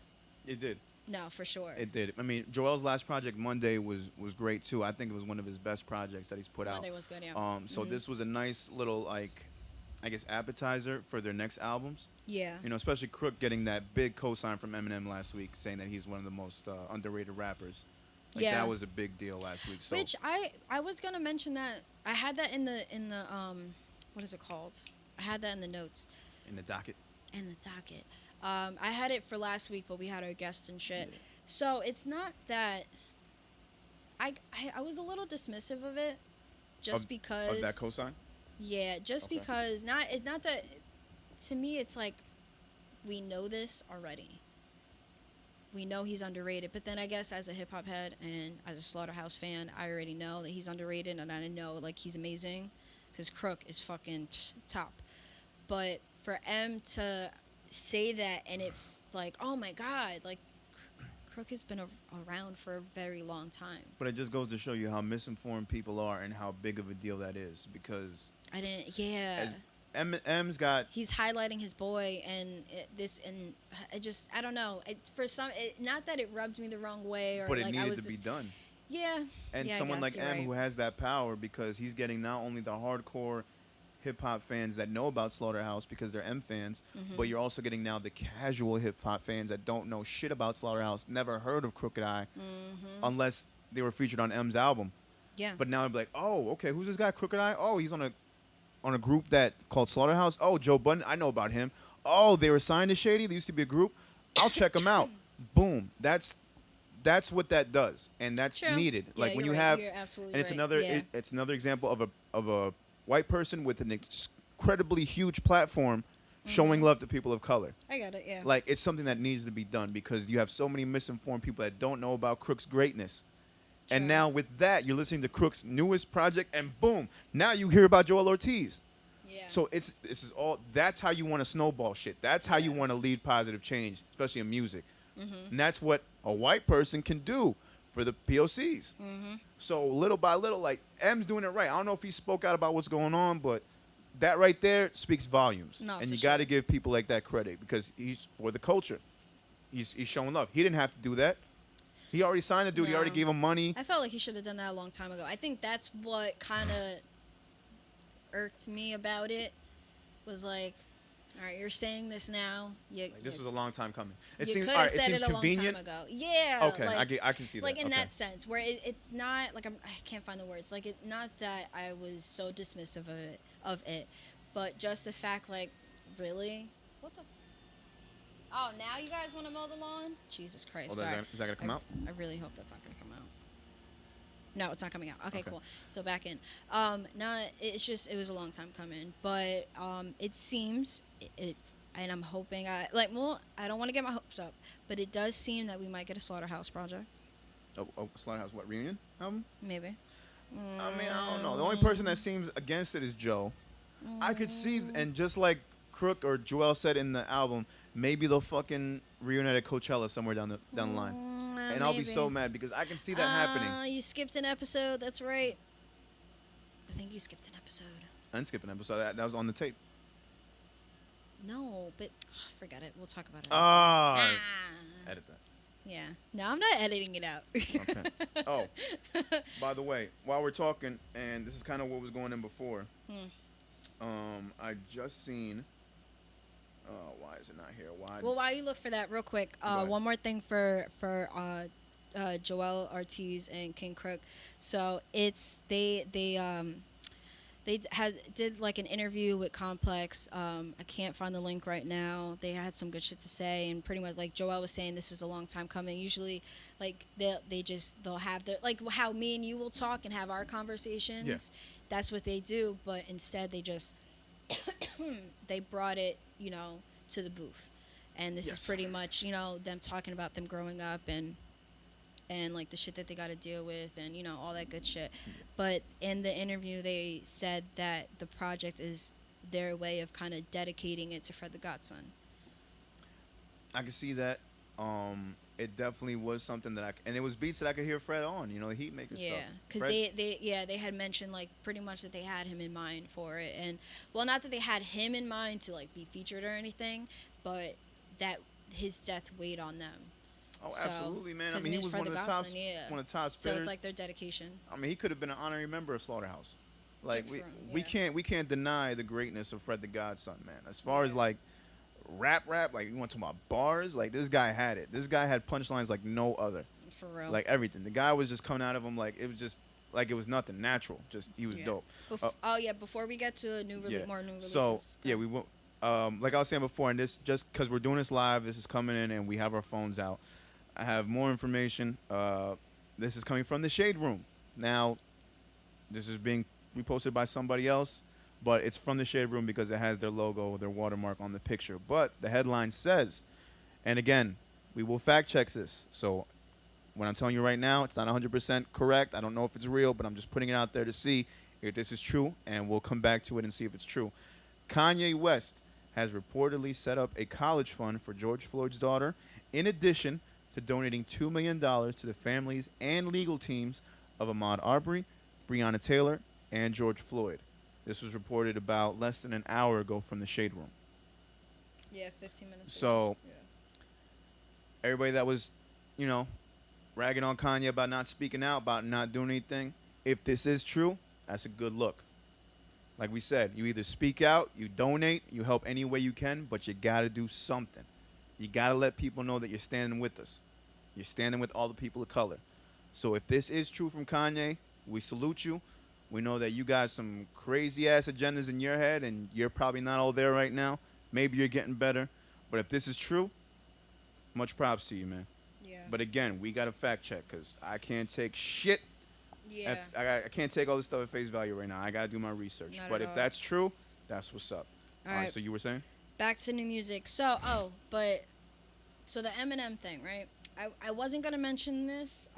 It did. No, for sure. It did. I mean, Joel's last project, Monday, was great too. I think it was one of his best projects that he's put out. Monday was good, yeah. So this was a nice little, like, I guess, appetizer for their next albums. Yeah. You know, especially Crook getting that big cosign from Eminem last week, saying that he's one of the most underrated rappers. Like, Yeah. that was a big deal last week. So. Which I was gonna mention that I had that in the what is it called? I had that in the notes. In the docket. In the docket. I had it for last week, but we had our guests and shit. Yeah. So it's not that I was a little dismissive of it, just because Of that cosign? Yeah, just Okay. because it's not that. To me, it's like we know this already. We know he's underrated, but then I guess as a hip hop head and as a Slaughterhouse fan, I already know that he's underrated, and I know like he's amazing, because Crook is fucking top. But for M to say that and it like, oh my god, like Crook has been around for a very long time. But it just goes to show you how misinformed people are and how big of a deal that is, because I didn't. Yeah. M's got. He's highlighting his boy and I don't know. Not that it rubbed me the wrong way, or But it like needed I was to be done. Yeah. And yeah, I someone guess like you're M right. who has that power, because he's getting not only the hardcore hip hop fans that know about Slaughterhouse because they're M fans, but you're also getting now the casual hip hop fans that don't know shit about Slaughterhouse, never heard of Crooked Eye, unless they were featured on M's album. Yeah. But now I'm like, oh, okay, who's this guy, Crooked Eye? Oh, he's on a group that called Slaughterhouse. Oh, Joe Budden, I know about him. Oh, they were signed to Shady. They used to be a group. I'll check them out. Boom. That's what that does, and that's True. needed. Yeah, Like when you're you right. have, You're absolutely and it's right. another Yeah. it's another example of a white person with an incredibly huge platform showing love to people of color. I got it. Yeah. Like it's something that needs to be done because you have so many misinformed people that don't know about Crook's greatness. And True. now with that, you're listening to Crook's newest project, and boom, now you hear about Joel Ortiz. Yeah. So this is all. That's how you want to snowball shit. That's how you want to lead positive change, especially in music. And that's what a white person can do for the POCs. So little by little, like M's doing it right. I don't know if he spoke out about what's going on, but that right there speaks volumes. No, and for you sure. got to give people like that credit because he's for the culture. He's showing love. He didn't have to do that. He already signed the dude. He already No. gave him money. I felt like he should have done that a long time ago. I think that's what kind of irked me about it. Was like, all right, you're saying this now. This was a long time coming. It you seems could all have right, it said seems it a long convenient. time ago. Yeah. Okay, I can see that. Like in Okay. that sense, where it's not like I can't find the words. Like not that I was so dismissive of it, but just the fact, like, really, what the. Oh, now you guys want to mow the lawn? Jesus Christ! Oh, Sorry. is that gonna come out? I really hope that's not gonna come out. No, it's not coming out. Okay, Okay. cool. So back in. No, it's just it was a long time coming, but it seems it, and I'm hoping I don't want to get my hopes up, but it does seem that we might get a Slaughterhouse project. Oh, Slaughterhouse, what, reunion album? Maybe. I mean, I don't know. The only person that seems against it is Joe. I could see, and just like Crook or Joel said in the album, maybe they'll fucking reunite at Coachella somewhere down the line. And I'll be so mad because I can see that happening. You skipped an episode. That's right. I think you skipped an episode. I didn't skip an episode. That was on the tape. No, but forget it. We'll talk about it. Ah. Edit that. Yeah. No, I'm not editing it out. Okay. Oh, by the way, while we're talking, and this is kind of what was going in before, I just seen. Why is it not here? Why? Well, while you look for that, real quick, ahead. one more thing for Joel Ortiz and King Crook. So it's they did like an interview with Complex. I can't find the link right now. They had some good shit to say, and pretty much like Joel was saying, this is a long time coming. Usually, like they'll have their like how me and you will talk and have our conversations. Yeah. That's what they do, but instead they just they brought it, to the booth, and this is Yes. pretty much them talking about them growing up and like the shit that they got to deal with and all that good shit. But in the interview they said that the project is their way of kind of dedicating it to Fred the Godson. I can see that. It definitely was something that and it was beats that I could hear Fred on, the Heat Maker Yeah, stuff. because they had mentioned like pretty much that they had him in mind for it, and well, not that they had him in mind to like be featured or anything, but that his death weighed on them. Oh, So, absolutely, man. I 'cause mean, he it's was Fred one of the the top, Godson, yeah. one of the top So spinners. it's like their dedication. I mean, he could have been an honorary member of Slaughterhouse. Like we Different, we can't deny the greatness of Fred the Godson, man. As far as like rap, like you want to talk about bars, like this guy had it. This guy had punchlines like no other. For real. Like everything. The guy was just coming out of him like it was just like it was nothing natural. Just he was dope. Before we get to more new releases. So yeah, we won't. Like I was saying before, and this just because we're doing this live, this is coming in, and we have our phones out. I have more information. This is coming from the Shade Room. Now, this is being reposted by somebody else, but it's from the Shade Room because it has their logo, their watermark on the picture. But the headline says, and again, we will fact check this. So what I'm telling you right now, it's not 100% correct. I don't know if it's real, but I'm just putting it out there to see if this is true, and we'll come back to it and see if it's true. Kanye West has reportedly set up a college fund for George Floyd's daughter, in addition to donating $2 million to the families and legal teams of Ahmaud Arbery, Breonna Taylor, and George Floyd. This was reported about less than an hour ago from the Shade Room. Yeah, 15 minutes. So, everybody that was, ragging on Kanye about not speaking out, about not doing anything, if this is true, that's a good look. Like we said, you either speak out, you donate, you help any way you can, but you got to do something. You got to let people know that you're standing with us. You're standing with all the people of color. So if this is true from Kanye, we salute you. We know that you got some crazy ass agendas in your head and you're probably not all there right now. Maybe you're getting better. But if this is true, much props to you, man. Yeah. But again, we got to fact check because I can't take shit. Yeah. I can't take all this stuff at face value right now. I got to do my research. Not But at if all. that's true, that's what's up. All right. So you were saying? Back to new music. So, so the Eminem thing, right? I wasn't going to mention this,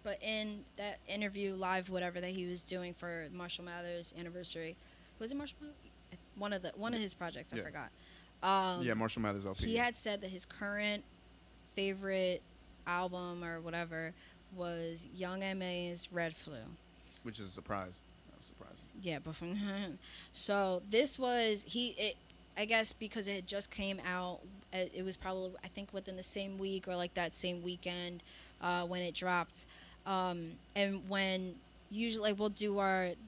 but in that interview, live, whatever, that he was doing for Marshall Mathers' anniversary, was it Marshall Mathers? One of his projects, I forgot. Yeah, Marshall Mathers LP. He had said that his current favorite album or whatever was Young M.A.'s Red Flu. Which is a surprise. That was surprising. Yeah, but from so this was I guess because it had just came out, it was probably, I think, within the same week or like that same weekend when it dropped. And when usually we'll do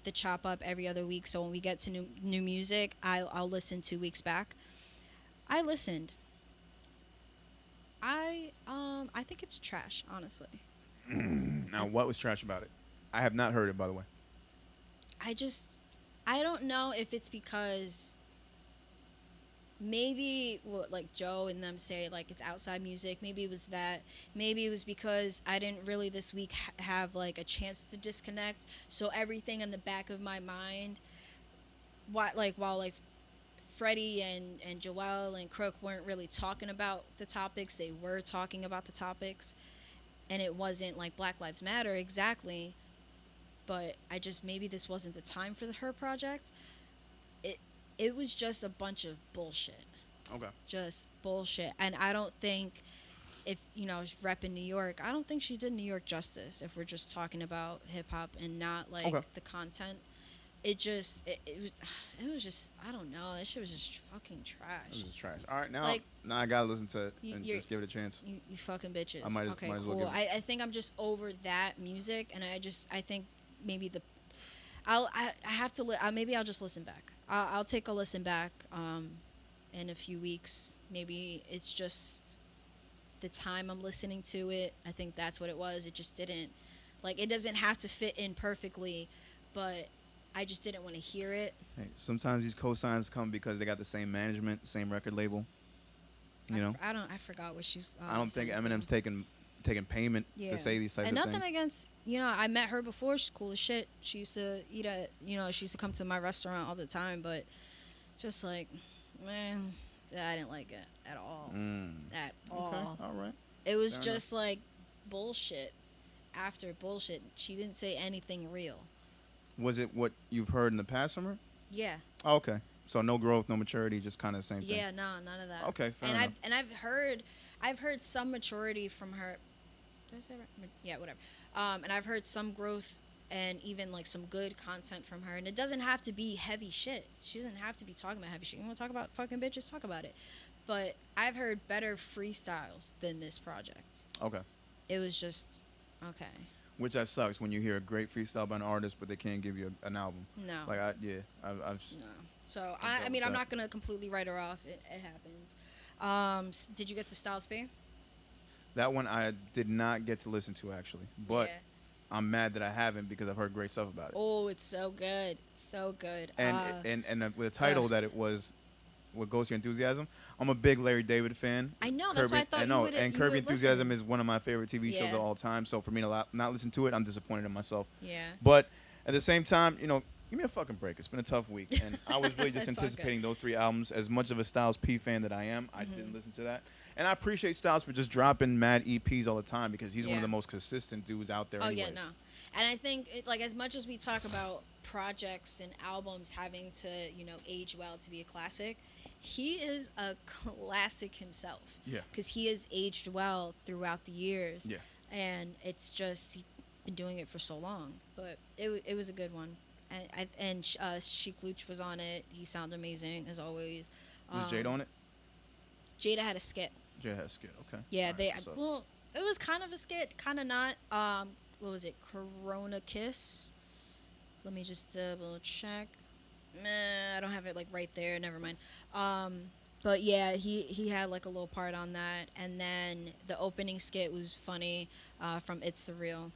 the chop up every other week, so when we get to new music, I'll listen 2 weeks back. I listened. I think it's trash, honestly. Now, what was trash about it? I have not heard it, by the way. I don't know if it's because maybe what like Joe and them say, like, it's outside music. Maybe it was that. Maybe it was because I didn't really this week have like a chance to disconnect. So everything in the back of my mind, while Freddie and Joel and Crook weren't really talking about the topics, they were talking about the topics, and it wasn't like Black Lives Matter exactly. But maybe this wasn't the time for her project. It was just a bunch of bullshit. Okay. Just bullshit. And I don't think, if, repping New York, I don't think she did New York justice if we're just talking about hip-hop and not, like, the content. It was just, I don't know. That shit was just fucking trash. It was just trash. All right, now I got to listen to it and just give it a chance. You fucking bitches. I might okay, as well cool. I think I'm just over that music, and I think maybe I have to maybe I'll just listen back. I'll take a listen back in a few weeks. Maybe it's just the time I'm listening to it. I think that's what it was. It just didn't, like, it doesn't have to fit in perfectly, but I just didn't want to hear it. Hey, sometimes these cosigns come because they got the same management, same record label. I forgot what she's. I don't think Eminem's taking payment to say these types of things. And nothing against, I met her before. She's cool as shit. She used to eat at, she used to come to my restaurant all the time, but just like, man, I didn't like it at all. At all. Okay, all right. It was just like bullshit after bullshit. She didn't say anything real. Was it what you've heard in the past from her? Yeah. Oh, okay. So no growth, no maturity, just kind of the same thing. Yeah, no, none of that. Okay, fair enough. I've heard some maturity from her. Did I say right? Yeah, whatever. And I've heard some growth and even like some good content from her. And it doesn't have to be heavy shit. She doesn't have to be talking about heavy shit. You want to talk about fucking bitches? Talk about it. But I've heard better freestyles than this project. Okay. It was just okay. Which that sucks when you hear a great freestyle by an artist, but they can't give you an album. No. Like I've no. So I mean, I'm not gonna completely write her off. It happens. Did you get to Styles P? That one I did not get to listen to actually, but I'm mad that I haven't because I've heard great stuff about it. Oh, it's so good. It's so good. And with the title that it was, "What Goes Your Enthusiasm." I'm a big Larry David fan. I know. That's why I thought you would. And Curb Your Enthusiasm is one of my favorite TV shows of all time. So for me to not listen to it, I'm disappointed in myself. Yeah. But at the same time, give me a fucking break. It's been a tough week, and I was really just anticipating those 3 albums. As much of a Styles P fan that I am, I didn't listen to that. And I appreciate Styles for just dropping mad EPs all the time because he's one of the most consistent dudes out there. Oh, anyways. yeah, no. And I think, as much as we talk about projects and albums having to, age well to be a classic, he is a classic himself. Yeah. Because he has aged well throughout the years. Yeah. And it's just, he's been doing it for so long. But it was a good one. And Sheik Luch was on it. He sounded amazing, as always. Was Jada on it? Jada had a skit. Jada had a skit, okay. Yeah, right, it was kind of a skit, kind of not. What was it? Corona Kiss. Let me just double check. I don't have it like right there. Never mind. But yeah, he had like a little part on that, and then the opening skit was funny from It's the Real,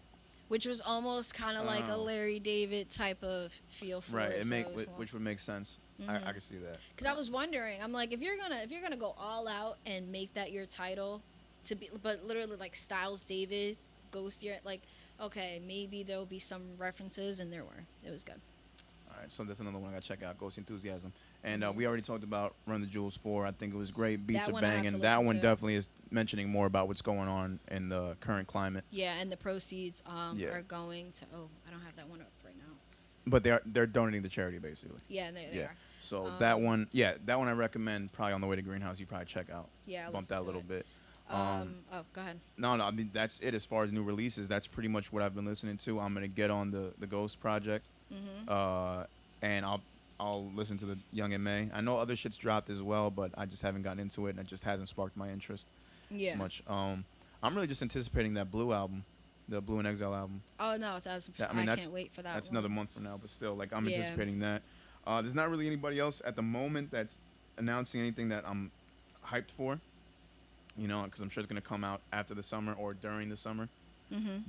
which was almost kind of like a Oh. Larry David type of feel for Right. it. It So make it was which would make sense. I can see that. because I was wondering, I'm like, if you're gonna go all out and make that your title, to be, but literally like Styles David, Ghost Year, like, okay, maybe there'll be some references, and there were. It was good. All right, so that's another one I gotta check out. Ghost Enthusiasm, and we already talked about Run the Jewels 4. I think it was great. Beats That are one I have banging. to That listen one to. definitely is mentioning more about what's going on in the current climate. Yeah, and the proceeds Yeah. are going to. Oh, I don't have that one up right now. But they're donating to charity basically. Yeah, they Yeah. are. So that one I recommend probably on the way to Greenhouse. You probably check out. Yeah, I'll Bump listen that a to little it. bit. Oh, go ahead. No, I mean that's it as far as new releases. That's pretty much what I've been listening to. I'm gonna get on the Ghost project, and I'll listen to the Young and May. I know other shit's dropped as well, but I just haven't gotten into it, and it just hasn't sparked my interest Yeah. much. I'm really just anticipating that Blue album, the Blue and Exile album. Oh no, 1,000%. I mean, I can't wait for that. That's one. another month from now, but still, like I'm Yeah. anticipating that. There's not really anybody else at the moment that's announcing anything that I'm hyped for. You know, because I'm sure it's gonna come out after the summer or during the summer.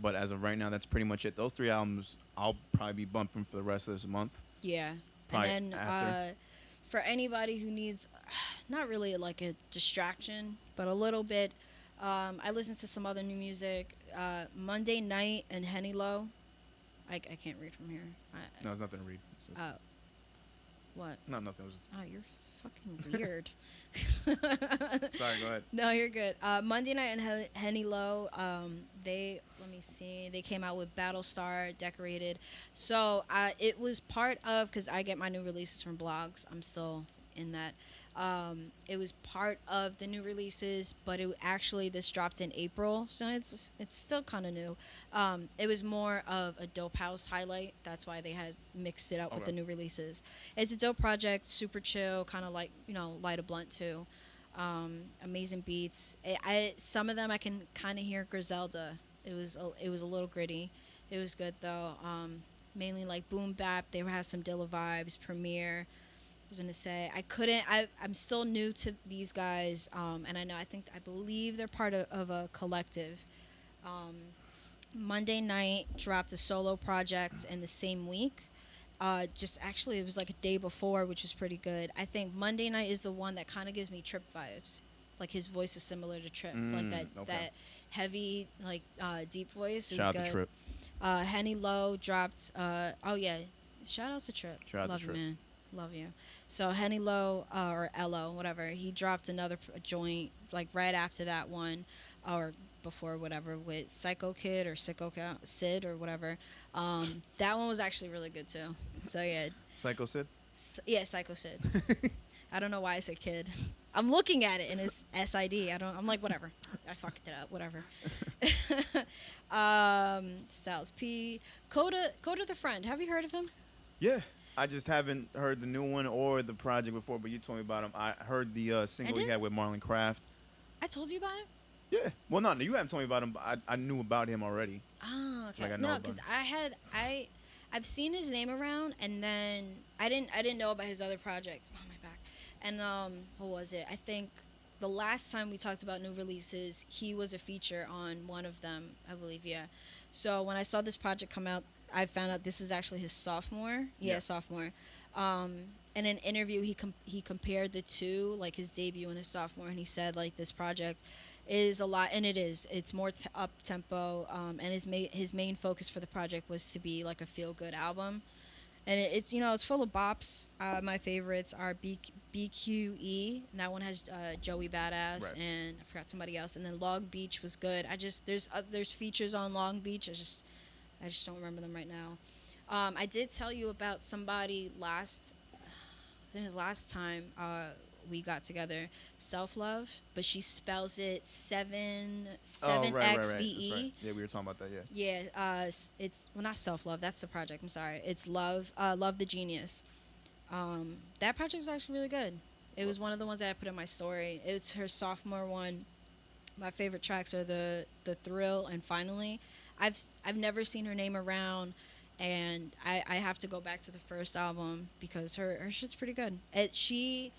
But as of right now, that's pretty much it. Those 3 albums I'll probably be bumping for the rest of this month. Yeah. Probably And then after. for anybody who needs not really like a distraction, but a little bit, I listened to some other new music. Monday Night and Henny Low. I can't read from here. No, there's nothing to read. It's just, What? no, nothing. It was Oh, you're fucking weird. sorry, go ahead. No, you're good. Monday Night and Henny Low, let me see, they came out with Battlestar Decorated. So it was part of, because I get my new releases from blogs. I'm still in that. It was part of the new releases, but this dropped in April, so it's still kind of new. It was more of a dope house highlight. That's why they had mixed it up with the Okay. new releases. It's a dope project, super chill, kind of like, light a blunt too. Amazing beats. Some of them I can kind of hear Griselda. It was a little gritty. It was good though. Mainly like boom bap. They had some Dilla vibes. Premier. I was gonna say I'm still new to these guys, and I believe they're part of a collective. Monday Night dropped a solo project in the same week. Just actually it was like a day before, which was pretty good. I think Monday Night is the one that kind of gives me Trip vibes. Like his voice is similar to Trip, like that okay. that heavy like deep voice. It Shout was out to good. Trip. Henny Low dropped. Oh yeah, shout out to Trip. Shout out to Love Trip. you, man. Love you. So Henny Low or Elo, whatever. He dropped another joint like right after that one, or before whatever, with Psycho Kid or Sid or whatever. That one was actually really good too. So yeah, Psycho Sid. yeah, Psycho Sid. I don't know why I said kid. I'm looking at it and it's SID. I'm like, whatever. I fucked it up. Whatever. Styles P. Coda the Friend. Have you heard of him? Yeah. I just haven't heard the new one or the project before, but you told me about him. I heard the single he did? had with Marlon Craft. I told you about him. Yeah. Well, no, you haven't told me about him, but I knew about him already. Oh, okay. Like I know No, about because him. I've seen his name around, and then I didn't know about his other project. Oh, my back. And what was it? I think the last time we talked about new releases, he was a feature on one of them, I believe. Yeah. So when I saw this project come out, I found out this is actually his sophomore. Yeah, sophomore. In an interview, he compared the two, like his debut and his sophomore, and he said like this project is a lot, and it is. It's more up tempo, and his main focus for the project was to be like a feel good album, and it's it's full of bops. My favorites are BQE, and that one has Joey Badass, Right. and I forgot somebody else, and then Long Beach was good. There's features on Long Beach. I just don't remember them right now. I did tell you about somebody I think it was last time we got together, Self Love, but she spells it 7XVE. That's right. Yeah, we were talking about that, yeah. Yeah, it's not Self Love, that's the project, I'm sorry. It's Love the Genius. That project was actually really good. It was one of the ones that I put in my story. It's her sophomore one. My favorite tracks are the Thrill and Finally. I've never seen her name around, and I have to go back to the first album because her shit's pretty good. She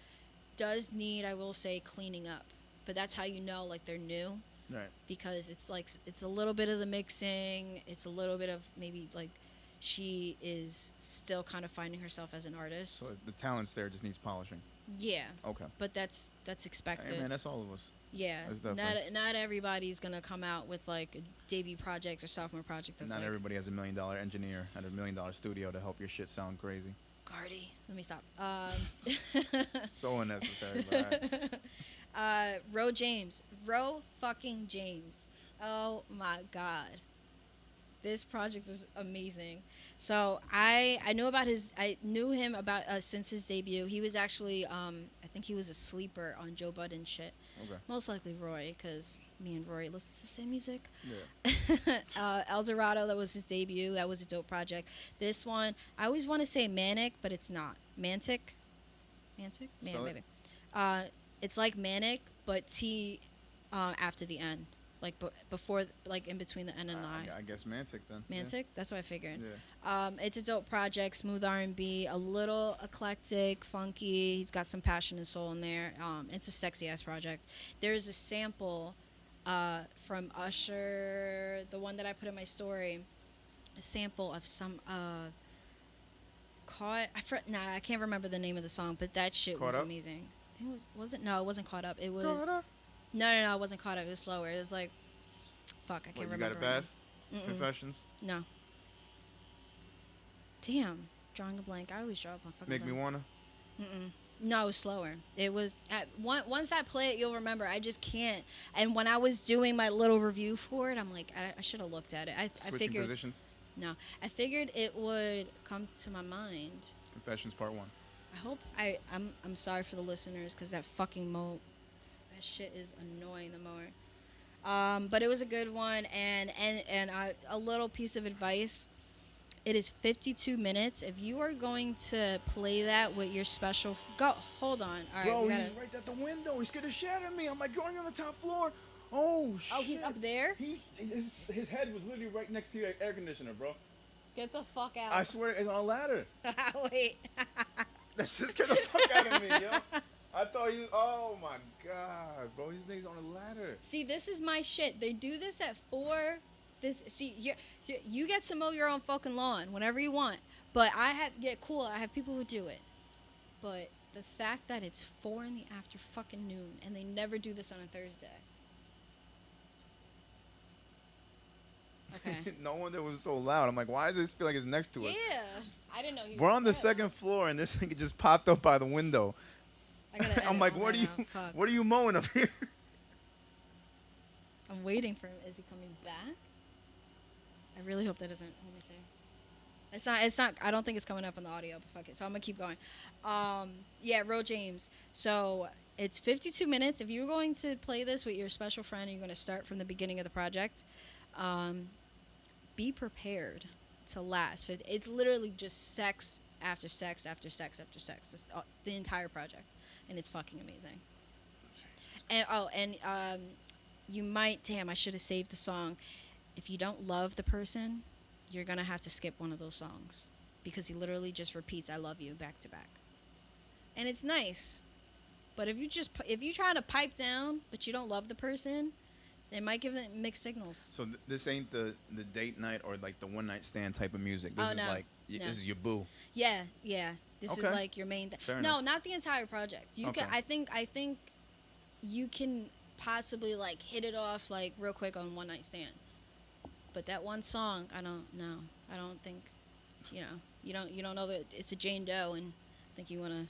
does need, I will say, cleaning up, but that's how you know like they're new. Right. Because it's like it's a little bit of the mixing, it's a little bit of maybe like she is still kind of finding herself as an artist. So the talent's there, just needs polishing. Yeah. Okay. But that's expected. Hey, man, that's all of us. Yeah. Not everybody's gonna come out with like a debut project or sophomore project. That's not like, everybody has $1 million engineer at $1 million studio to help your shit sound crazy. Cardi, let me stop. So unnecessary. But Ro fucking James. Oh my god. This project is amazing. So I knew him about since his debut. He was actually I think he was a sleeper on Joe Budden shit. Okay. Most likely Roy, because me and Roy listen to the same music. Yeah. El Dorado, that was his debut. That was a dope project. This one, I always want to say Manic, but it's not. Mantic? Spell Maybe. It's like Manic, but T after the N. Like before, like in between the N and the I. I guess Mantic then. Mantic? Yeah. That's what I figured. Yeah. It's a dope project, smooth R&B, a little eclectic, funky. He's got some passion and soul in there. It's a sexy ass project. There's a sample from Usher, the one that I put in my story. A sample of some I can't remember the name of the song, but that shit was amazing. I think it wasn't Caught Up. It was Caught Up? No, it wasn't Caught Up. It was slower. It was like, fuck, I can't remember. You got it bad? Right. Confessions? No. Damn, drawing a blank. I always draw a fucking Make blank. Me Wanna? No, it was slower. It was once I play it, you'll remember. I just can't. And when I was doing my little review for it, I'm like, I should have looked at it. I figured positions? No, I figured it would come to my mind. Confessions Part 1. I hope I'm sorry for the listeners because that fucking that shit is annoying, the mower. But it was a good one, and a little piece of advice. It is 52 minutes. If you are going to play that with your special... hold on. All right, bro, he's right at the window. He scared the shit out of me. I'm like going on the top floor. Oh, shit. Oh, he's up there? His head was literally right next to your air conditioner, bro. Get the fuck out. I swear it's on a ladder. Wait. That shit scared the fuck out of me, yo. I thought you... Oh, my God, bro. These niggas on a ladder. See, this is my shit. They do this at 4... you get to mow your own fucking lawn whenever you want. But I have people who do it. But the fact that it's 4 in the after fucking noon and they never do this on a Thursday. Okay. No wonder it was so loud. I'm like, why does this feel like it's next to us? Yeah. I didn't know he was We're on the there. second floor and this nigga just popped up by the window. I'm like, what are you mowing up here? I'm waiting for him. Is he coming back? I really hope that doesn't. Let me see. It's not. I don't think it's coming up on the audio, but fuck it. So I'm gonna keep going. Yeah, Ro James. So it's 52 minutes. If you're going to play this with your special friend and you're gonna start from the beginning of the project, be prepared to last. It's literally just sex after sex after sex after sex. Just, the entire project, and it's fucking amazing. And you might. Damn, I should have saved the song. If you don't love the person, you're going to have to skip one of those songs because he literally just repeats I love you back to back. And it's nice. But if you try to pipe down but you don't love the person, they might give it mixed signals. So this ain't the date night or like the one night stand type of music. This is like this is your boo. Yeah. This is like your main Fair No, enough. not the entire project. You can I think you can possibly like hit it off like real quick on one night stand. But that one song, I don't know. I don't think, you don't know that it's a Jane Doe and think you want to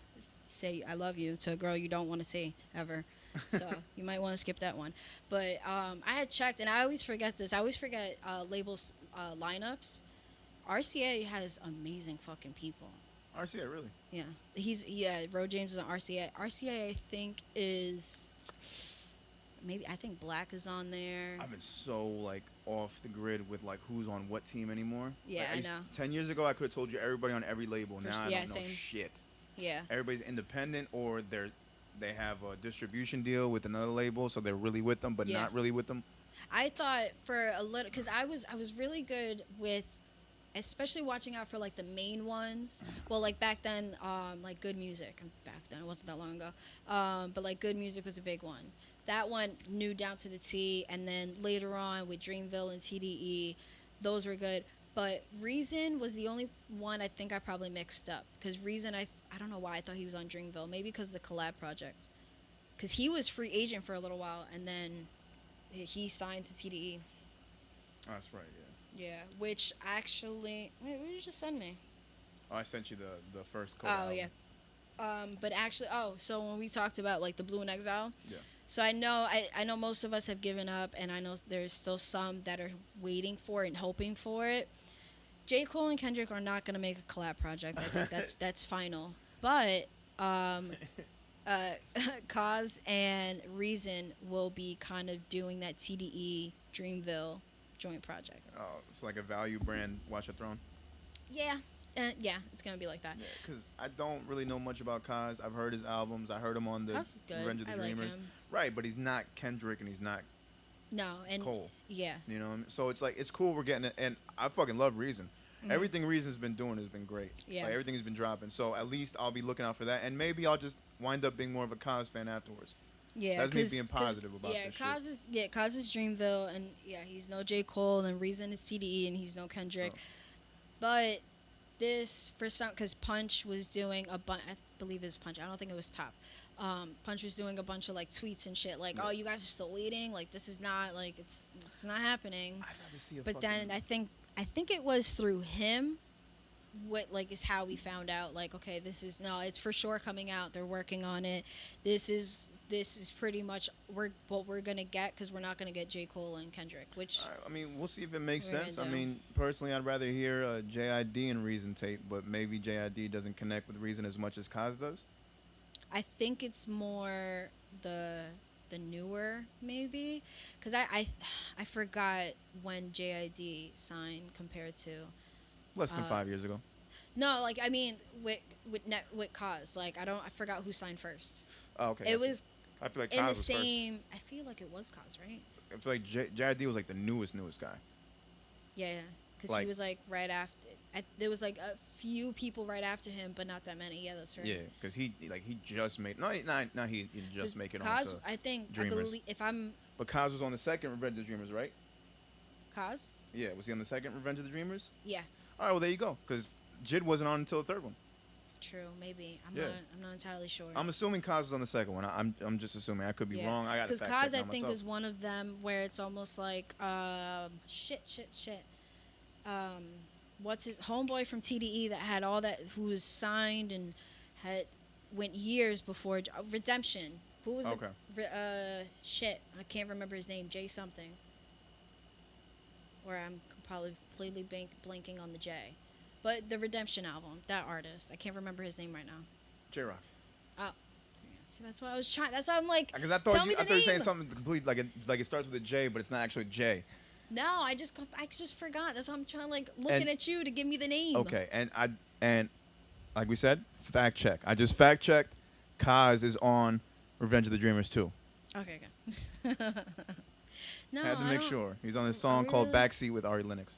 say I love you to a girl you don't want to see ever. So you might want to skip that one. But I had checked, and I always forget this. I always forget labels lineups. RCA has amazing fucking people. RCA, really? Yeah. Ro James is on RCA. RCA, I think, is... I think Black is on there. I've been so like off the grid with like who's on what team anymore. Yeah, like, I know. 10 years ago, I could have told you everybody on every label. Now I don't know shit. Yeah. Everybody's independent or they have a distribution deal with another label, so they're really with them, but not really with them. I thought for a little, because I was really good with especially watching out for like the main ones. Well, like back then, like Good Music. Back then, it wasn't that long ago. But like Good Music was a big one. That one knew down to the T, and then later on with Dreamville and TDE, those were good. But Reason was the only one I think I probably mixed up, because Reason, I don't know why I thought he was on Dreamville. Maybe because of the collab project, because he was free agent for a little while, and then he signed to TDE. Oh, that's right. Yeah, which actually, wait, what did you just send me? Oh, I sent you the first code. Oh, yeah. But actually, so when we talked about like the Blue and Exile, Yeah. so I know most of us have given up, and I know there's still some that are waiting for it and hoping for it. J. Cole and Kendrick are not gonna make a collab project. I think that's final. But Cause and Reason will be kind of doing that TDE Dreamville joint project. Oh, it's like a value brand Watch the Throne. Yeah, it's gonna be like that. Yeah, because I don't really know much about Kaz. I've heard his albums. I heard him on the Kaz is good. Revenge of the I like Dreamers. him. Right, but he's not Kendrick and he's not No, and Cole. yeah, You know what I mean? So it's like, it's cool we're getting it. And I fucking love Reason. Everything Reason's been doing has been great. Yeah. Like, everything he's been dropping. So at least I'll be looking out for that. And maybe I'll just wind up being more of a Kaz fan afterwards. yeah. That's me being positive about this shit. Cause is Dreamville, and yeah, he's no J. Cole, and Reason is TDE, and he's no Kendrick. So. But this, for some, because Punch was doing a bunch, I believe it was Punch, I don't think it was Top. Punch was doing a bunch of like tweets and shit, like, Yeah. oh, you guys are still waiting, like this is not, like, it's not happening. I'd rather see a But fucking- then I think it was through him, what like is how we found out, like, okay, it's for sure coming out, they're working on it, this is pretty much what we're gonna get, because we're not gonna get J. Cole and Kendrick, which I mean, we'll see if it makes We're gonna sense. I do. mean, personally, I'd rather hear a JID and Reason tape, but maybe JID doesn't connect with Reason as much as Kaz does. I think it's more the newer, maybe, because I forgot when JID signed compared to Less than 5 years ago. no, like, I mean with Cause, like, I forgot who signed first. Oh, okay. It was I feel like in Kaz the was first. same. I feel like it was Cause, right? I feel like JID was like the newest guy. Yeah, because Like- he was like right after. There was like a few people right after him, but not that many. Yeah, that's right. Yeah, because he just made he just make it on Cause, to I think, Dreamers. I believe, if I'm But Kaz was on the second Revenge of the Dreamers, right? Cause, Yeah, was he on the second Revenge of the Dreamers? yeah, All right, well there you go. Because Jid wasn't on until the third one. true, maybe. Yeah. I'm not entirely sure. I'm assuming Kaz was on the second one. I'm just assuming. I could be Yeah. wrong. I got to Because fact Cause, check I now think, myself. was one of them where it's almost like shit. What's his homeboy from TDE that had all that, who was signed and went years before Redemption. Who was Okay. shit, I can't remember his name. J something. Or I'm probably completely blanking on the J. But the Redemption album, that artist, I can't remember his name right now. J-Rock. Oh, see, that's why I was trying. That's why I'm like, Because I tell thought me you the were saying name. something complete like it starts with a J, but it's not actually J. No, I just forgot. That's why I'm trying, like, looking at you to give me the name. Okay, and like we said, fact check. I just fact checked. Kaz is on Revenge of the Dreamers too. Okay. No, Had to I make don't- sure. He's on a song called really? Backseat with Ari Lennox.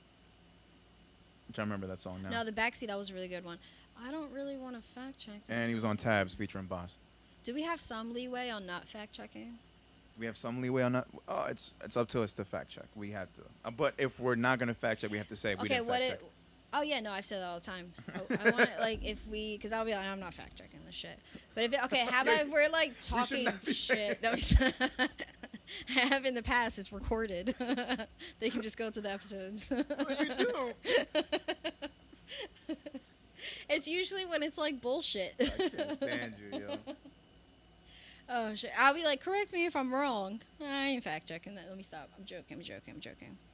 Which I remember that song now. No, the Backseat, that was a really good one. I don't really want to fact check. And he was on Tabs featuring Boss. Do we have some leeway on not fact checking? We have some leeway on that. Oh, it's up to us to fact check. We have to. But if we're not gonna fact check, we have to say we Okay, didn't what fact it? check. Oh yeah, no, I've said that all the time. I want it, like, if we, because I'll be like, I'm not fact checking this shit. But how about if we're like talking not be shit? No, I have in the past. It's recorded. They can just go to the episodes. What you do? It's usually when it's like bullshit. I can't stand you, yo. Oh shit! I'll be like, correct me if I'm wrong. I ain't fact checking that. Let me stop. I'm joking.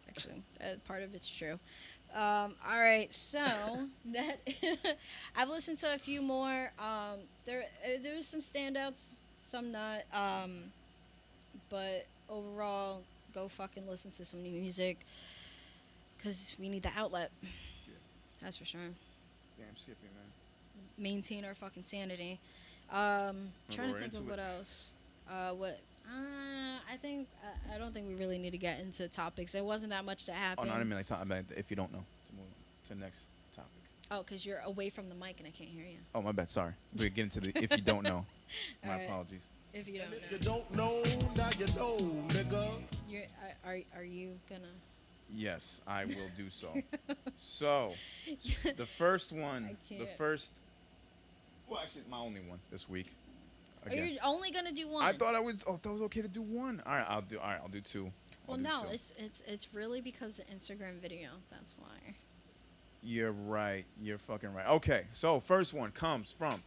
Actually, part of it's true. All right, so that I've listened to a few more. There was some standouts, some not. But overall, go fucking listen to some new music, cause we need the outlet. Yeah. That's for sure. Damn Skippy, man. Maintain our fucking sanity. Trying to we're think of into what else. I don't think we really need to get into topics. There wasn't that much that Oh happened. no, I didn't mean like talk about if you don't know. to the next topic. Oh, because you're away from the mic and I can't hear you. Oh, my bad. Sorry. We're getting to the if you don't know. My apologies. If you don't know. You don't know, now you know, nigga. Are you gonna? Yes, I will do so. So, the first one, can't. well, actually, my only one this week. Are you only gonna do one? I thought that was okay to do one. All right, I'll do two. Well, no, it's really because the Instagram video. That's why. You're right. You're fucking right. Okay, so first one comes from,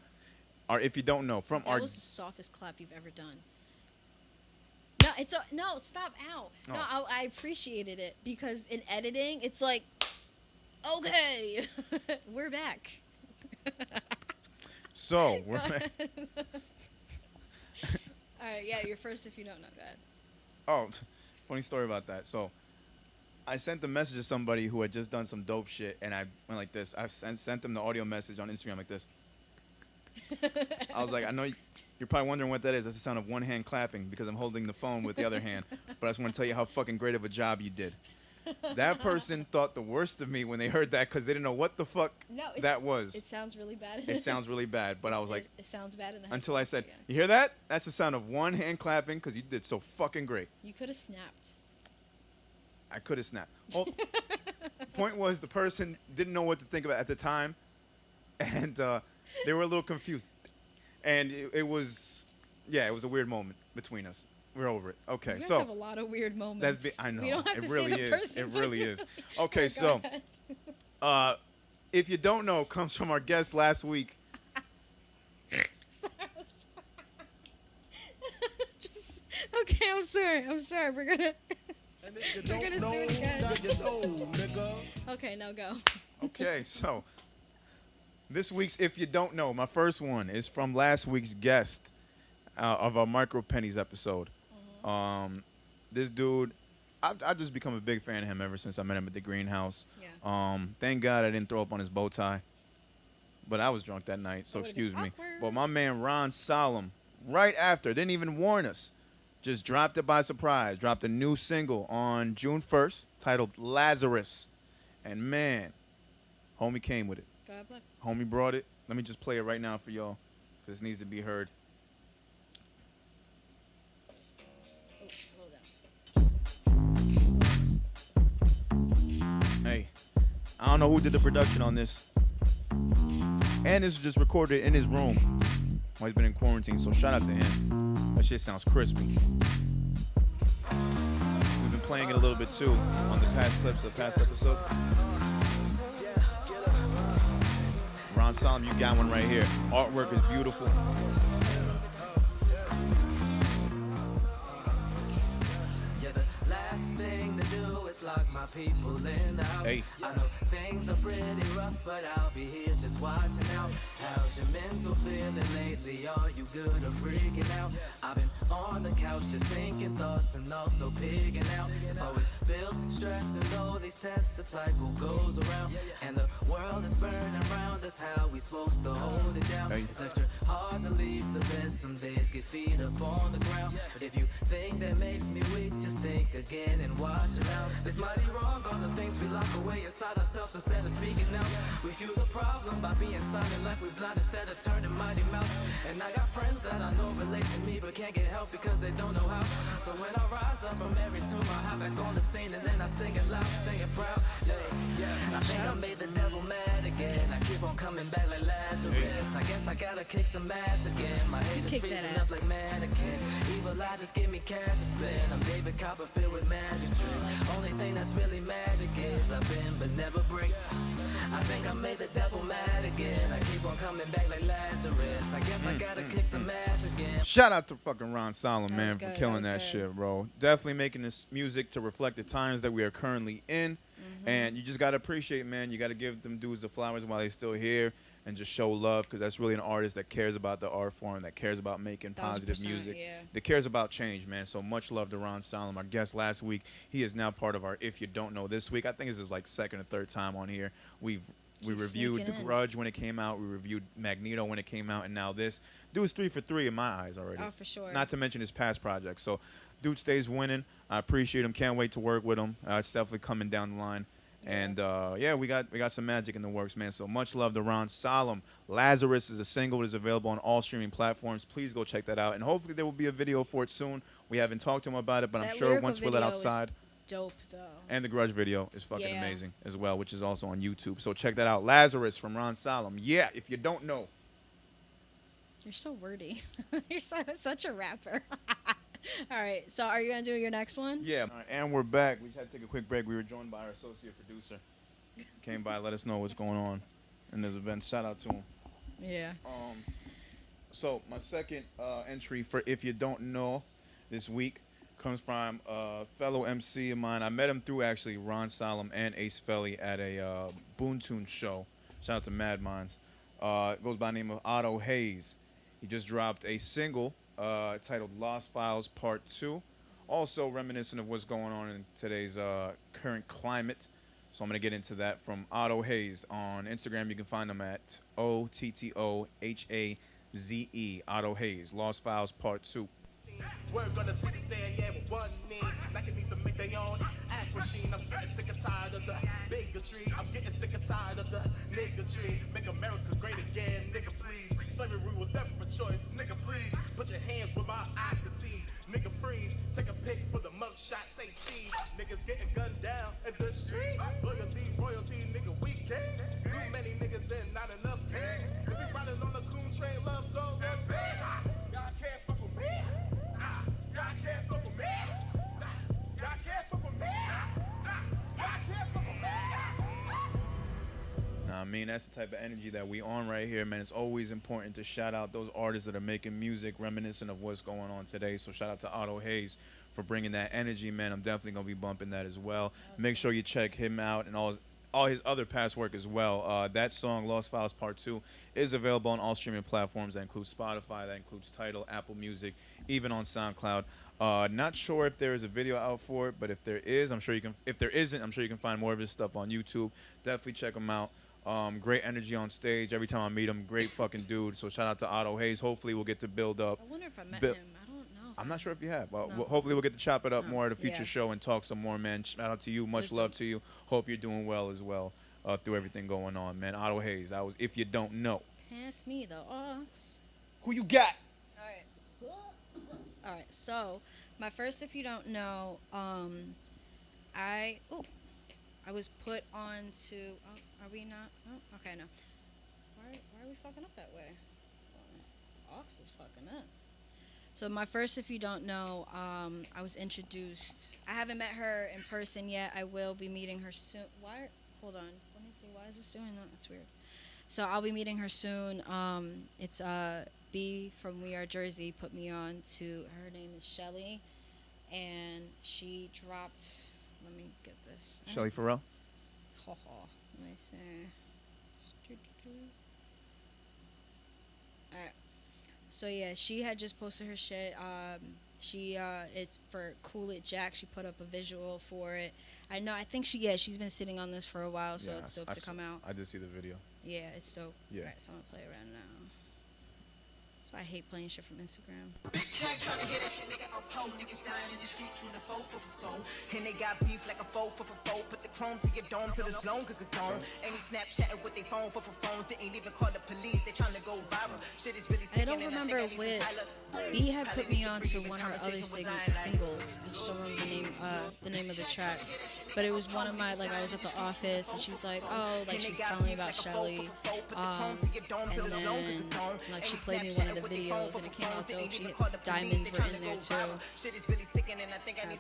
or if you don't know, from That was the softest clap you've ever done. No, no, stop out. No, I appreciated it because in editing, it's like, okay, we're back. So we're back. All right, yeah, you're first if you don't know. Go ahead. Oh, funny story about that. So I sent a message to somebody who had just done some dope shit, and I went like this. I sent them the audio message on Instagram like this. I was like, I know you're probably wondering what that is. That's the sound of one hand clapping because I'm holding the phone with the other hand. But I just want to tell you how fucking great of a job you did. That person thought the worst of me when they heard that because they didn't know what the fuck that was. It sounds really bad. It sounds really bad, but I was like, it sounds bad in the until I said, yeah. You hear that? That's the sound of one hand clapping because you did so fucking great. You could have snapped. I could have snapped. Well, point was the person didn't know what to think about at the time, and they were a little confused. And it was a weird moment between us. We're over it. Okay, you guys so have a lot of weird moments. I know. We don't have it to really say the is. person. It really is. Okay, so if you don't know, comes from our guest last week. Okay, I'm sorry. We're gonna do it again. Okay, now go. Okay, so this week's If You Don't Know, my first one is from last week's guest of our Micro Pennies episode. Mm-hmm. This dude, I've just become a big fan of him ever since I met him at the greenhouse. Yeah. Thank God I didn't throw up on his bow tie, but I was drunk that night, so excuse me. But my man Ron Solemn, right after, didn't even warn us, just dropped it by surprise, dropped a new single on June 1st titled Lazarus. And man, homie came with it. Go ahead, play. Homie brought it. Let me just play it right now for y'all, because this needs to be heard. Hey, I don't know who did the production on this. And this was just recorded in his room while he's been in quarantine, so shout out to him. That shit sounds crispy. We've been playing it a little bit too on the past clips of the past episode. Ron Solemn, you got one right here. Artwork is beautiful. Lock my people in the house. Hey. I know things are pretty rough, but I'll be here just watching out. How's your mental feeling lately? Are you good or freaking out? I've been on the couch just thinking thoughts and also pigging out. It's always feels stress and all these tests, the cycle goes around. And the world is burning around us, how we supposed to hold it down? Hey. It's extra hard to leave the bed, some days get feet up on the ground. But if you think that makes me weak, just think again and watch it out. It's mighty wrong, all the things we lock away inside ourselves instead of speaking out. We fuel the problem by being silent like we're blind instead of turning mighty mouth. And I got friends that I know relate to me but can't get help because they don't know how. So when I rise up from every tomb, I hop back on the scene and then I sing it loud, sing it proud. I think I made the devil mad again. I keep on coming back like Lazarus. I guess I gotta kick some ass again. My haters freezing up like mannequins. Evil eyes just give me cash to split. I'm David Copperfield with magic tricks. Only thing that's really magic is I bend but never break. I think I made the devil mad again. I keep on coming back like Lazarus. I guess I gotta kick some ass again. Shout out to fucking Ron Solemn, man, for good, killing that that was shit, bro. Definitely making this music to reflect the times that we are currently in. And you just got to appreciate, man. You got to give them dudes the flowers while they're still here and just show love, because that's really an artist that cares about the art form, that cares about making positive 1000%, music, yeah. that cares about change, man. So much love to Ron Solemn, our guest last week. He is now part of our If You Don't Know this week. I think this is like second or third time on here. We reviewed The sneaking in. Grudge when it came out. We reviewed Magneto when it came out. And now this. Dude's 3 for 3 in my eyes already. Oh, for sure. Not to mention his past projects. So dude stays winning. I appreciate him. Can't wait to work with him. It's definitely coming down the line. And yeah, we got some magic in the works, man. So much love to Ron Solemn. Lazarus is a single that is available on all streaming platforms. Please go check that out. And hopefully there will be a video for it soon. We haven't talked to him about it, but I'm That sure lyrical once we let video is outside. dope though. And the Grudge video is fucking Yeah. amazing as well, which is also on YouTube. So check that out. Lazarus from Ron Solemn. Yeah, if you don't know. You're so wordy. You're such a rapper. All right. So are you gonna do your next one? Yeah. All right, and we're back. We just had to take a quick break. We were joined by our associate producer. Came by, let us know what's going on in this event. Shout out to him. Yeah. So my second entry for If You Don't Know this week comes from a fellow MC of mine. I met him through actually Ron Solemn and Ace Felly at a Boontune show. Shout out to Mad Minds. It goes by the name of Otto Haze. He just dropped a single titled Lost Files Part 2. Also reminiscent of what's going on in today's current climate. So I'm going to get into that from Otto Haze. On Instagram, you can find him at OTTOHAZE, Otto Haze. Lost Files Part 2. We're gonna take a stand, yeah, with one knee. Like it needs to make their own act machine. I'm getting sick and tired of the bigotry. I'm getting sick and tired of the niggatry. Make America great again, nigga, please. Slavery was never a choice, nigga, please. Put your hands where my eyes can see. Nigga, freeze. Take a pic for the mugshot, say cheese. Niggas getting gunned down in the street. Loyalty, royalty, nigga, we can't. Too many niggas and not enough kings. If you riding on the coon train, love, soul, and peace. Y'all can't fuck with me. Y'all can't fuck with me. Y'all can't fuck with me. Y'all can't fuck with me. Nah, I mean, that's the type of energy that we on right here, man. It's always important to shout out those artists that are making music reminiscent of what's going on today. So shout out to Otto Haze for bringing that energy, man. I'm definitely going to be bumping that as well. Make sure you check him out and all his other past work as well. That song, Lost Files Part 2, is available on all streaming platforms. That includes Spotify, that includes Tidal, Apple Music, even on SoundCloud. Not sure if there is a video out for it, but if there is, I'm sure you can. If there isn't, I'm sure you can find more of his stuff on YouTube. Definitely check him out. Great energy on stage. Every time I meet him, great fucking dude. So shout out to Otto Haze. Hopefully we'll get to build up. I wonder if I met him. I don't know. I'm not sure if you have. Well, No. hopefully we'll get to chop it up No. more at a future Yeah. show and talk some more, man. Shout out to you. Much Wisdom. love to you. Hope you're doing well as well through everything going on, man. Otto Haze. That was If You Don't Know. Pass me the aux. Who you got? All right. So my first, if you don't know, I was put on to. Oh, are we not? Oh, okay, no. Why are we fucking up that way? Ox is fucking up. So my first, if you don't know, I was introduced. I haven't met her in person yet. I will be meeting her soon. Why? Hold on. Let me see. Why is this doing that? That's weird. So I'll be meeting her soon. It's B from We Are Jersey put me on to. Her name is Shelly, and she dropped. Let me get this. Shelly Ferrell. Let me see. Alright. So yeah, she had just posted her shit. It's for Cool It Jack. She put up a visual for it. I think she's been sitting on this for a while, so it's dope to come out. I did see the video. Yeah, it's dope. Yeah. Alright, so I'm gonna play it right now. So I hate playing shit from Instagram. And they got beef like a foe for foe. Put the chrome to your dome till it's blown, cause it's gone. Ain't Snapchatting with their phone for phones. They ain't even call the police. They trying to go viral. Shit is really sick. I don't remember what B had put me on to one of her other singles. I just don't remember the name of the track. But it was one of my, I was at the office and she's like, she was telling me about Shelly. And then, she played me one of the videos and it came out dope. Diamonds were in there too. So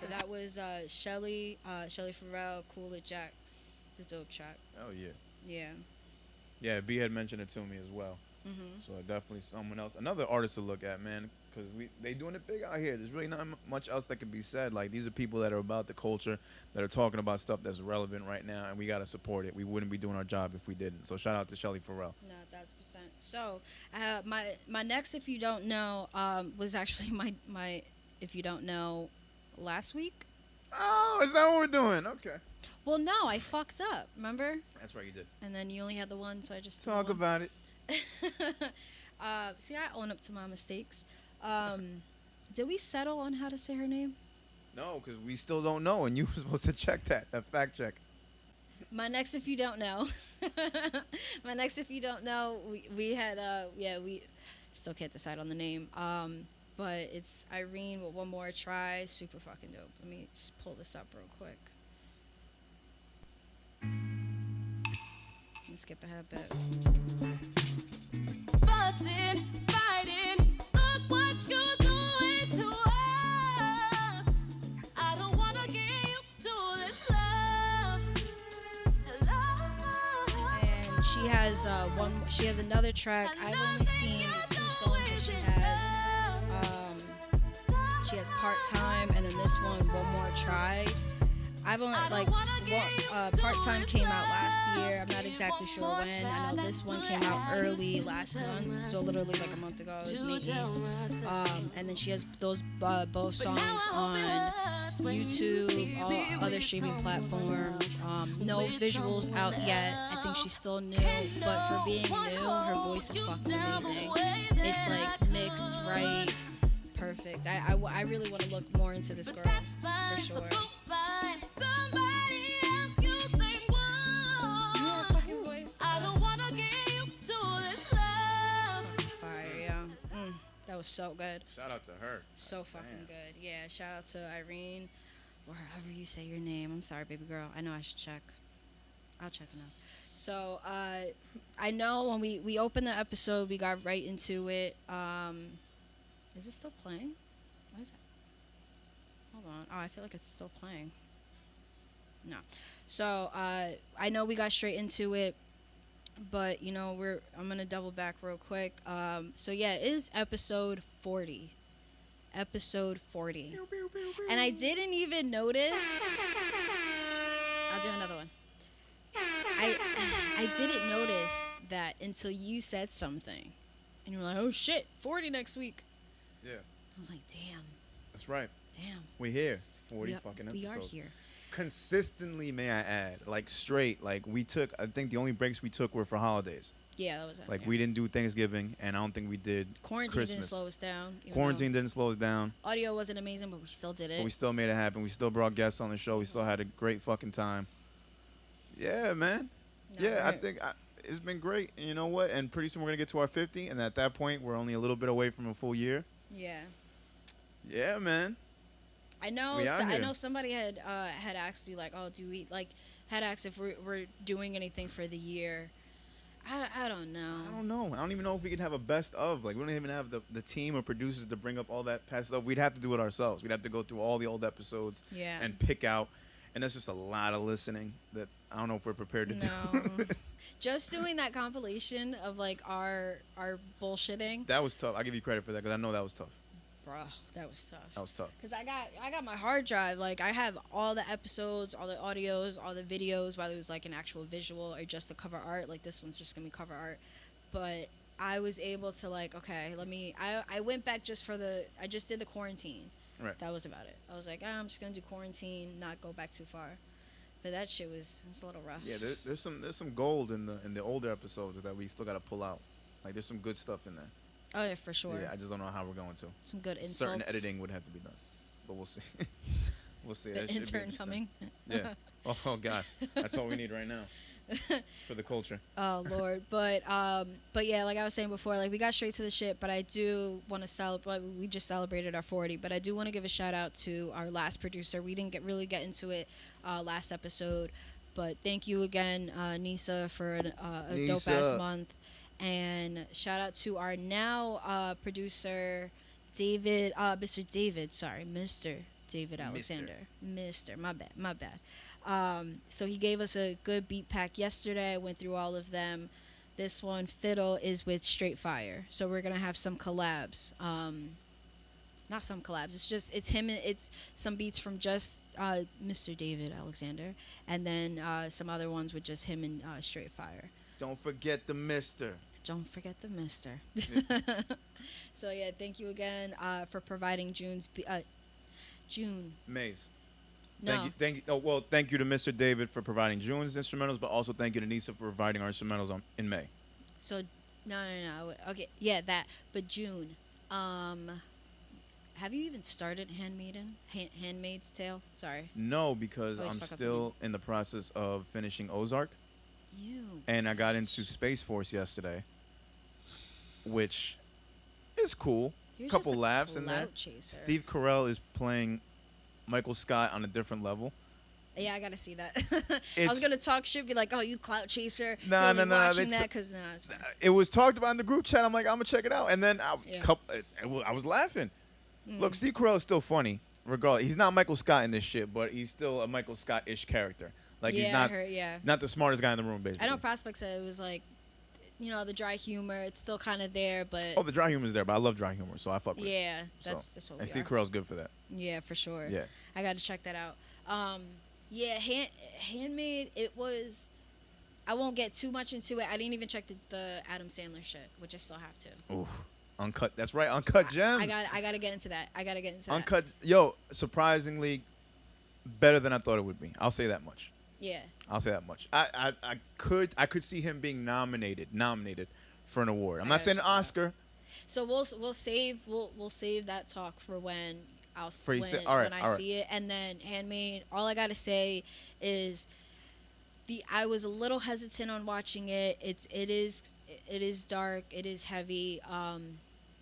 that was Shelly Ferrell, Cool It Jack. It's a dope track. Oh yeah. Yeah. Yeah, B had mentioned it to me as well. So definitely someone else, another artist to look at, man, because they doing it big out here. There's really not much else that can be said. These are people that are about the culture, that are talking about stuff that's relevant right now, and we gotta support it. We wouldn't be doing our job if we didn't. So shout out to Shelly Ferrell. No, 1,000%. So my next, if you don't know, was actually my if you don't know, last week. Oh, is that what we're doing? Okay. Well, no, I fucked up. Remember? That's right, you did. And then you only had the one, so I just Talk about it. See, I own up to my mistakes. Did we settle on how to say her name? No, because we still don't know, and you were supposed to check that fact check. My next, if you don't know, my next, if you don't know, we had we still can't decide on the name. But it's Erene with One More Try. Super fucking dope. Let me just pull this up real quick. Let's skip ahead a bit. Fussing, fighting, look what you're doing to us. I don't wanna get used to this love. And she has she has another track. I've only seen the 2 songs that she has. She has Part Time, and then this one More Try. I've only Part Time came out last year. I'm not exactly sure when. I know this one came out early last month, so literally like a month ago. It was May 8th. And then she has those both songs on YouTube, all other streaming platforms. No visuals out yet. I think she's still new, but for being new, her voice is fucking amazing. It's like mixed right. Perfect. I really want to look more into this girl for sure. Fire, yeah. That was so good. Shout out to her. So fucking good. Yeah. Shout out to Erene, or however you say your name. I'm sorry, baby girl. I know I should check. I'll check now. So I know when we opened the episode, we got right into it. Is it still playing? What is it? Hold on. Oh, I feel like it's still playing. No. So I know we got straight into it, but you know I'm gonna double back real quick. So yeah, it is episode 40. Episode 40. And I didn't even notice. I'll do another one. I didn't notice that until you said something, and you were like, "Oh shit, 40 next week." Yeah. I was like, "Damn." That's right. Damn. We're here. 40 Yep, fucking episodes. We are here. Consistently, may I add, like straight, like we took. I think the only breaks we took were for holidays. Yeah, that was it. Like yeah. we didn't do Thanksgiving, and I don't think we did Quarantine Christmas. didn't slow us down. Quarantine didn't slow us down. Audio wasn't amazing, but we still did it. But we still made it happen. We still brought guests on the show. We still had a great fucking time. Yeah, man. No, yeah, I right. think it's been great. And you know what? And pretty soon we're gonna get to our 50, and at that point we're only a little bit away from a full year. Yeah. Yeah, man. I know. We out I here. know somebody had asked you like, "Oh, do we like?" Had asked if we're doing anything for the year. I don't know. I don't know. I don't even know if we can have a best of. Like we don't even have the team or producers to bring up all that past stuff. We'd have to do it ourselves. We'd have to go through all the old episodes. Yeah. And pick out. And that's just a lot of listening that I don't know if we're prepared to do. No. Just doing that compilation of like our bullshitting. That was tough. I give you credit for that because I know that was tough. Bruh, that was tough. That was tough. Cause I got my hard drive. Like I have all the episodes, all the audios, all the videos, whether it was like an actual visual or just the cover art. Like this one's just gonna be cover art. But I was able to like, okay, I went back I just did the quarantine. Right. That was about it. I was like, I'm just gonna do quarantine, not go back too far. But that shit was a little rough. Yeah, there's some gold in the older episodes that we still gotta pull out. Like there's some good stuff in there. Oh yeah, for sure. Yeah, I just don't know how we're going to. Some good insults. Certain editing would have to be done, but we'll see. We'll see. The That should be intern interesting. coming. Yeah. Oh God, that's all we need right now for the culture. Oh Lord, but yeah, like I was saying before, like we got straight to the shit. But I do want to celebrate. We just celebrated our 40, but I do want to give a shout out to our last producer. We didn't really get into it last episode, but thank you again, Nisa, for a dope ass month. And shout out to our now producer, Mr. David Alexander. Mr. My bad. So he gave us a good beat pack yesterday. I went through all of them. This one, Fiddle, is with StraightFire. So we're going to have some collabs. Not some collabs. It's him. It's some beats from just Mr. David Alexander. And then some other ones with just him and StraightFire. Don't forget the Mister. Don't forget the Mister. Yeah. So yeah, thank you again for providing June. Maze. No. Thank you. Oh, well, thank you to Mr. David for providing June's instrumentals, but also thank you to Nisa for providing our instrumentals in May. So no. Okay, yeah, that. But June. have you even started Handmaid's Tale? Sorry. No, because Always I'm fuck up the still in the process of finishing Ozark, You. and I got into Space Force yesterday, which is cool. You're Couple just a laughs in there. clout chaser. Steve Carell is playing Michael Scott on a different level. Yeah, I gotta see that. I was It's- gonna talk shit, be like, "Oh, you clout chaser." Nah, You're only nah, watching they that t- because it's fine. It was talked about in the group chat. I'm like, I'm gonna check it out, and then Yeah. I was laughing. Look, Steve Carell is still funny. Regardless, he's not Michael Scott in this shit, but he's still a Michael Scott-ish character. Like Yeah, he's I not heard, yeah. not the smartest guy in the room, basically. I know Prospect said it was like, the dry humor. It's still kind of there, but Oh, the dry humor is there, but I love dry humor, so I fuck with it. yeah, So, that's what we and Steve are. Carell's good for that. Yeah, for sure. Yeah. I got to check that out. Yeah, Handmade. It was. I won't get too much into it. I didn't even check the Adam Sandler shit, which I still have to. Ooh, uncut. That's right, uncut gems. I gotta get into that. Uncut. Yo, surprisingly, better than I thought it would be. I'll say that much. Yeah. I'll say that much. I could see him being nominated for an award. I'm I not gotta saying an check it out. Oscar. So we'll save that talk for when For you say- all right, when I all right. see it. And then Handmade, all I gotta say is I was a little hesitant on watching it. It is dark, it is heavy.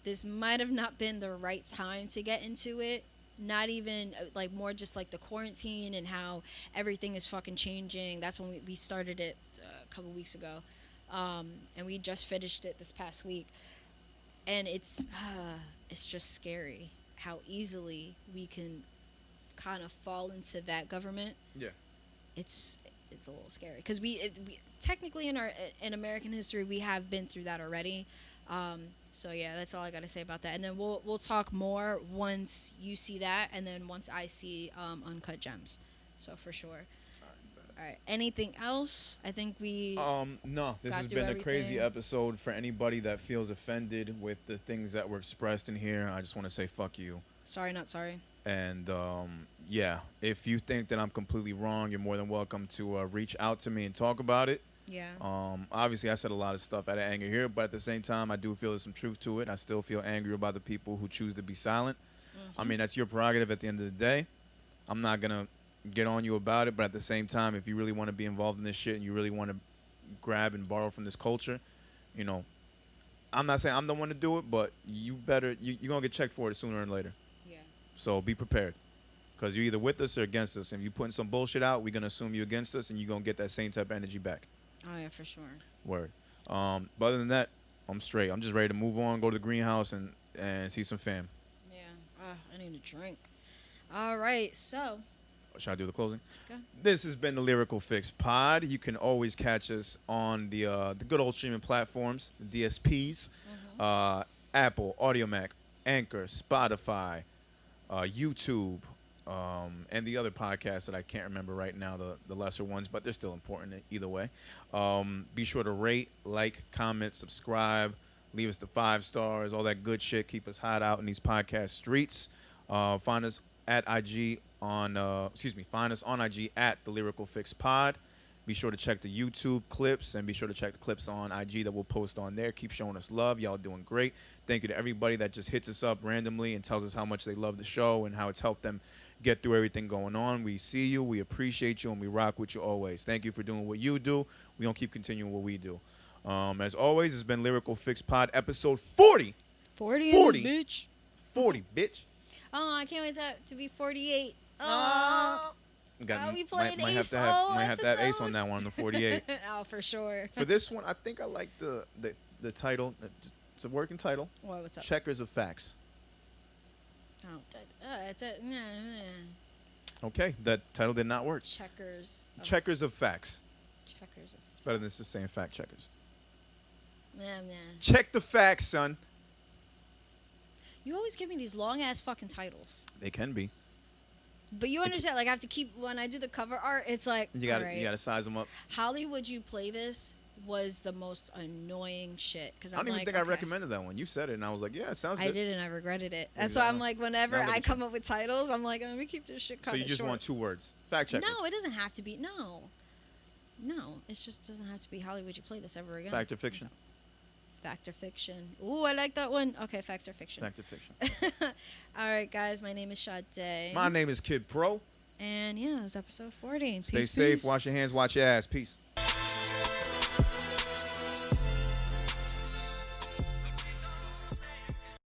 This might have not been the right time to get into it. Not even like more just like the quarantine and how everything is fucking changing. That's when we started it a couple weeks ago. And we just finished it this past week. And it's just scary how easily we can kind of fall into that government. Yeah. It's a little scary because we technically in American history we have been through that already. So yeah, that's all I gotta say about that. And then we'll talk more once you see that, and then once I see Uncut Gems. So for sure. All right. Anything else? I think we. No, this got has through been a crazy everything. episode. For anybody that feels offended with the things that were expressed in here, I just want to say fuck you. Sorry, not sorry. And yeah, if you think that I'm completely wrong, you're more than welcome to reach out to me and talk about it. Yeah. Obviously, I said a lot of stuff out of anger here, but at the same time, I do feel there's some truth to it. I still feel angry about the people who choose to be silent. I mean, that's your prerogative at the end of the day. I'm not going to get on you about it, but at the same time, if you really want to be involved in this shit and you really want to grab and borrow from this culture, I'm not saying I'm the one to do it, but you're going to get checked for it sooner or later. Yeah. So be prepared, because you're either with us or against us. If you're putting some bullshit out, we're going to assume you're against us, and you're going to get that same type of energy back. Oh yeah, for sure. Word. But other than that, I'm straight. I'm just ready to move on, go to the greenhouse, and see some fam. Yeah. I need a drink. All right. So. Should I do the closing? Okay. This has been the Lyrical Fix Pod. You can always catch us on the good old streaming platforms, the DSPs, Apple, AudioMac, Anchor, Spotify, YouTube, and the other podcasts that I can't remember right now, the lesser ones, but they're still important either way. Be sure to rate, like, comment, subscribe, leave us the 5 stars, all that good shit. Keep us hot out in these podcast streets. Find us at IG find us on IG at the Lyrical Fix Pod. Be sure to check the YouTube clips and be sure to check the clips on IG that we'll post on there. Keep showing us love. Y'all doing great. Thank you to everybody that just hits us up randomly and tells us how much they love the show and how it's helped them get through everything going on. We see you, we appreciate you, and we rock with you always. Thank you for doing what you do. We're going to keep continuing what we do. As always, it's been Lyrical Fix Pod, episode 40. 40 40. in this bitch. 40, bitch. Oh, I can't wait to be 48. Oh, we played might Ace have to all have Ace episode. on that one, the 48. Oh, for sure. For this one, I think I like the title. It's a working title. What, what's up? Checkers of Facts. Oh, it's a Okay, that title did not work. checkers. Checkers of Facts. Checkers. Better than just saying fact checkers. Nah. Check the facts, son. You always give me these long ass fucking titles. They can be. But you understand, like I have to keep when I do the cover art. It's like You got alright, you got to size them up. Hollywood, you play this was the most annoying shit because I don't even think I recommended that one. You said it, and I was like, yeah, it sounds good. I did, and I regretted it. Well, That's you why got I'm it. like, whenever Now look I at come up with titles, I'm like, let me keep this shit So kind you of just short. want 2 words. Fact checkers. No, it doesn't have to be. No, it just doesn't have to be Hollywood. You play this ever again. Fact or fiction? Fact or fiction? Ooh, I like that one. Okay, fact or fiction. Fact or fiction. All right, guys. My name is Sade. My name is Kid Pro. And yeah, it's episode 40. Stay Peace, safe. peace. Wash your hands. Watch your ass. Peace.